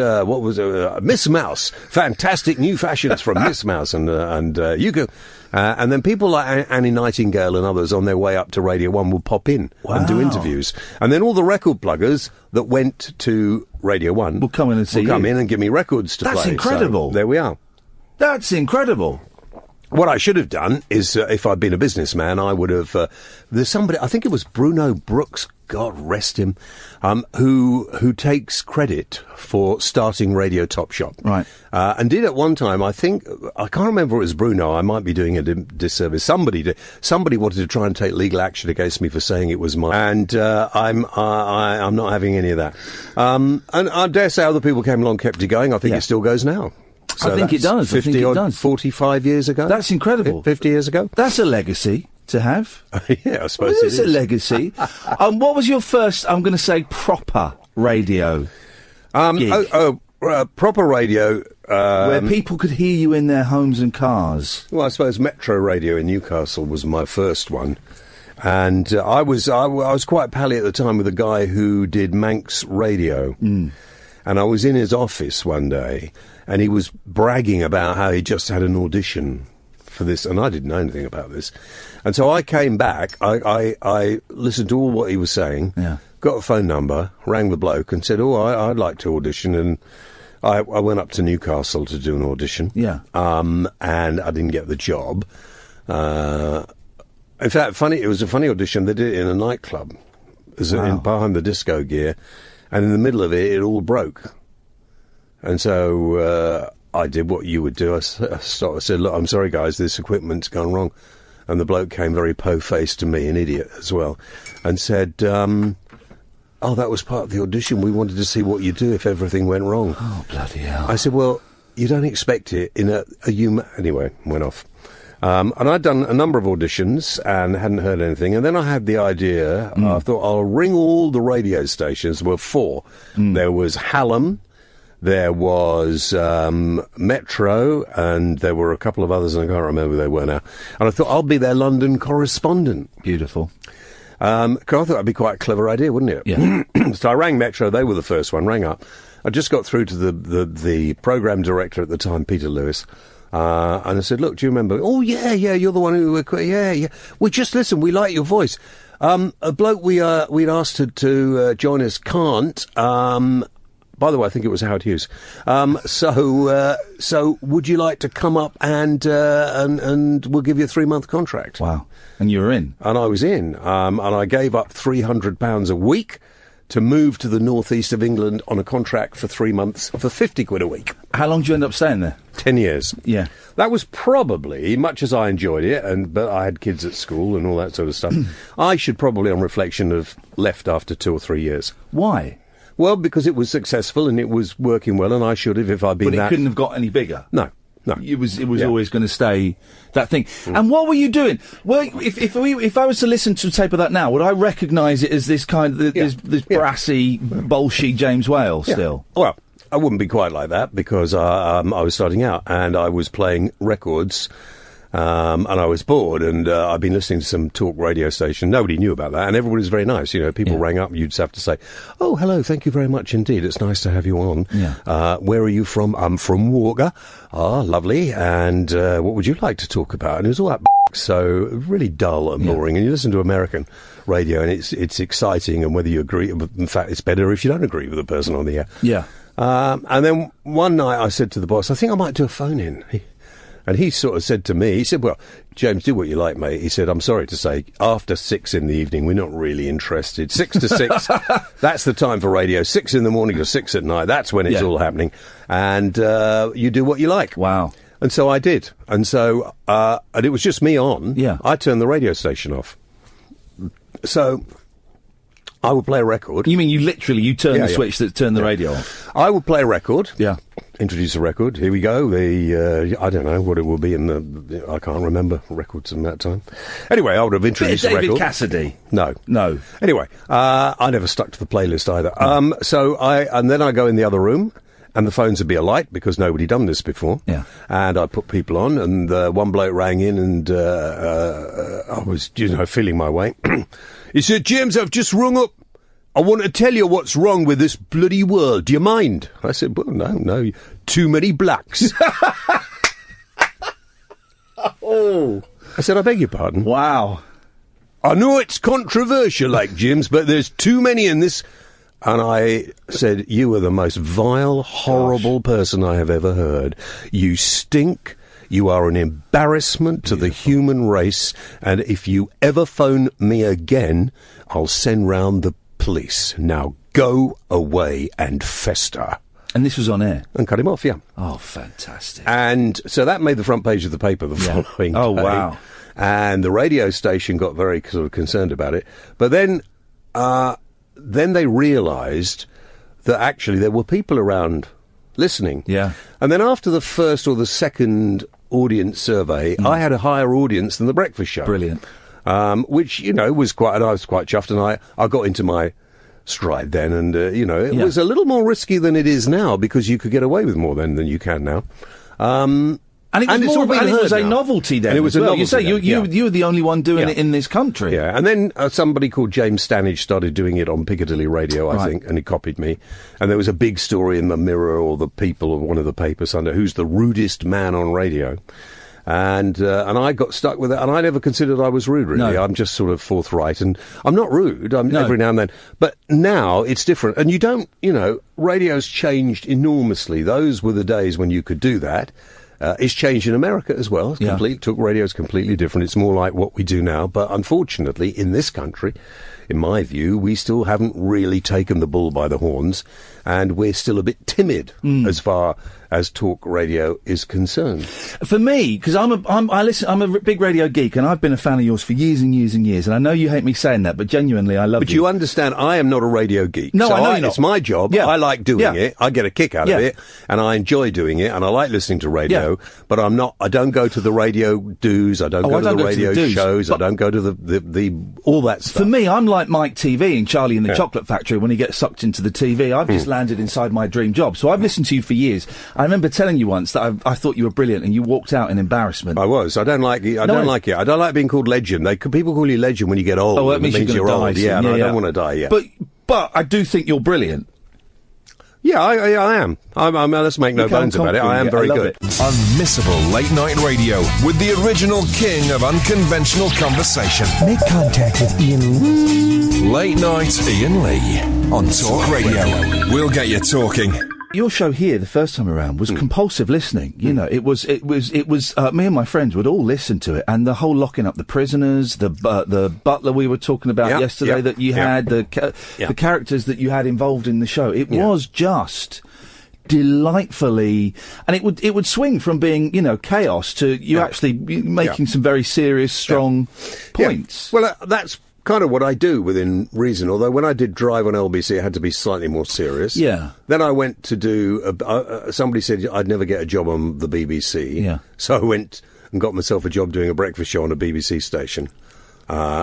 Speaker 11: Miss Mouse, fantastic new fashions from Miss Mouse. And you go... and then people like Annie Nightingale and others on their way up to Radio 1 would pop in and do interviews. And then all the record pluggers that went to Radio 1...
Speaker 8: will come in and see you.
Speaker 11: Come in and give me records to play.
Speaker 8: That's incredible.
Speaker 11: So there we are.
Speaker 8: That's incredible.
Speaker 11: What I should have done is, if I'd been a businessman, I would have... there's somebody, I think it was Bruno Brooks, God rest him, who takes credit for starting Radio Topshop.
Speaker 8: Right.
Speaker 11: And did at one time, I can't remember if it was Bruno, I might be doing a disservice. Somebody wanted to try and take legal action against me for saying it was mine. And I'm not having any of that. And I dare say other people came along, kept it going. I think it still goes now. So
Speaker 8: I think it does.
Speaker 11: 45 years ago.
Speaker 8: That's incredible.
Speaker 11: 50 years ago.
Speaker 8: That's a legacy to have.
Speaker 11: Yeah, I suppose
Speaker 8: it is a legacy. What was your first, I'm going to say, proper radio gig?
Speaker 11: Proper radio...
Speaker 8: where people could hear you in their homes and cars.
Speaker 11: Well, I suppose Metro Radio in Newcastle was my first one. And I was quite pally at the time with a guy who did Manx Radio.
Speaker 8: Mm.
Speaker 11: And I was in his office one day, and he was bragging about how he just had an audition for this, and I didn't know anything about this. And so I came back, I listened to all what he was saying, got a phone number, rang the bloke, and said, I'd like to audition, and I went up to Newcastle to do an audition.
Speaker 8: Yeah.
Speaker 11: And I didn't get the job. In fact, it was a funny audition. They did it in a nightclub. It was behind the disco gear. And in the middle of it, it all broke. And so I did what you would do. I said, look, I'm sorry, guys, this equipment's gone wrong. And the bloke came very po-faced to me, an idiot as well, and said, that was part of the audition. We wanted to see what you'd do if everything went wrong.
Speaker 8: Oh, bloody hell.
Speaker 11: I said, well, you don't expect it in a human... Anyway, went off. And I'd done a number of auditions and hadn't heard anything. And then I had the idea, I thought, I'll ring all the radio stations. There were 4. There was Hallam, there was Metro, and there were a couple of others, and I can't remember who they were now. And I thought, I'll be their London correspondent.
Speaker 8: Beautiful.
Speaker 11: 'Cause I thought that'd be quite a clever idea, wouldn't it?
Speaker 8: Yeah.
Speaker 11: So I rang Metro, they were the first one, rang up. I just got through to the programme director at the time, Peter Lewis. And I said, look, do you remember? Oh, yeah, you're the one who... Yeah. We just listen, we like your voice. A bloke we'd asked to join us can't. By the way, I think it was Howard Hughes. So would you like to come up and we'll give you a 3-month contract?
Speaker 8: Wow. And you were in?
Speaker 11: And I was in. And I gave up £300 a week to move to the northeast of England on a contract for 3 months for 50 quid a week.
Speaker 8: How long did you end up staying there?
Speaker 11: 10 years.
Speaker 8: Yeah.
Speaker 11: That was probably, much as I enjoyed it, but I had kids at school and all that sort of stuff, I should probably, on reflection, have left after 2 or 3 years.
Speaker 8: Why?
Speaker 11: Well, because it was successful and it was working well, and I should have if I'd been
Speaker 8: But it couldn't have got any bigger?
Speaker 11: No.
Speaker 8: It was always going to stay that thing. And what were you doing? Well, if I was to listen to a tape of that now, would I recognise it as this kind of this brassy, bolshy James Whale still?
Speaker 11: Well, I wouldn't be quite like that because I was starting out and I was playing records. And I was bored, and I'd been listening to some talk radio station. Nobody knew about that, and everybody was very nice. You know, people rang up, you'd just have to say, "Oh, hello, thank you very much indeed. It's nice to have you on. Where are you from? I'm from Walker. Ah, lovely. And what would you like to talk about?" And it was all that so really dull and boring. And you listen to American radio, and it's exciting. And whether you agree, in fact, it's better if you don't agree with the person on the air.
Speaker 8: Yeah.
Speaker 11: And then one night I said to the boss, "I think I might do a phone in." And he sort of said to me, he said, well, James, do what you like, mate. He said, I'm sorry to say, after 6 in the evening, we're not really interested. 6 to 6, that's the time for radio. 6 in the morning to 6 at night, that's when it's all happening. And you do what you like.
Speaker 8: Wow.
Speaker 11: And so I did. And so, and it was just me on.
Speaker 8: Yeah.
Speaker 11: I turned the radio station off. So I would play a record.
Speaker 8: You mean you turn the switch that turned the radio off?
Speaker 11: I would play a record.
Speaker 8: Yeah.
Speaker 11: Introduce a record. Here we go. I don't know what it will be I can't remember records in that time. Anyway, I would have introduced a record.
Speaker 8: David Cassidy?
Speaker 11: No. Anyway, I never stuck to the playlist either. And then I go in the other room, and the phones would be alight because nobody done this before.
Speaker 8: Yeah.
Speaker 11: And I put people on, and one bloke rang in, and I was, feeling my way. He said, James, I've just rung up. I want to tell you what's wrong with this bloody world. Do you mind? I said, well, no. Too many blacks.
Speaker 8: Oh.
Speaker 11: I said, I beg your pardon.
Speaker 8: Wow.
Speaker 11: I know it's controversial, like Jim's, but there's too many in this. And I said, you are the most vile, horrible person I have ever heard. You stink. You are an embarrassment to the human race. And if you ever phone me again, I'll send round the police. Now go away and fester.
Speaker 8: And this was on air?
Speaker 11: And cut him off, yeah.
Speaker 8: Oh, fantastic.
Speaker 11: And so that made the front page of the paper the following day.
Speaker 8: Oh, wow.
Speaker 11: And the radio station got very sort of concerned about it. But then they realised that actually there were people around listening.
Speaker 8: Yeah.
Speaker 11: And then after the first or the second audience survey, I had a higher audience than The Breakfast Show.
Speaker 8: Brilliant.
Speaker 11: Which, was quite, I was quite chuffed, and I got into my stride then, and, it was a little more risky than it is now, because you could get away with more then than you can now.
Speaker 8: And it was a novelty then.
Speaker 11: And it was
Speaker 8: as
Speaker 11: a
Speaker 8: well.
Speaker 11: novelty.
Speaker 8: You say you were the only one doing it in this country.
Speaker 11: Yeah, and then somebody called James Stanage started doing it on Piccadilly Radio, I think, and he copied me. And there was a big story in the Mirror or the People or one of the papers under who's the rudest man on radio. And I got stuck with it, and I never considered I was rude, really.
Speaker 8: No.
Speaker 11: I'm just sort of forthright, and I'm not rude, every now and then. But now it's different, and you don't, radio's changed enormously. Those were the days when you could do that. It's changed in America as well. Radio's completely different. It's more like what we do now. But unfortunately, in this country, in my view, we still haven't really taken the bull by the horns, and we're still a bit timid as far as talk radio is concerned.
Speaker 8: For me, because I'm a big radio geek, and I've been a fan of yours for years and years and years, and I know you hate me saying that, but genuinely I love you.
Speaker 11: But you understand, I am not a radio geek.
Speaker 8: No,
Speaker 11: so
Speaker 8: I know you're not.
Speaker 11: It's my job.
Speaker 8: Yeah.
Speaker 11: I like doing it. I get a kick out of
Speaker 8: Yeah.
Speaker 11: it, and I enjoy doing it, and I like listening to radio, but I don't go to the radio do's, I don't go to the radio shows, I don't go to the all that stuff.
Speaker 8: For me, I'm like Mike TV in Charlie and the Chocolate Factory when he gets sucked into the TV. I've just landed inside my dream job. So I've listened to you for years. I remember telling you once that I thought you were brilliant, and you walked out in embarrassment.
Speaker 11: I was. I don't like it. I don't like it. I don't like being called legend. People call you legend when you get old.
Speaker 8: Oh, that means you're old.
Speaker 11: Yeah, and I don't want to die yet.
Speaker 8: But I do think you're brilliant.
Speaker 11: Yeah, I am. Let's make no bones about it. I am very good.
Speaker 1: Unmissable late night radio with the original king of unconventional conversation.
Speaker 6: Make contact with Iain Lee.
Speaker 1: Late night Iain Lee on Talk Radio. We'll get you talking.
Speaker 8: Your show here, the first time around, was compulsive listening. You know, it was. Me and my friends would all listen to it, and the whole locking up the prisoners, the butler we were talking about yesterday that you had, the characters that you had involved in the show. It was just delightfully, and it would swing from being chaos to you actually making some very serious, strong points.
Speaker 11: Well, that's kind of what I do within reason, although when I did Drive on LBC it had to be slightly more serious.
Speaker 8: Yeah.
Speaker 11: Then I went to do somebody said I'd never get a job on the BBC, so I went and got myself a job doing a breakfast show on a BBC station,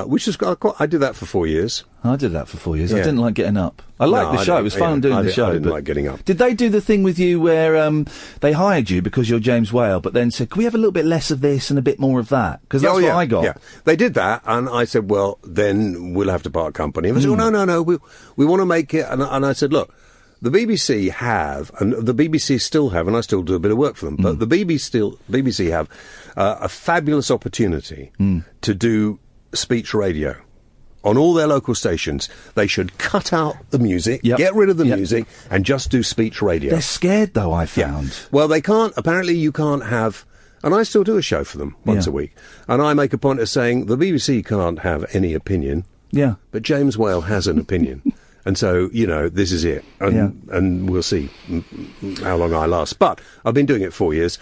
Speaker 11: which is I did that for 4 years.
Speaker 8: I did that for 4 years. I didn't like getting up. I liked the show. It was fun doing the show.
Speaker 11: I didn't like getting up.
Speaker 8: Did they do the thing with you where they hired you because you're James Whale, but then said, can we have a little bit less of this and a bit more of that? Because that's what I got.
Speaker 11: Yeah, they did that, and I said, well, then we'll have to part company. And they said, well, no, we want to make it. And I said, look, the BBC have, and the BBC still have, and I still do a bit of work for them, but the BBC have a fabulous opportunity to do speech radio on all their local stations. They should cut out the music, get rid of the music, and just do speech radio.
Speaker 8: They're scared, though, I found.
Speaker 11: Well, they can't. Apparently, you can't have And I still do a show for them once a week. And I make a point of saying the BBC can't have any opinion.
Speaker 8: Yeah.
Speaker 11: But James Whale has an opinion. And so, you know, this is it. And we'll see how long I last. But I've been doing it 4 years.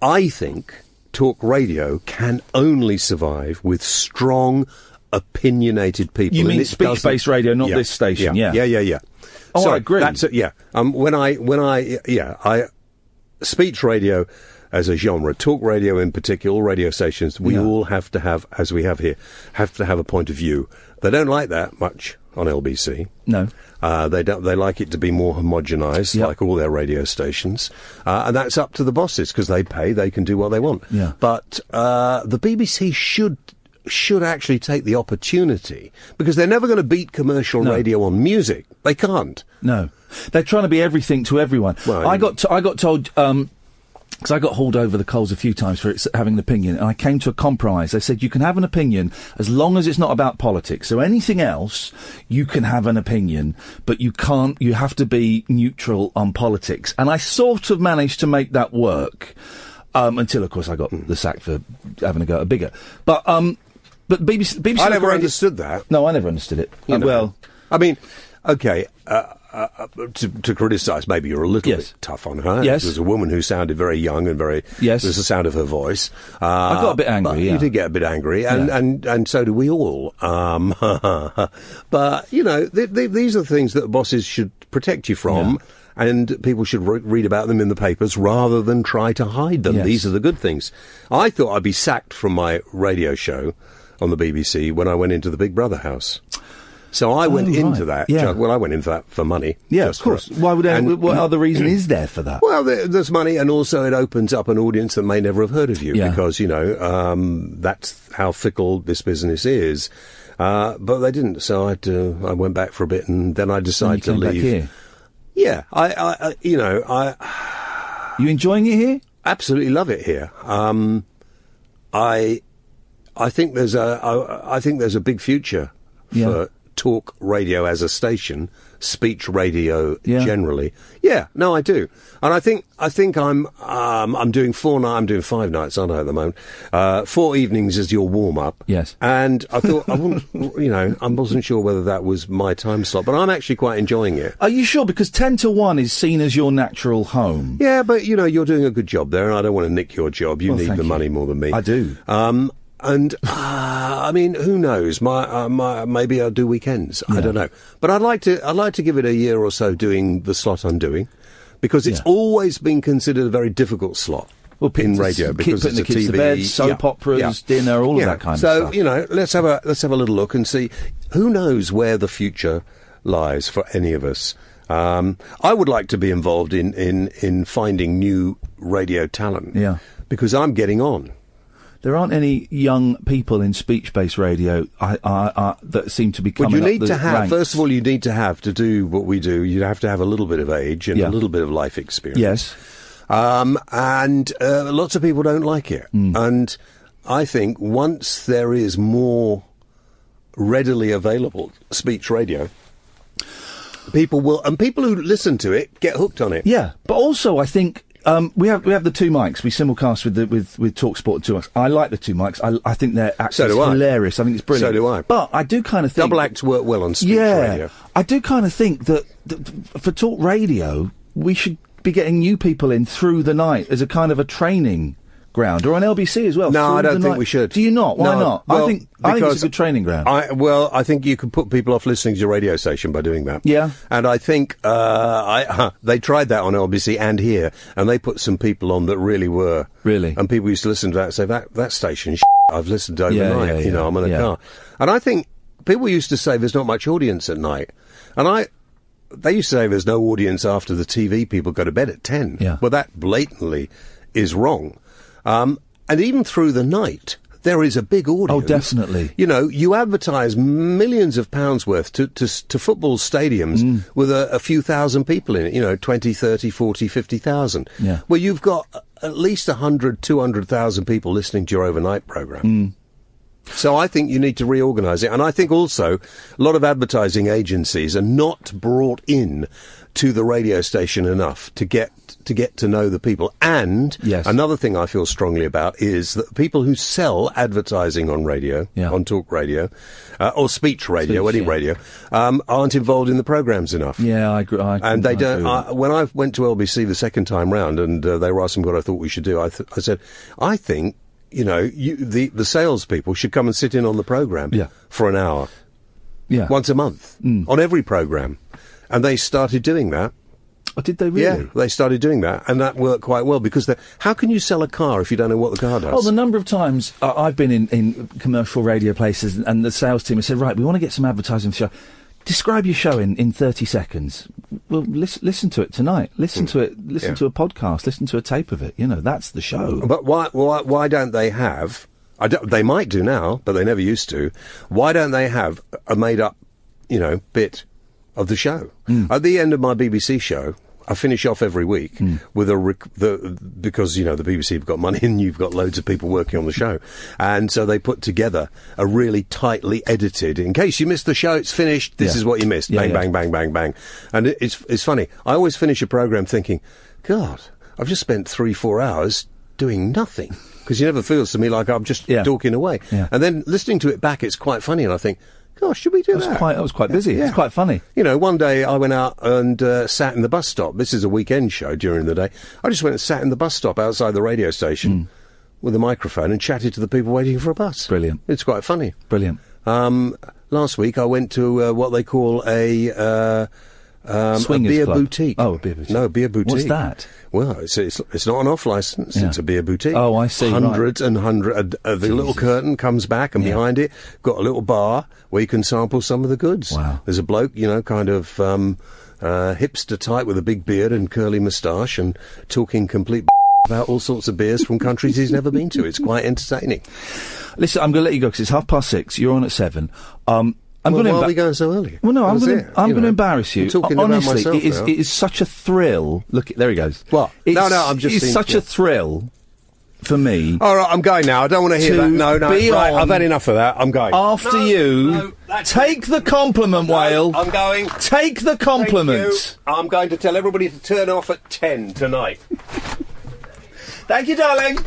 Speaker 11: I think talk radio can only survive with strong, opinionated people.
Speaker 8: You mean speech-based radio, not this station? Yeah.
Speaker 11: Oh,
Speaker 8: so I agree.
Speaker 11: That's it, yeah. Speech radio as a genre, talk radio in particular, all radio stations, we all have to have, as we have here, have to have a point of view. They don't like that much on LBC.
Speaker 8: No.
Speaker 11: They don't. They like it to be more homogenised, like all their radio stations, and that's up to the bosses because they pay. They can do what they want.
Speaker 8: Yeah.
Speaker 11: But the BBC should actually take the opportunity because they're never going to beat commercial radio on music. They can't.
Speaker 8: No. They're trying to be everything to everyone.
Speaker 11: Well,
Speaker 8: I got told. Because I got hauled over the coals a few times for having an opinion, and I came to a compromise. They said you can have an opinion as long as it's not about politics. So anything else, you can have an opinion, but you can't. You have to be neutral on politics. And I sort of managed to make that work until, of course, I got the sack for having a go at a bigot. But BBC
Speaker 11: I never understood that.
Speaker 8: No, I never understood it.
Speaker 11: Well, I mean, okay. To criticise, maybe you're a little bit tough on her.
Speaker 8: Yes.
Speaker 11: There's a woman who sounded very young and very...
Speaker 8: Yes.
Speaker 11: There's the sound of her voice.
Speaker 8: I got a bit angry,
Speaker 11: You did get a bit angry, and so do we all. But, you know, these are things that bosses should protect you from, and people should read about them in the papers rather than try to hide them.
Speaker 8: Yes.
Speaker 11: These are the good things. I thought I'd be sacked from my radio show on the BBC when I went into the Big Brother house. So I went into that.
Speaker 8: Yeah.
Speaker 11: Well, I went into that for money.
Speaker 8: Yeah, of course. Why would? What other reason is there for that?
Speaker 11: Well, there's money, and also it opens up an audience that may never have heard of you because you know that's how fickle this business is. But they didn't, so I went back for a bit, and then I decided to leave.
Speaker 8: Back here?
Speaker 11: Yeah, I
Speaker 8: You enjoying it here?
Speaker 11: Absolutely love it here. I think there's a big future for talk radio as a station, speech radio generally. Yeah, no, I do, and I think I'm doing 4 nights. I'm doing 5 nights, aren't I, at the moment? 4 evenings as your warm up.
Speaker 8: Yes,
Speaker 11: and I thought I wasn't sure whether that was my time slot, but I'm actually quite enjoying it.
Speaker 8: Are you sure? Because 10 to 1 is seen as your natural home.
Speaker 11: Yeah, but you know you're doing a good job there, and I don't want to nick your job. You need the money more than me.
Speaker 8: I do.
Speaker 11: And I mean, who knows? Maybe I'll do weekends. I don't know. But I'd like to give it a year or so doing the slot I'm doing, because it's always been considered a very difficult slot in radio because
Speaker 8: putting
Speaker 11: it's
Speaker 8: the kids
Speaker 11: a
Speaker 8: to
Speaker 11: TV,
Speaker 8: bed, soap operas, dinner, all of that kind of stuff.
Speaker 11: So you know, let's have a little look and see. Who knows where the future lies for any of us? I would like to be involved in finding new radio talent.
Speaker 8: Yeah,
Speaker 11: because I'm getting on.
Speaker 8: There aren't any young people in speech-based radio that seem to be coming up the ranks.
Speaker 11: Well, you need to have, first of all, you need to have, to do what we do, you have to have a little bit of age and a little bit of life experience.
Speaker 8: Yes.
Speaker 11: And lots of people don't like it. And I think once there is more readily available speech radio, people will, and people who listen to it get hooked on it.
Speaker 8: Yeah, but also I think... we have the 2 mics. We simulcast with TalkSport 2 mics. I like the 2 mics. I think they're actually hilarious. I think it's brilliant.
Speaker 11: So do I.
Speaker 8: But I do kind of think
Speaker 11: double acts work well on speech radio.
Speaker 8: I do kind of think that for talk radio we should be getting new people in through the night as a kind of a training ground, or on LBC as well.
Speaker 11: No, I don't think we should.
Speaker 8: Do you not? Why not?
Speaker 11: Well,
Speaker 8: I think it's a good training ground.
Speaker 11: I think you can put people off listening to your radio station by doing that.
Speaker 8: Yeah.
Speaker 11: And I think they tried that on LBC and here, and they put some people on that really were.
Speaker 8: Really?
Speaker 11: And people used to listen to that and say, that station, I've listened to overnight. You know, I'm in a car. And I think people used to say there's not much audience at night. And they used to say there's no audience after the TV people go to bed at 10.
Speaker 8: Yeah.
Speaker 11: Well, that blatantly is wrong. And even through the night, there is a big audience.
Speaker 8: Oh, definitely.
Speaker 11: You know, you advertise millions of pounds worth to football stadiums with a few thousand people in it, you know, 20, 30, 40, 50,000.
Speaker 8: Yeah.
Speaker 11: Well, you've got at least 100, 200,000 people listening to your overnight programme. So I think you need to reorganise it. And I think also a lot of advertising agencies are not brought in to the radio station enough to get to get to know the people. And another thing I feel strongly about is that people who sell advertising on radio, on talk radio, or speech radio, radio, aren't involved in the programmes enough.
Speaker 8: Yeah, I agree.
Speaker 11: And they don't. When I went to LBC the second time round, and they were asking what I thought we should do, I said, I think, the salespeople should come and sit in on the programme for an hour.
Speaker 8: Yeah.
Speaker 11: Once a month. On every programme. And they started doing that.
Speaker 8: Oh, did they really?
Speaker 11: Yeah, they started doing that, and that worked quite well, because how can you sell a car if you don't know what the car does?
Speaker 8: Oh, the number of times I've been in commercial radio places, and the sales team has said, right, we want to get some advertising for the show. Describe your show in 30 seconds. Well, listen to it tonight. Listen to it. Listen to a podcast. Listen to a tape of it. That's the show.
Speaker 11: But why don't they have... they might do now, but they never used to. Why don't they have a made-up, bit of the show? At the end of my BBC show, I finish off every week with because the BBC have got money and you've got loads of people working on the show, and so they put together a really tightly edited. In case you missed the show, it's finished. This is what you missed. Bang, bang, bang, bang, bang. And it's funny. I always finish a programme thinking, God, I've just spent 3-4 hours doing nothing. Because it never feels to me like I'm just talking away. Yeah. And then listening to it back, it's quite funny, and I think, gosh, should we do that?
Speaker 8: That was quite busy. Yeah. It's quite funny.
Speaker 11: One day I went out and sat in the bus stop. This is a weekend show during the day. I just went and sat in the bus stop outside the radio station with a microphone and chatted to the people waiting for a bus.
Speaker 8: Brilliant.
Speaker 11: It's quite funny.
Speaker 8: Brilliant.
Speaker 11: Last week I went to what they call a beer
Speaker 8: club.
Speaker 11: Boutique.
Speaker 8: Oh, a beer boutique.
Speaker 11: No, a beer boutique.
Speaker 8: What's that?
Speaker 11: Well, it's not an off licence. Yeah. It's a beer boutique.
Speaker 8: Oh, I see.
Speaker 11: Hundreds and hundreds. The little curtain comes back, and behind it, got a little bar where you can sample some of the goods.
Speaker 8: Wow.
Speaker 11: There's a bloke, kind of hipster type with a big beard and curly moustache, and talking complete about all sorts of beers from countries he's never been to. It's quite entertaining.
Speaker 8: Listen, I'm going to let you go because it's 6:30. You're on at 7.
Speaker 11: Why are we going so early?
Speaker 8: Well, no, I'm going to embarrass you.
Speaker 11: I'm talking
Speaker 8: honestly,
Speaker 11: about myself
Speaker 8: it is such a thrill. Look, there he goes.
Speaker 11: What? I'm just.
Speaker 8: It's such a thrill for me.
Speaker 11: All right, I'm going now. I don't want to hear that. No, right, I've had enough of that. I'm going.
Speaker 8: After you, take the compliment, Whale.
Speaker 11: I'm going.
Speaker 8: Take the compliment.
Speaker 11: Thank you. I'm going to tell everybody to turn off at 10 tonight.
Speaker 8: Thank you, darling.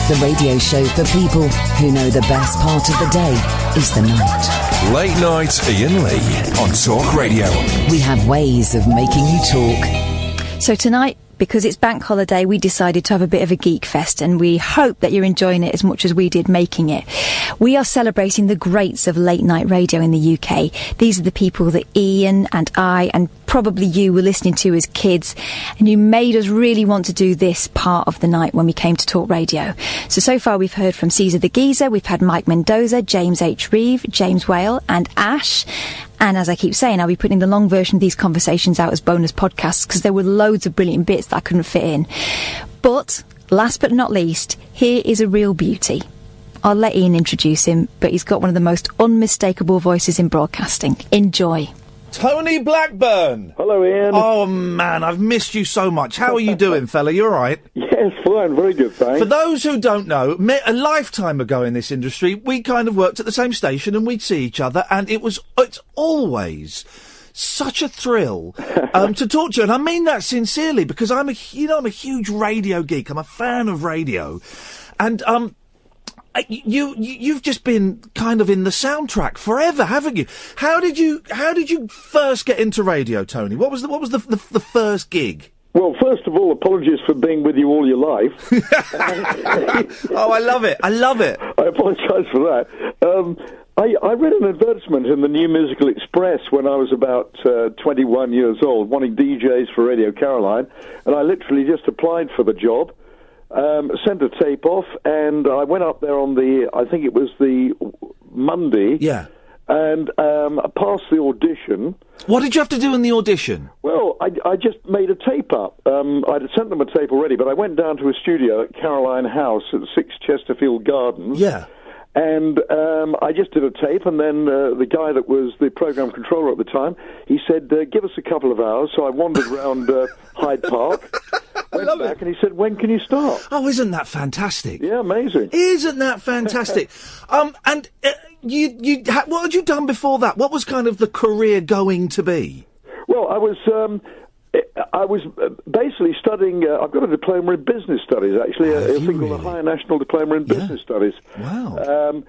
Speaker 2: The radio show for people who know the best part of the day is the night.
Speaker 1: Late Night Iain Lee on Talk Radio.
Speaker 2: We have ways of making you talk.
Speaker 3: So tonight, because it's bank holiday, we decided to have a bit of a geek fest, and we hope that you're enjoying it as much as we did making it. We are celebrating the greats of late night radio in the UK. These are the people that Ian and I and probably you were listening to as kids, and you made us really want to do this part of the night when we came to Talk Radio. So far we've heard from Caesar the Geezer, we've had Mike Mendoza, James H. Reeve, James Whale and Ash. And as I keep saying, I'll be putting the long version of these conversations out as bonus podcasts because there were loads of brilliant bits that I couldn't fit in. But, last but not least, here is a real beauty. I'll let Ian introduce him, but he's got one of the most unmistakable voices in broadcasting. Enjoy.
Speaker 8: Tony Blackburn.
Speaker 5: Hello, Ian.
Speaker 8: Oh, man, I've missed you so much. How are you doing, fella? You all right?
Speaker 5: Yes, fine. Very good, thanks.
Speaker 8: For those who don't know, a lifetime ago in this industry, we kind of worked at the same station and we'd see each other, and it's always such a thrill to talk to you. And I mean that sincerely, because I'm a huge radio geek. I'm a fan of radio. And, You've just been kind of in the soundtrack forever, haven't you? How did you first get into radio, Tony? What was the first gig?
Speaker 5: Well, first of all, apologies for being with you all your life.
Speaker 8: Oh, I love it. I
Speaker 5: apologise for that. I read an advertisement in the New Musical Express when I was about 21 years old, wanting DJs for Radio Caroline, and I literally just applied for the job. Sent a tape off, and I went up there on I think it was the Monday.
Speaker 8: Yeah.
Speaker 5: And I passed the audition.
Speaker 8: What did you have to do in the audition?
Speaker 5: Well, I just made a tape up. I'd sent them a tape already, but I went down to a studio at Caroline House at 6 Chesterfield Gardens.
Speaker 8: Yeah.
Speaker 5: And I just did a tape, and then the guy that was the program controller at the time, he said, give us a couple of hours. So I wandered around Hyde Park, went back, and he said, when can you start?
Speaker 8: Oh, isn't that fantastic?
Speaker 5: Yeah, amazing.
Speaker 8: Isn't that fantastic? And what had you done before that? What was kind of the career going to be?
Speaker 5: Well, I was I was basically studying. I've got a diploma in business studies, actually, a thing called a Higher National Diploma in Business Studies.
Speaker 8: Wow.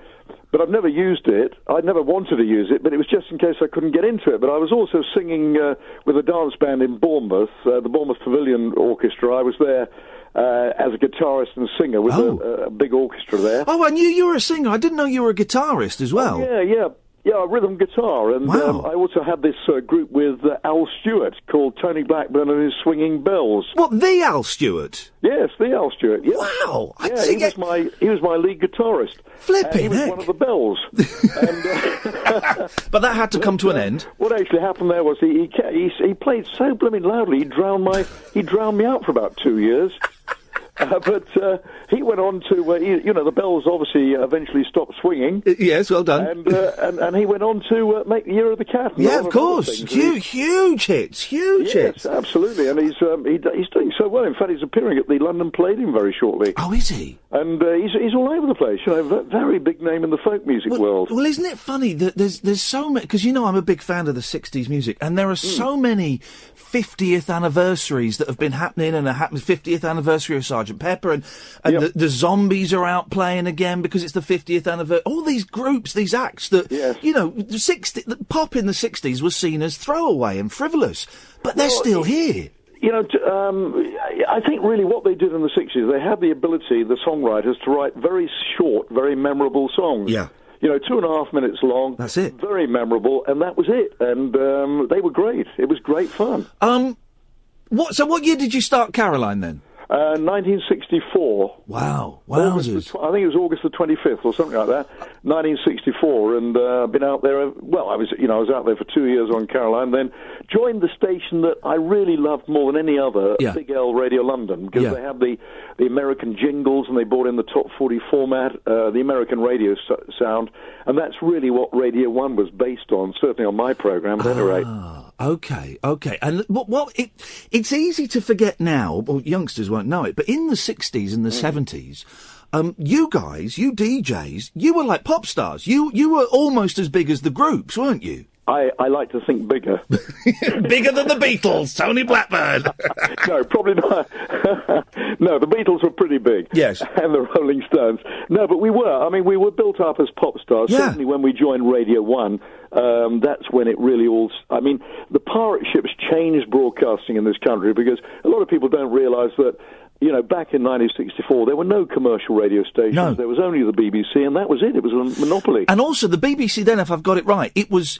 Speaker 5: But I've never used it. I never wanted to use it, but it was just in case I couldn't get into it. But I was also singing with a dance band in Bournemouth, the Bournemouth Pavilion Orchestra. I was there as a guitarist and singer with a big orchestra there.
Speaker 8: Oh, I knew you were a singer. I didn't know you were a guitarist as well.
Speaker 5: Yeah, rhythm guitar, and I also had this group with Al Stewart called Tony Blackburn and his Swinging Bells.
Speaker 8: What, the Al Stewart?
Speaker 5: Yes, the Al Stewart. Yeah.
Speaker 8: Wow!
Speaker 5: He was my lead guitarist.
Speaker 8: Flipping
Speaker 5: he was
Speaker 8: heck.
Speaker 5: one of the bells.
Speaker 8: But that had to come to an end.
Speaker 5: What actually happened there was he played so blooming loudly he drowned me out for about 2 years. But he went on to, the bells obviously eventually stopped swinging.
Speaker 8: Yes, well done.
Speaker 5: And he went on to make the Year of the Cat.
Speaker 8: Yeah, of course. Huge hits.
Speaker 5: Yes, absolutely. And he's doing so well. In fact, he's appearing at the London Palladium very shortly.
Speaker 8: Oh, is he?
Speaker 5: And he's all over the place. Very big name in the folk music world.
Speaker 8: Well, isn't it funny that there's so many? Because I'm a big fan of the '60s music, and there are so many 50th anniversaries that have been happening, and 50th anniversary of Sergeant Pepper, and the Zombies are out playing again because it's the 50th anniversary. All these groups, these acts that, the pop in the 60s was seen as throwaway and frivolous, but they're still here.
Speaker 5: I think really what they did in the 60s, they had the ability, the songwriters, to write very short, very memorable songs.
Speaker 8: Yeah.
Speaker 5: 2.5 minutes long.
Speaker 8: That's it.
Speaker 5: Very memorable, and that was it. And they were great. It was great fun.
Speaker 8: What year did you start Caroline then?
Speaker 5: 1964.
Speaker 8: Wow.
Speaker 5: I think it was August the 25th or something like that. 1964, and been out there. Well, I was out there for 2 years on Caroline. Then joined the station that I really loved more than any other, Big L Radio London, because they had the American jingles, and they brought in the top 40 format, the American radio sound, and that's really what Radio 1 was based on. Certainly on my program, at any rate.
Speaker 8: Okay. And it's easy to forget now, well, youngsters won't know it, but in the 60s and the 70s, you guys, you DJs, you were like pop stars. You were almost as big as the groups, weren't you?
Speaker 5: I like to think bigger.
Speaker 8: Bigger than the Beatles, Tony Blackburn.
Speaker 5: No, probably not. No, the Beatles were pretty big.
Speaker 8: Yes.
Speaker 5: And the Rolling Stones. No, but we were. I mean, we were built up as pop stars.
Speaker 8: Yeah.
Speaker 5: Certainly when we joined Radio 1, that's when it really all... I mean, the pirate ships changed broadcasting in this country, because a lot of people don't realise that, back in 1964, there were no commercial radio stations.
Speaker 8: No.
Speaker 5: There was only the BBC, and that was it. It was a monopoly.
Speaker 8: And also, the BBC then, if I've got it right, it was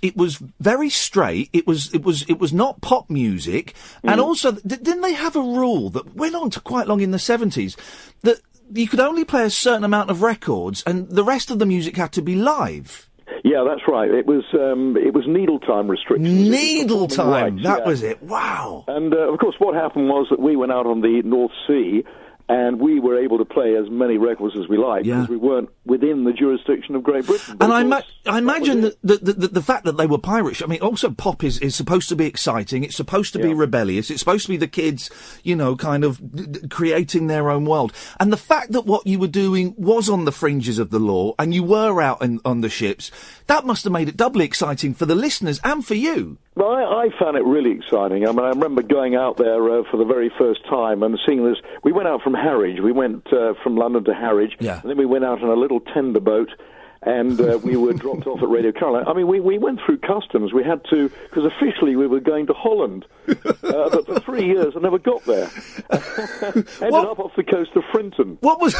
Speaker 8: very straight. It was not pop music. And also, didn't they have a rule that went on to quite long in the 70s that you could only play a certain amount of records, and the rest of the music had to be live?
Speaker 5: Yeah, that's right. It was needle time restrictions.
Speaker 8: Needle time, that was it. Wow.
Speaker 5: And, of course, what happened was that we went out on the North Sea, and we were able to play as many records as we liked, because we weren't within the jurisdiction of Great Britain.
Speaker 8: And I imagine that the fact that they were pirates, I mean, also pop is supposed to be exciting, it's supposed to be rebellious, it's supposed to be the kids, kind of creating their own world. And the fact that what you were doing was on the fringes of the law, and you were out on the ships, that must have made it doubly exciting for the listeners and for you.
Speaker 5: Well, I found it really exciting. I mean, I remember going out there for the very first time and seeing this. We went out from Harwich. We went from London to Harwich.
Speaker 8: Yeah.
Speaker 5: And then we went out on a little tender boat, and we were dropped off at Radio Caroline. I mean, we went through customs. We had to, because officially we were going to Holland. But for 3 years I never got there. Ended up off the coast of Frinton.
Speaker 8: What was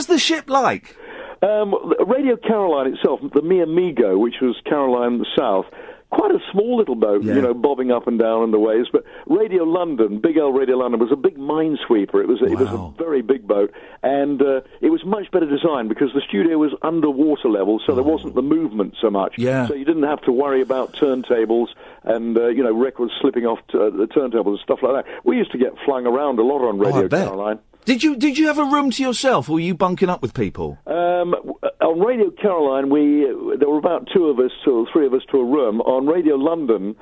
Speaker 8: the ship like?
Speaker 5: Radio Caroline itself, the Mi Amigo, which was Caroline South, quite a small little boat, bobbing up and down in the waves. But Radio London, Big L Radio London, was a big minesweeper. It was a very big boat, and it was much better designed because the studio was underwater level, so there wasn't the movement so much.
Speaker 8: Yeah.
Speaker 5: So you didn't have to worry about turntables and records slipping off the turntables and stuff like that. We used to get flung around a lot on Radio Caroline.
Speaker 8: Did you have a room to yourself, or were you bunking up with people?
Speaker 5: On Radio Caroline, there were about three of us to a room. On Radio London,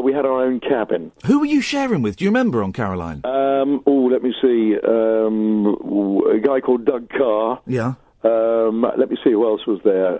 Speaker 5: we had our own cabin.
Speaker 8: Who were you sharing with? Do you remember on Caroline?
Speaker 5: Let me see. A guy called Doug Carr.
Speaker 8: Yeah.
Speaker 5: Let me see who else was there.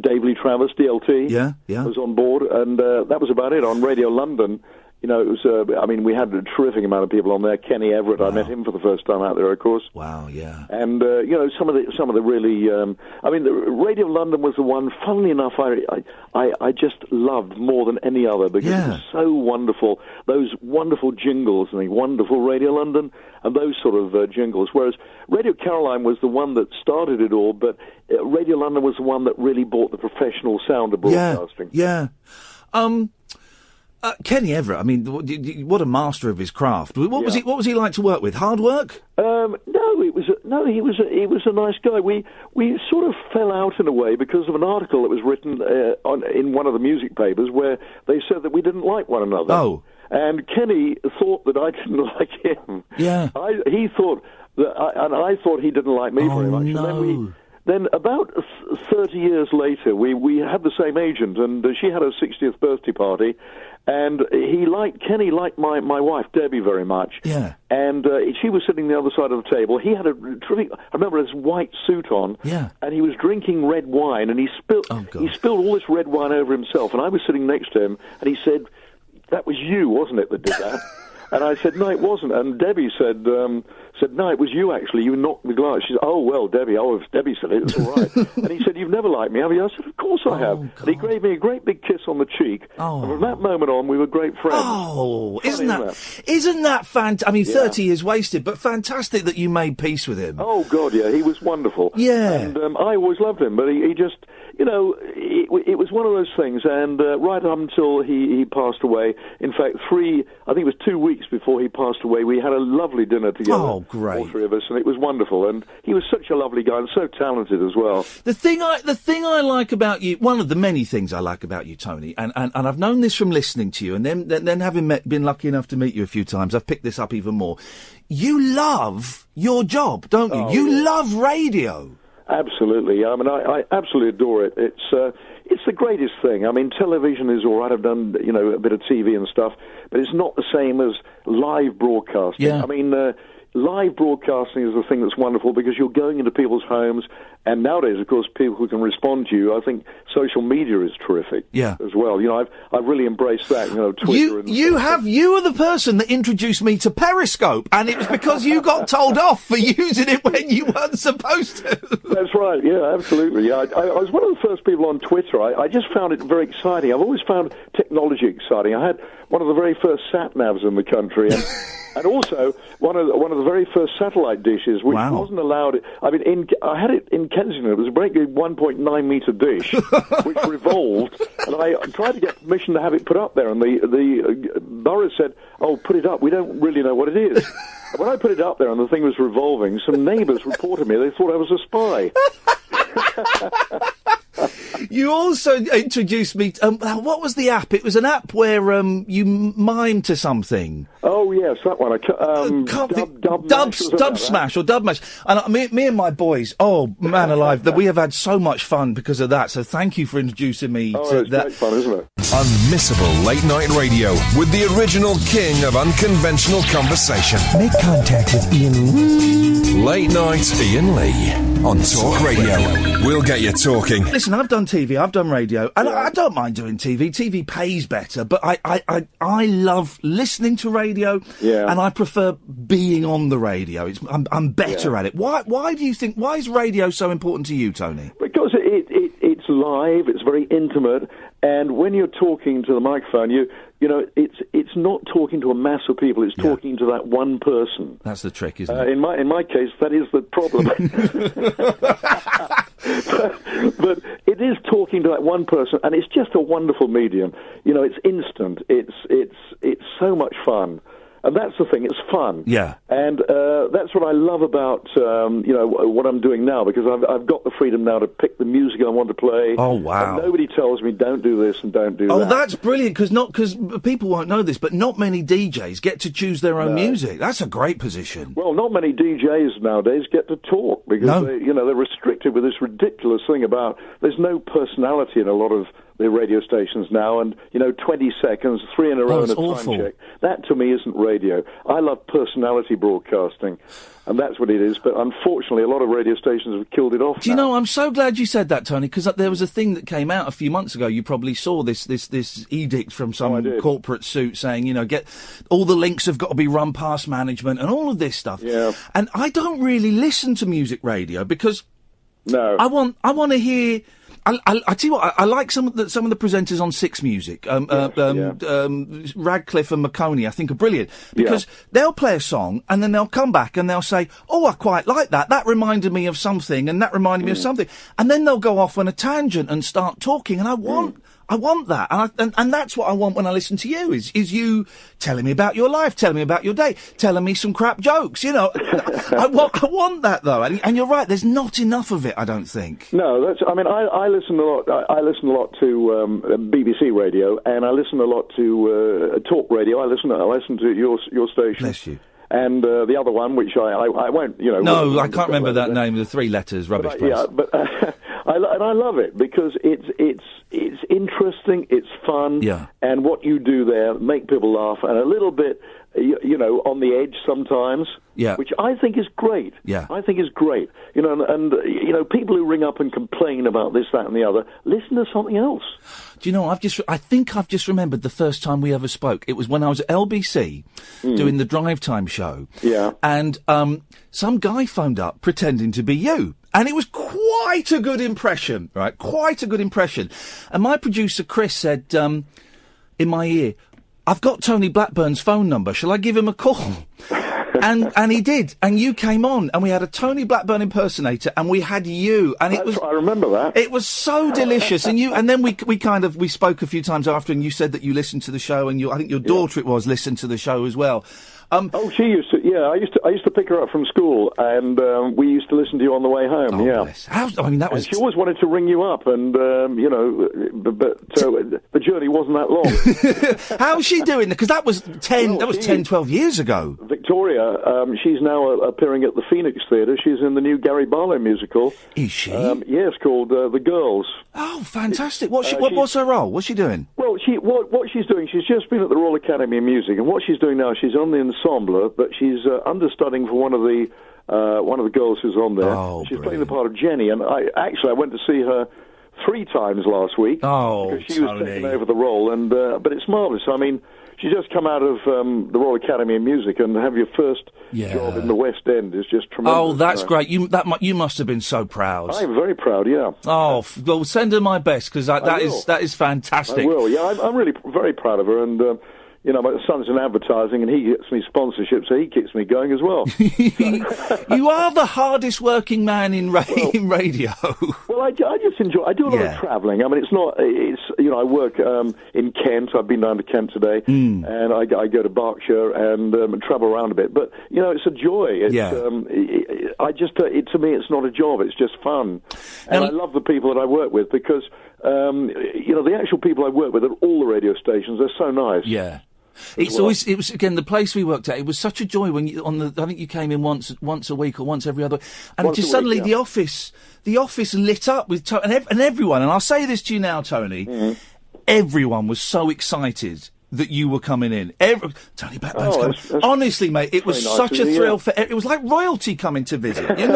Speaker 5: Dave Lee Travis, DLT.
Speaker 8: Yeah.
Speaker 5: Was on board, and that was about it. On Radio London, You know, it was. I mean, we had a terrific amount of people on there. Kenny Everett, I met him for the first time out there, of course.
Speaker 8: Wow, yeah.
Speaker 5: And you know, some of the really. I mean, the Radio London was the one. Funnily enough, I just loved more than any other because it was so wonderful. Those wonderful jingles and the wonderful Radio London and those sort of jingles. Whereas Radio Caroline was the one that started it all, but Radio London was the one that really brought the professional sound of broadcasting.
Speaker 8: Yeah. Kenny Everett, I mean, what a master of his craft. What was he like to work with? Hard work?
Speaker 5: He was a nice guy. We sort of fell out in a way because of an article that was written in one of the music papers where they said that we didn't like one another.
Speaker 8: Oh.
Speaker 5: And Kenny thought that I didn't like him.
Speaker 8: Yeah.
Speaker 5: He thought that, and I thought he didn't like me very much.
Speaker 8: No.
Speaker 5: And then about 30 years later, we had the same agent, and she had her 60th birthday party, and Kenny liked my wife, Debbie, very much.
Speaker 8: Yeah.
Speaker 5: And she was sitting the other side of the table. He had a terrific, I remember, his white suit on.
Speaker 8: Yeah.
Speaker 5: And he was drinking red wine, and he spilled all this red wine over himself, and I was sitting next to him, and he said, "That was you, wasn't it, that did that?" And I said, "No, it wasn't." And Debbie said, "No, it was you, actually. You knocked the glass." She said, "Oh, well, Debbie, if Debbie said it, it's all right." And he said, "You've never liked me, have you?" I said, "Of course I have." And he gave me a great big kiss on the cheek.
Speaker 8: Oh.
Speaker 5: And from that moment on, we were great friends.
Speaker 8: Oh, isn't that fantastic? I mean, 30 years wasted, but fantastic that you made peace with him.
Speaker 5: Oh, God, yeah, he was wonderful.
Speaker 8: Yeah.
Speaker 5: And I always loved him, but he just... You know, it was one of those things, and right up until he passed away, in fact, I think it was 2 weeks before he passed away, we had a lovely dinner together.
Speaker 8: Oh, great.
Speaker 5: All three of us, and it was wonderful, and he was such a lovely guy and so talented as well.
Speaker 8: The thing I like about you, one of the many things I like about you, Tony, and I've known this from listening to you, and then having been lucky enough to meet you a few times, I've picked this up even more. You love your job, don't you? You love radio.
Speaker 5: Absolutely. I mean, I absolutely adore it. It's the greatest thing. I mean, television is all right. I've done, a bit of TV and stuff, but it's not the same as live broadcasting.
Speaker 8: Yeah.
Speaker 5: I mean, live broadcasting is the thing that's wonderful because you're going into people's homes, and nowadays, of course, people who can respond to you. I think social media is terrific.
Speaker 8: Yeah.
Speaker 5: As well. I've really embraced that. Twitter.
Speaker 8: You are the person that introduced me to Periscope, and it was because you got told off for using it when you weren't supposed to.
Speaker 5: That's right. Yeah, absolutely. Yeah, I was one of the first people on Twitter. I just found it very exciting. I've always found technology exciting. I had one of the very first sat-navs in the country, and also one of the very first satellite dishes, which wasn't allowed. I mean, I had it in Kensington. It was a very good 1.9 metre dish, which revolved, and I tried to get permission to have it put up there, and the borough said, "Oh, put it up. We don't really know what it is." And when I put it up there and the thing was revolving, some neighbours reported me. They thought I was a spy.
Speaker 8: You also introduced me. What was the app? It was an app where you mime to something.
Speaker 5: Oh yes, that one.
Speaker 8: Dub Smash or Dub Mash. And me and my boys. Oh man, alive! That we have had so much fun because of that. So thank you for introducing me to
Speaker 5: it's
Speaker 8: that.
Speaker 5: Great fun, isn't it?
Speaker 1: Unmissable late night radio with the original king of unconventional conversation.
Speaker 6: Make contact with Iain Lee.
Speaker 1: Late night Iain Lee on Talk Radio. We'll get you talking.
Speaker 8: Listen, I've done TV, I've done radio, and I don't mind doing TV. TV pays better, but I love listening to radio, and I prefer being on the radio. I'm better at it. Why do you think? Why is radio so important to you, Tony?
Speaker 5: Because it's live. It's very intimate. And when you're talking to the microphone, it's not talking to a mass of people. It's talking to that one person.
Speaker 8: That's the trick, isn't it?
Speaker 5: In my case, that is the problem. but it is talking to that one person, and it's just a wonderful medium. It's instant. It's so much fun. And that's the thing, it's fun.
Speaker 8: Yeah.
Speaker 5: And that's what I love about, what I'm doing now, because I've got the freedom now to pick the music I want to play.
Speaker 8: Oh, wow.
Speaker 5: And nobody tells me, don't do this and don't do that.
Speaker 8: Oh, that's brilliant, because people won't know this, but not many DJs get to choose their own music. That's a great position.
Speaker 5: Well, not many DJs nowadays get to talk, because they're restricted with this ridiculous thing about there's no personality in a lot of the radio stations now, and 20 seconds, 3 in a row, and a time
Speaker 8: awful.
Speaker 5: check. That to me isn't radio. I love personality broadcasting, and that's what it is. But unfortunately, a lot of radio stations have killed it off.
Speaker 8: Do you know? I'm so glad you said that, Tony, because there was a thing that came out a few months ago. You probably saw this edict from some corporate suit saying, get all the links have got to be run past management and all of this stuff.
Speaker 5: Yeah.
Speaker 8: And I don't really listen to music radio because
Speaker 5: no,
Speaker 8: I want to hear. I tell you what, I like some of the presenters on Six Music, Radcliffe and McConey, I think are brilliant, because they'll play a song and then they'll come back and they'll say, oh, I quite like that. That reminded me of something and that reminded me of something. And then they'll go off on a tangent and start talking, and I want that, and that's what I want when I listen to you. Is you telling me about your life, telling me about your day, telling me some crap jokes. I want that though, and you're right. There's not enough of it, I don't think.
Speaker 5: No, that's. I mean, I listen a lot. I listen a lot to BBC radio, and I listen a lot to talk radio. I listen to your station.
Speaker 8: Bless you.
Speaker 5: And the other one, which I won't.
Speaker 8: No, I can't remember that name. The 3 letters, rubbish place.
Speaker 5: Yeah, but I love it because it's interesting, it's fun, and what you do there make people laugh and a little bit, on the edge sometimes.
Speaker 8: Yeah.
Speaker 5: Which I think is great.
Speaker 8: Yeah.
Speaker 5: I think is great. And people who ring up and complain about this, that, and the other, listen to something else.
Speaker 8: Do you know, I think I've just remembered the first time we ever spoke. It was when I was at LBC doing the Drive Time show.
Speaker 5: Yeah.
Speaker 8: And some guy phoned up pretending to be you. And it was quite a good impression, right? Quite a good impression. And my producer, Chris, said in my ear, I've got Tony Blackburn's phone number. Shall I give him a call? And he did, and you came on, and we had a Tony Blackburn impersonator, and we had you, and it was.
Speaker 5: I remember that.
Speaker 8: It was so delicious, and then we spoke a few times after, and you said that you listened to the show, and I think your daughter listened to the show as well.
Speaker 5: She used to. Yeah, I used to pick her up from school, and we used to listen to you on the way home.
Speaker 8: Bless. That was.
Speaker 5: And she always wanted to ring you up, and but the journey wasn't that long.
Speaker 8: How's she doing? Because that was 12 years ago.
Speaker 5: Victoria, she's now appearing at the Phoenix Theatre. She's in the new Gary Barlow musical.
Speaker 8: Is she?
Speaker 5: Yes, called The Girls.
Speaker 8: Oh, fantastic! What's her role? What's she doing?
Speaker 5: Well, what she's doing, she's just been at the Royal Academy of Music, and what she's doing now, she's on the ensemble, but she's understudying for one of the girls who's on there.
Speaker 8: Oh,
Speaker 5: she's playing the part of Jenny, and I went to see her 3 times last week.
Speaker 8: Oh,
Speaker 5: because she was taking over the role, and but it's marvellous. I mean, she's just come out of the Royal Academy of Music, and have your first job in the West End is just tremendous.
Speaker 8: Oh, that's great. You must have been so proud.
Speaker 5: I'm very proud. Yeah.
Speaker 8: Oh, well, send her my best, because that is fantastic.
Speaker 5: I will. Yeah, I'm really very proud of her, and. My son's in advertising, and he gets me sponsorship, so he keeps me going as well.
Speaker 8: You are the hardest working man in radio.
Speaker 5: Well, I just enjoy. I do a lot of travelling. I mean, I work in Kent. I've been down to Kent today, and I go to Berkshire and travel around a bit. But it's a joy. To me, it's not a job. It's just fun, and I love the people that I work with because the actual people I work with at all the radio stations. They're so nice.
Speaker 8: Yeah. It was again the place we worked at. It was such a joy when I think you came in once a week or once every other, and just suddenly the office lit up with and everyone. And I'll say this to you now, Tony, everyone was so excited that you were coming in. Tony Blackburn's coming. Honestly, mate, it was such a thrill it was like royalty coming to visit, and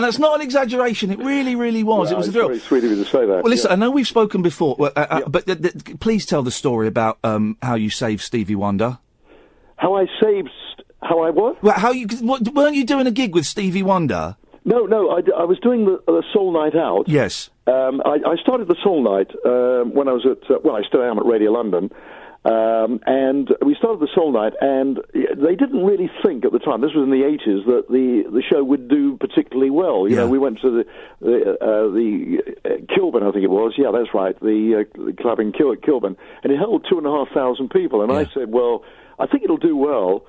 Speaker 8: that's not an exaggeration. It really, really was.
Speaker 5: Well,
Speaker 8: it was a thrill.
Speaker 5: Very sweet of you to say that.
Speaker 8: Well, listen, I know we've spoken before, but please tell the story about how you saved Stevie Wonder.
Speaker 5: How I what?
Speaker 8: Well, weren't you doing a gig with Stevie Wonder?
Speaker 5: No, I was doing the Soul Night Out.
Speaker 8: Yes.
Speaker 5: I started the Soul Night when I was I still am at Radio London. And we started the Soul Night, and they didn't really think at the time, this was in the 80s, that the show would do particularly well. We went to the Kilburn, I think it was. Yeah, that's right, the club in Kilburn, and it held 2,500 people. And I said, well, I think it'll do well.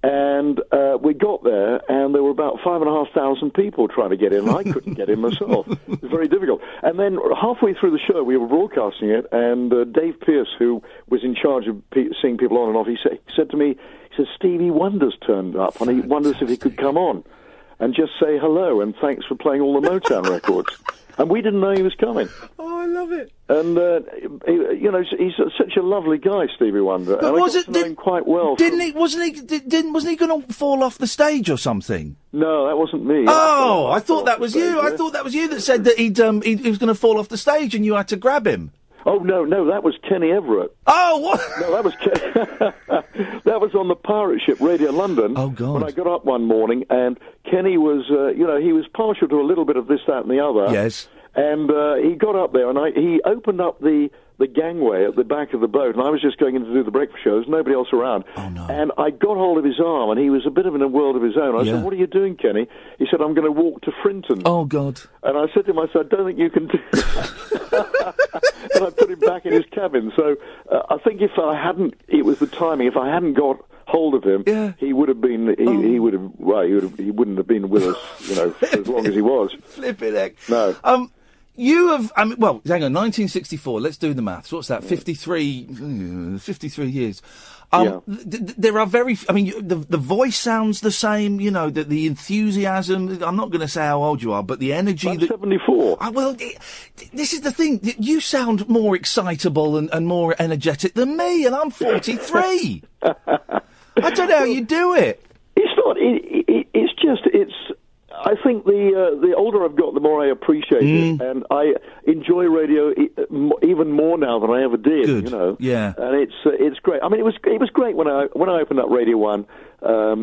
Speaker 5: And we got there, and there were about 5,500 people trying to get in, and I couldn't get in myself. It was very difficult. And then halfway through the show, we were broadcasting it, and Dave Pearce, who was in charge of seeing people on and off, he said to me, Stevie Wonder's turned up, and he wonders if he could come on and just say hello, and thanks for playing all the Motown records. And we didn't know he was coming.
Speaker 8: Oh, I love it.
Speaker 12: And he's such a lovely guy, Stevie Wonder.
Speaker 8: But
Speaker 12: and I got to know him quite well.
Speaker 8: Wasn't he going to fall off the stage or something?
Speaker 12: No, that wasn't me.
Speaker 8: Oh, I thought that was you. I thought that was you that said that he was going to fall off the stage and you had to grab him.
Speaker 12: Oh, no, that was Kenny Everett.
Speaker 8: Oh, what?
Speaker 12: No, that was that was on the pirate ship Radio London.
Speaker 8: Oh, God.
Speaker 12: When I got up one morning, and Kenny was, he was partial to a little bit of this, that, and the other.
Speaker 8: Yes.
Speaker 12: And he got up there, and he opened up the gangway at the back of the boat, and I was just going in to do the breakfast show. There's nobody else around.
Speaker 8: Oh, no.
Speaker 12: And I got hold of his arm, and he was a bit of in a world of his own. I said, "What are you doing, Kenny?" He said, "I'm going to walk to Frinton."
Speaker 8: Oh, God.
Speaker 12: And I said to him, I said, "I don't think you can do And I put him back in his cabin. So I think if I hadn't, it was the timing, if I hadn't got hold of him, he would have been, he wouldn't have been with us, for as long as he was.
Speaker 8: Flipping heck.
Speaker 12: No.
Speaker 8: You have, hang on, 1964, let's do the maths. What's that? 53 years. There are the voice sounds the same, the enthusiasm. I'm not going to say how old you are, but the energy.
Speaker 12: I'm 74.
Speaker 8: This is the thing. You sound more excitable and more energetic than me, and I'm 43. I don't know how you do it.
Speaker 12: It's not. I think the older I've got, the more I appreciate it, and I enjoy radio even more now than I ever did.
Speaker 8: Good. Yeah,
Speaker 12: and it's great. I mean, it was great when I opened up Radio 1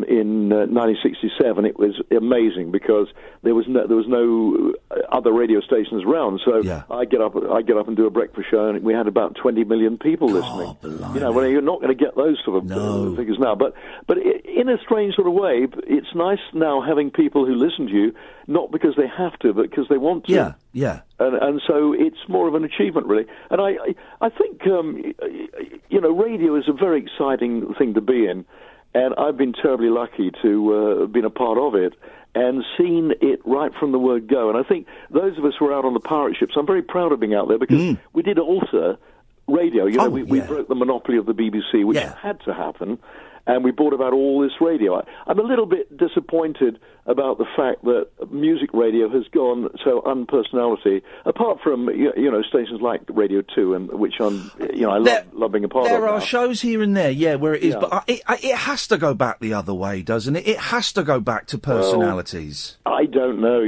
Speaker 12: in 1967. It was amazing because there was no other radio stations around. So I get up and do a breakfast show, and we had about 20 million people listening.
Speaker 8: Blimey.
Speaker 12: You're not going to get those sort of figures now. But in a strange sort of way, it's nice now having people who listen to you, not because they have to, but because they want to.
Speaker 8: Yeah.
Speaker 12: And so it's more of an achievement, really. And I think, radio is a very exciting thing to be in. And I've been terribly lucky to have been a part of it and seen it right from the word go. And I think those of us who were out on the pirate ships, I'm very proud of being out there because we did alter radio. We broke the monopoly of the BBC, which had to happen. And we brought about all this radio. I'm a little bit disappointed about the fact that music radio has gone so unpersonality, apart from, stations like Radio 2, and which I love being a part of.
Speaker 8: There are shows here and there, where it is, but it has to go back the other way, doesn't it? It has to go back to personalities.
Speaker 12: Well, I don't know,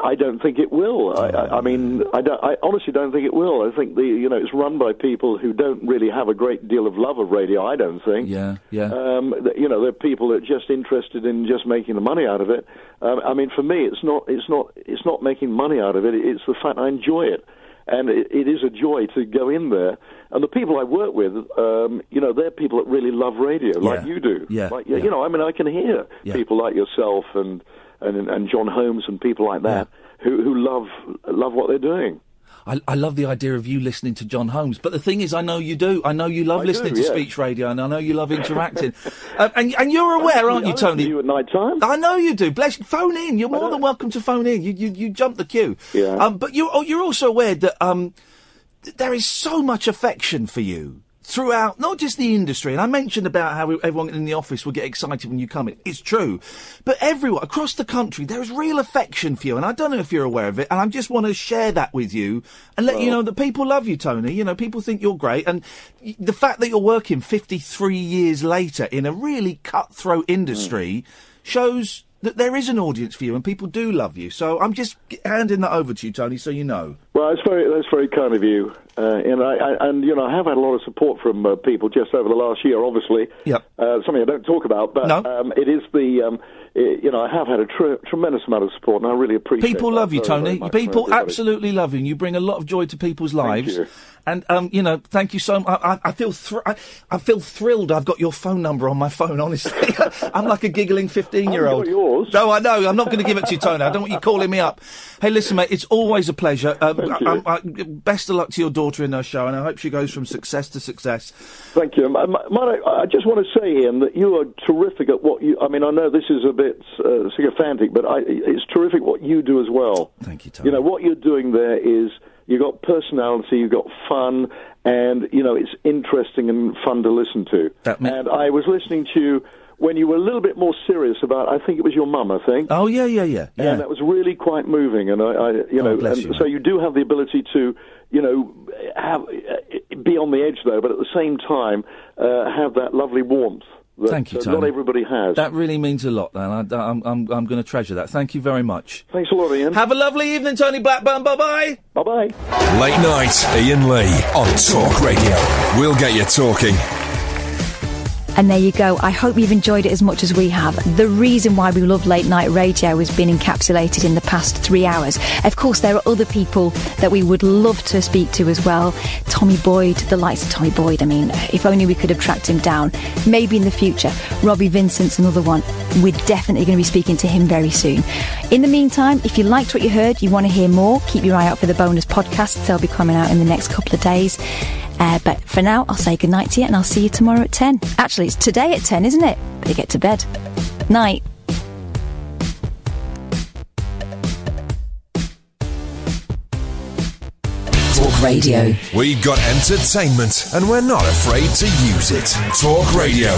Speaker 12: I don't think it will. I honestly don't think it will. I think it's run by people who don't really have a great deal of love of radio, I don't think.
Speaker 8: Yeah.
Speaker 12: They're people that are just interested in just making the money out of it. For me, it's not making money out of it. It's the fact I enjoy it, and it is a joy to go in there. And the people I work with, they're people that really love radio, like you do. I can hear people like yourself and John Holmes and people like that who love what they're doing.
Speaker 8: I love the idea of you listening to John Holmes, but the thing is, I know you do. I know you love listening to speech radio, and I know you love interacting. and you're aware, aren't you, Tony?
Speaker 12: I you at night time.
Speaker 8: I know you do. Bless you. Phone in. You're more than welcome to phone in. You jump the queue.
Speaker 12: Yeah.
Speaker 8: But you're also aware that there is so much affection for you throughout, not just the industry, and I mentioned about how everyone in the office will get excited when you come in. It's true. But everyone, across the country, there is real affection for you, and I don't know if you're aware of it, and I just want to share that with you and let you know that people love you, Tony. People think you're great, and the fact that you're working 53 years later in a really cutthroat industry shows that there is an audience for you and people do love you. So I'm just handing that over to you, Tony, so you know.
Speaker 12: Well, that's very kind of you. And I have had a lot of support from people just over the last year, obviously.
Speaker 8: Yep.
Speaker 12: Something I don't talk about, but it is I have had a tremendous amount of support, and I really appreciate it.
Speaker 8: People love you, Tony. People absolutely love you, and you bring a lot of joy to people's lives.
Speaker 12: Thank you.
Speaker 8: And, thank you so much. I feel thrilled I've got your phone number on my phone, honestly. I'm like a giggling 15-year-old.
Speaker 12: Yours.
Speaker 8: No, I know. I'm not going to give it to you, Tony. I don't want you calling me up. Hey, listen, mate, it's always a pleasure. Best of luck to your daughter in her show, and I hope she goes from success to success.
Speaker 12: Thank you. I just want to say, Ian, that you are terrific at what you... I know this is a bit sycophantic, but it's terrific what you do as well.
Speaker 8: Thank you, Tony.
Speaker 12: What you're doing there is... You've got personality, you've got fun, and, it's interesting and fun to listen to. And I was listening to you when you were a little bit more serious about, I think it was your mum, I think.
Speaker 8: Oh, yeah.
Speaker 12: And that was really quite moving. And so you do have the ability to, be on the edge though, but at the same time, have that lovely warmth.
Speaker 8: Thank you, Tony.
Speaker 12: Not everybody has.
Speaker 8: That really means a lot, then. I'm going to treasure that. Thank you very much.
Speaker 12: Thanks a lot, Ian.
Speaker 8: Have a lovely evening, Tony Blackburn. Bye-bye.
Speaker 12: Bye-bye.
Speaker 1: Late night, Iain Lee on Talk Radio. We'll get you talking.
Speaker 3: And there you go. I hope you've enjoyed it as much as we have. The reason why we love late night radio has been encapsulated in the past 3 hours. Of course, there are other people that we would love to speak to as well. Tommy Boyd, the likes of Tommy Boyd. I mean, if only we could have tracked him down. Maybe in the future. Robbie Vincent's another one. We're definitely going to be speaking to him very soon. In the meantime, if you liked what you heard, you want to hear more, keep your eye out for the bonus podcasts. They'll be coming out in the next couple of days. But for now, I'll say goodnight to you and I'll see you tomorrow at 10. Actually, it's today at 10, isn't it? Better get to bed. Night.
Speaker 2: Talk Radio.
Speaker 1: We've got entertainment and we're not afraid to use it. Talk Radio.